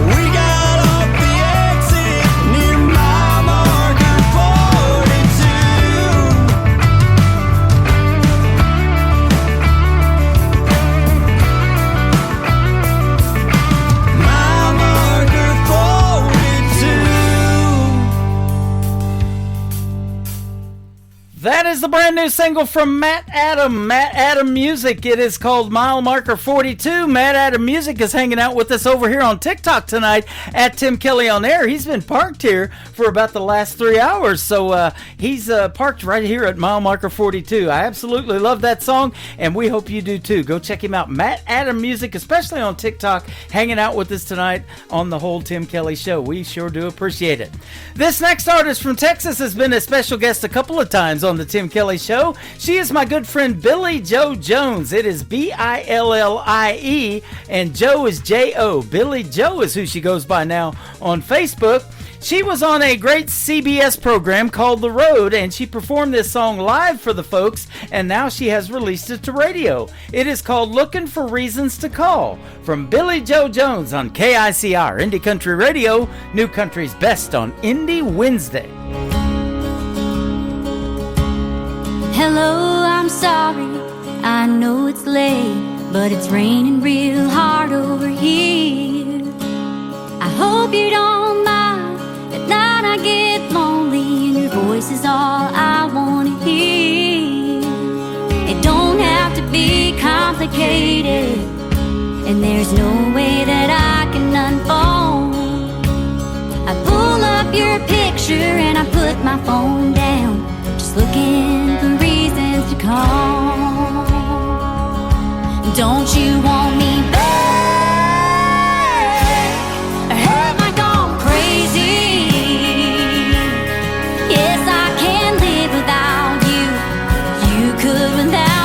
We got off the exit near mile marker 42. Mile marker 42. That is the brand new single from Matt Adam. Matt Adam Music. It is called Mile Marker 42. Matt Adam Music is hanging out with us over here on TikTok tonight at Tim Kelly on Air. He's been parked here for about the last 3 hours, so he's parked right here at Mile Marker 42. I absolutely love that song, and we hope you do too. Go check him out. Matt Adam Music, especially on TikTok, hanging out with us tonight on the whole Tim Kelly Show. We sure do appreciate it. This next artist from Texas has been a special guest a couple of times on the Tim Kelly Show. She is my good friend Billie Joe Jones. It is Billie, and Joe is J-O. Billie Joe is who she goes by now on Facebook. She was on a great CBS program called The Road, and she performed this song live for the folks, and now she has released it to radio. It is called Looking for Reasons to Call, from Billie Joe Jones on KICR Indie Country Radio, New Country's best on Indie Wednesday. Hello, I'm sorry, I know it's late, but it's raining real hard over here. I hope you don't mind, at night I get lonely and your voice is all I want to hear. It don't have to be complicated, and there's no way that I can unfold. I pull up your picture and I put my phone down, just looking for reasons to call. Don't you want me back? Or am I gone crazy? Yes, I can live without you. You could without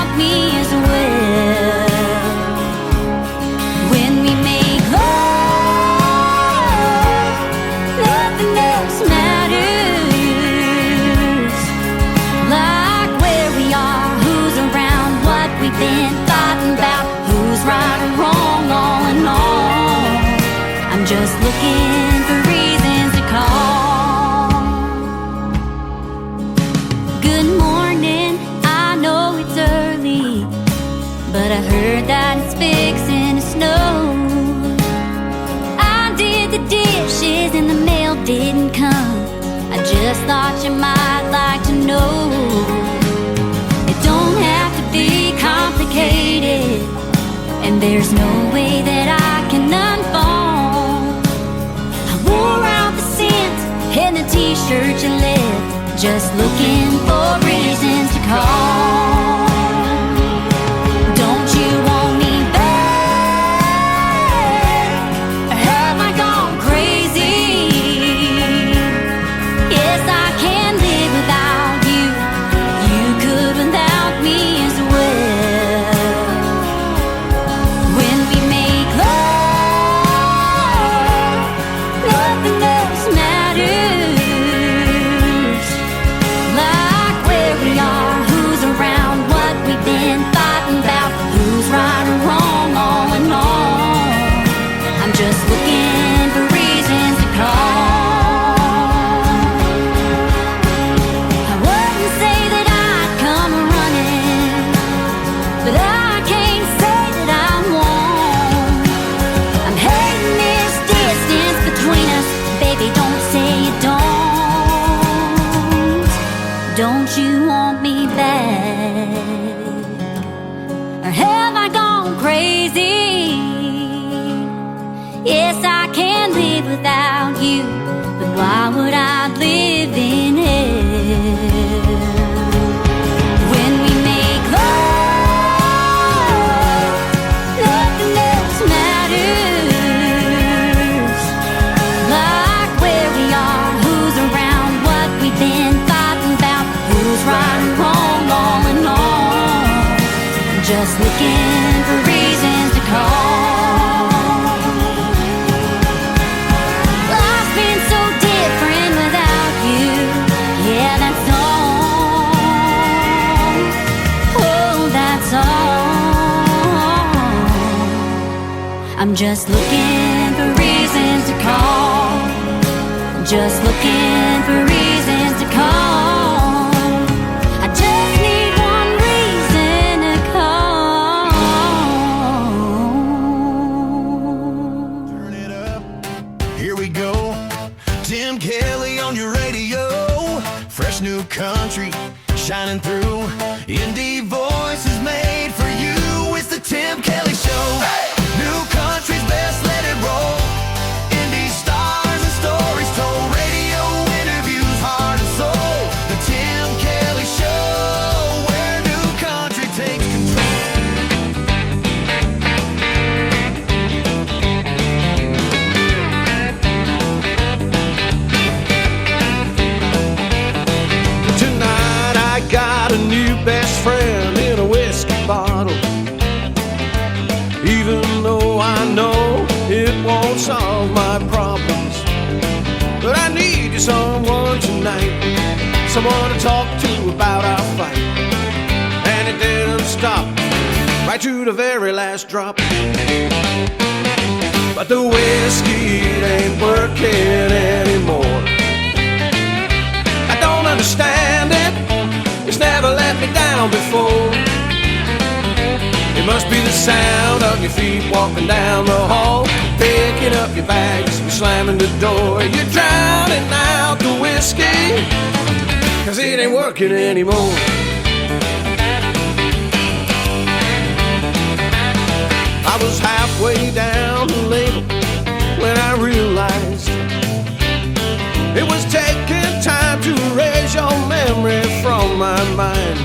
know. I did the dishes and the mail didn't come. I just thought you might like to know. It don't have to be complicated, and there's no way that I can unfold. I wore out the scent and the t-shirt you left, just looking for reasons to call. Don't you want me back? Or have I gone crazy? Yes, I can live without you. You could without me as well. When we make love, nothing else matters. Like where we are, who's around, what we've been fighting about, who's right or wrong, all in all. I'm just looking for reasons to call. I wouldn't say that I'd come running, but I can't say that I won't. I'm hating this distance between us, baby, don't say you don't. Don't you want me back? Or have I gone crazy? Yes, I can live without you, but why would I live in hell? When we make love, nothing else matters. Like where we are, who's around, what we've been fighting about, who's right or wrong, all in all. I'm just looking for reasons to call. Life's been so different without you. Yeah, that's all. Oh, that's all. I'm just looking for reasons to call. Just looking for reasons to call. I just need one reason to call. Here we go. Tim Kelly on your radio. Fresh new country shining through. Indie voices made for you. It's the Tim Kelly Show. New country's best, let it roll. Indie stars and stories told. Radio interviews, heart and soul. The Tim Kelly Show, where new country takes control. Tonight I got a new best friend in a whiskey bottle. Even though I know it won't solve my problems, but I need you someone tonight, someone to talk to about our fight. And it didn't stop right to the very last drop. But the whiskey it ain't working anymore. I don't understand it, it's never let me down before. It must be the sound of your feet walking down the hall, picking up your bags and slamming the door. You're drowning out the whiskey, 'cause it ain't working anymore. I was halfway down the label when I realized it was taking time to erase your memory from my mind.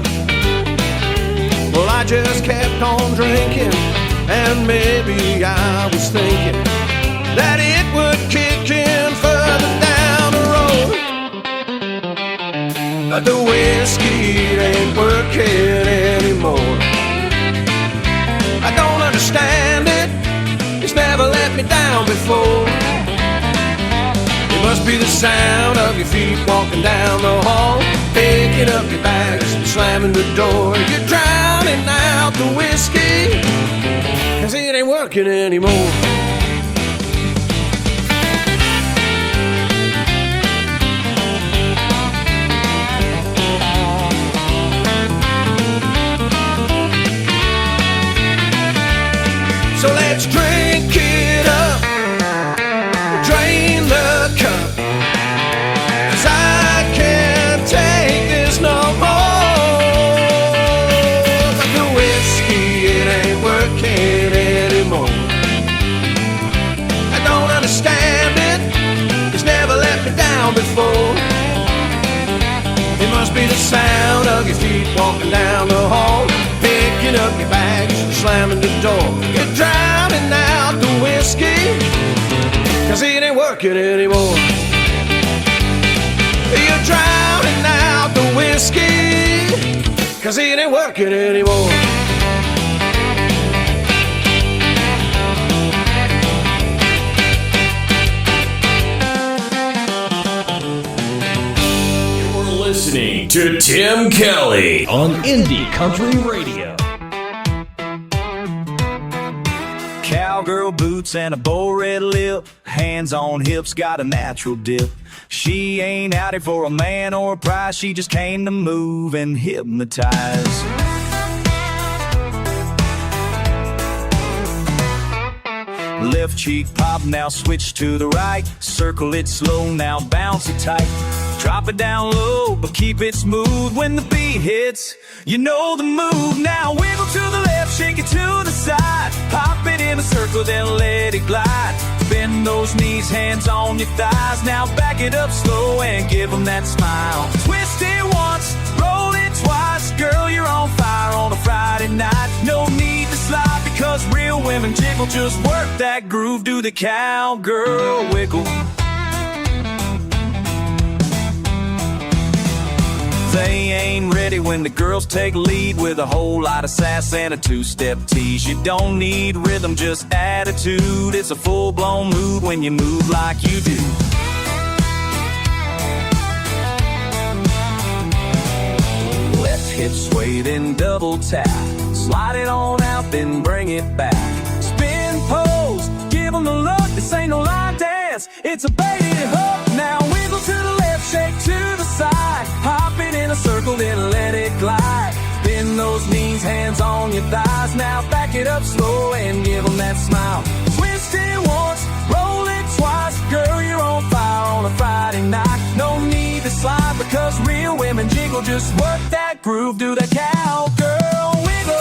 Well, I just kept on drinking, and maybe I was thinking that it would kick in further down the road. But the whiskey ain't working anymore. I don't understand it, it's never let me down before. It must be the sound of your feet walking down the hall, picking up your bags and slamming the door. You're drowning out the whiskey, 'cause it ain't working anymore. So let's drink must be the sound of your feet walking down the hall, picking up your bags, slamming the door. You're drowning out the whiskey, 'cause it ain't working anymore. You're drowning out the whiskey, 'cause it ain't working anymore. Listening to Tim Kelly on Indie Country Radio. Cowgirl boots and a bow red lip, hands on hips, got a natural dip. She ain't out here for a man or a prize, she just came to move and hypnotize. Left cheek pop, now switch to the right. Circle it slow, now bounce it tight. Drop it down low, but keep it smooth. When the beat hits, you know the move. Now wiggle to the left, shake it to the side. Pop it in a circle, then let it glide. Bend those knees, hands on your thighs. Now back it up slow and give them that smile. Twist it once, roll it twice. Girl, you're on fire on a Friday night. No need to slide, because real women jiggle. Just work that groove, do the cowgirl wiggle. They ain't ready when the girls take lead with a whole lot of sass and a two-step tease. You don't need rhythm, just attitude. It's a full-blown mood when you move like you do. Left hip sway, then double tap. Slide it on out, then bring it back. Spin pose, give them the look. This ain't no line dance, it's a baited hook. Now wiggle to the left, shake to the side. Hop it in a circle, then let it glide. Bend those knees, hands on your thighs. Now back it up slow and give them that smile. Twist it once, roll it twice. Girl, you're on fire on a Friday night. No need to slide, because real women jiggle. Just work that groove, do the cowgirl wiggle.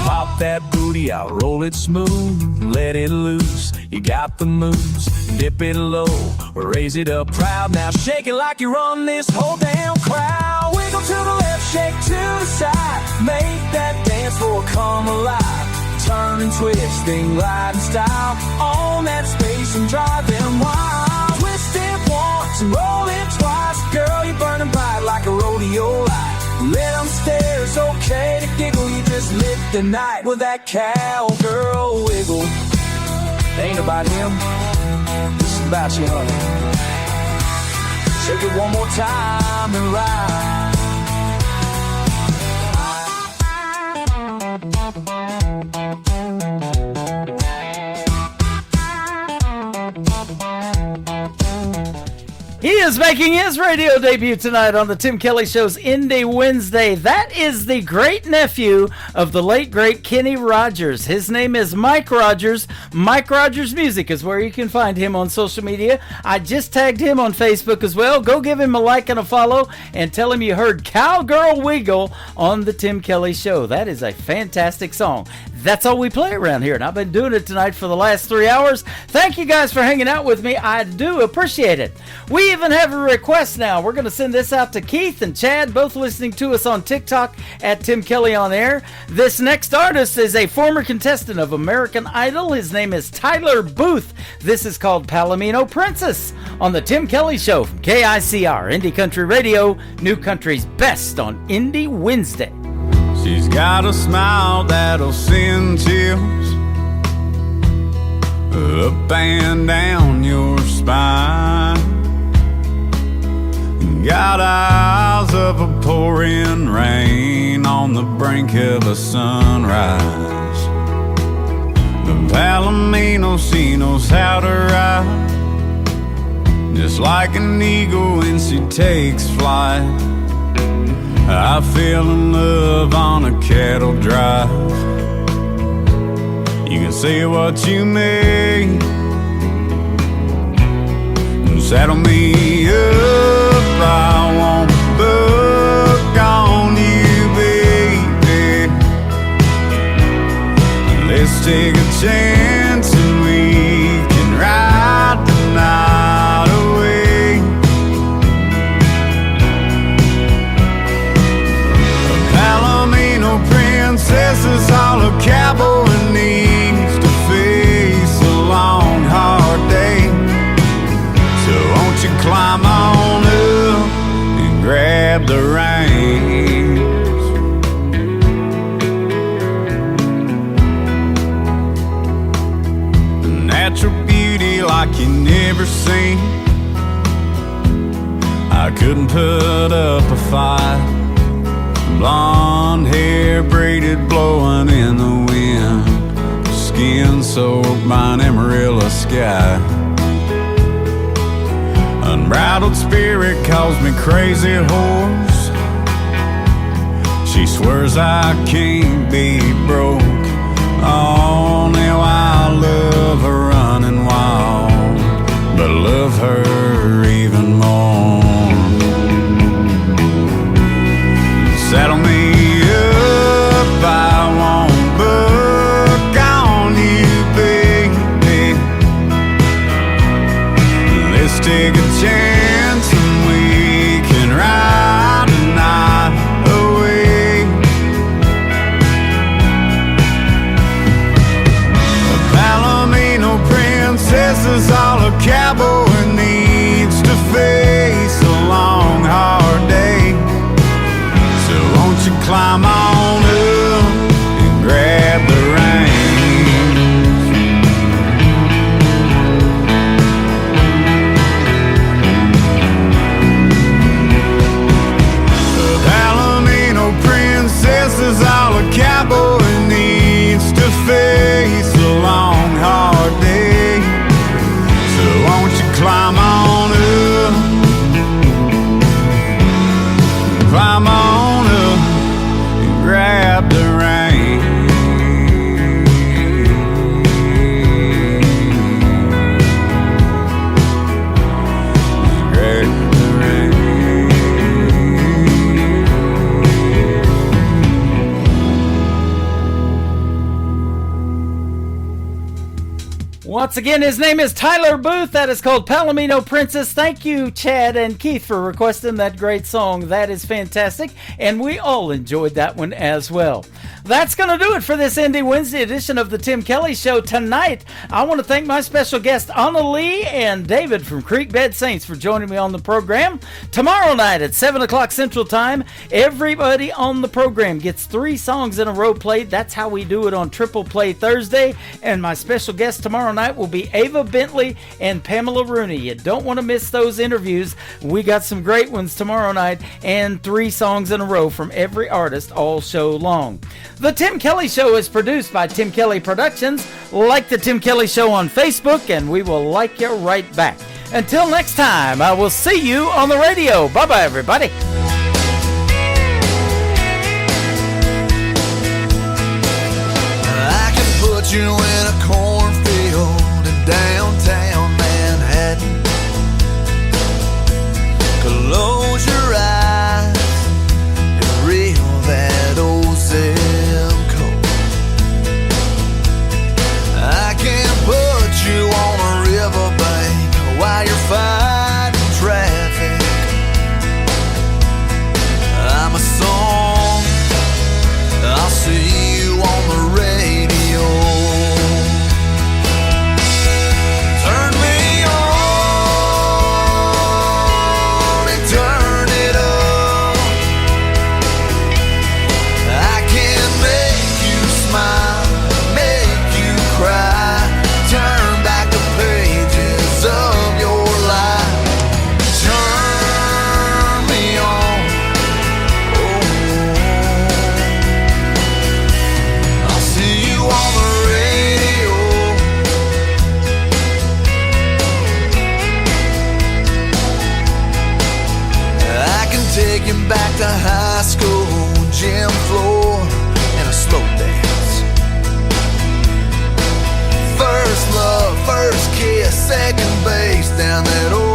Pop that booty out, roll it smooth, let it loose. You got the moves, dip it low, raise it up proud. Now shake it like you run this whole damn crowd. Wiggle to the left, shake to the side. Make that dance floor come alive. Turn and twist, then glide in style. On that space and drive them wild. Twist it once and roll it twice. Girl, you're burning bright like a rodeo light. Let them stare, it's okay to giggle. You just lit the night with that cowgirl wiggle. It ain't about him, this is about you, honey. Shake it one more time and ride. He is making his radio debut tonight on the Tim Kelly Show's Indie Wednesday. That is the great nephew of the late, great Kenny Rogers. His name is Mike Rogers. Mike Rogers Music is where you can find him on social media. I just tagged him on Facebook as well. Go give him a like and a follow and tell him you heard Cowgirl Wiggle on the Tim Kelly Show. That is a fantastic song. That's all we play around here, and I've been doing it tonight for the last 3 hours. Thank you guys for hanging out with me. I do appreciate it. We even have a request now. We're going to send this out to Keith and Chad, both listening to us on TikTok at Tim Kelly on Air. This next artist is a former contestant of American Idol. His name is Tyler Booth. This is called Palomino Princess on the Tim Kelly Show from KICR, Indie Country Radio, New Country's best on Indie Wednesday. She's got a smile that'll send chills up and down your spine. Got eyes of a pouring rain on the brink of a sunrise. The Palomino, she knows how to ride, just like an eagle when she takes flight. I fell in love on a cattle drive. You can say what you may, saddle me up, I won't buck on you, baby. Let's take a chance and we can ride the night away. A Palomino princess is all a cowboy needs to face a long, hard day. So won't you climb on up and grab the reins? Natural beauty like you never seen. I couldn't put up a fight. Blonde hair braided blowing in the wind, skin soaked by an Amarillo sky. Unbridled spirit calls me crazy horse. She swears I can't be broke. Oh, now I love her running wild, but love her even more. Saddle me up, I won't buck on you, baby. Let's take a chance and we can ride the night away. A Palomino princess is all a cowboy needs to face a long, hard day. So won't you climb on up and grab the reins? A Palomino princess is all a cowboy needs to face a long, hard day. So won't you climb on up, climb on up and grab the reins. Grab the reins. Once again, his name is Tyler Booth. That is called Palomino Princess. Thank you, Chad and Keith, for requesting that great song. That is fantastic, and we all enjoyed that one as well. That's going to do it for this Indie Wednesday edition of the Tim Kelly Show. Tonight, I want to thank my special guests, Anna Lee and David from Creek Bed Saints, for joining me on the program. Tomorrow night at 7 o'clock Central Time, everybody on the program gets 3 songs in a row played. That's how we do it on Triple Play Thursday. And my special guest tomorrow night will be Ava Bentley and Pamela Rooney. You don't want to miss those interviews. We got some great ones tomorrow night, and 3 songs in a row from every artist all show long. The Tim Kelly Show is produced by Tim Kelly Productions. Like the Tim Kelly Show on Facebook, and we will like you right back. Until next time, I will see you on the radio. Bye-bye, everybody. I can put you in a cornfield in downtown Manhattan. Close your eyes and reel that old zip code. I can put you on a riverbank while you're fighting traffic. I'm a song, I'll see you on the radio. Turn me on and turn it up. I can make you smile, make you cry, turn back the pages of your life. Turn me on, oh, I'll see you on the radio. I can take you back to high school, gym floor, and a slow dance. First love, first kiss, second base down that old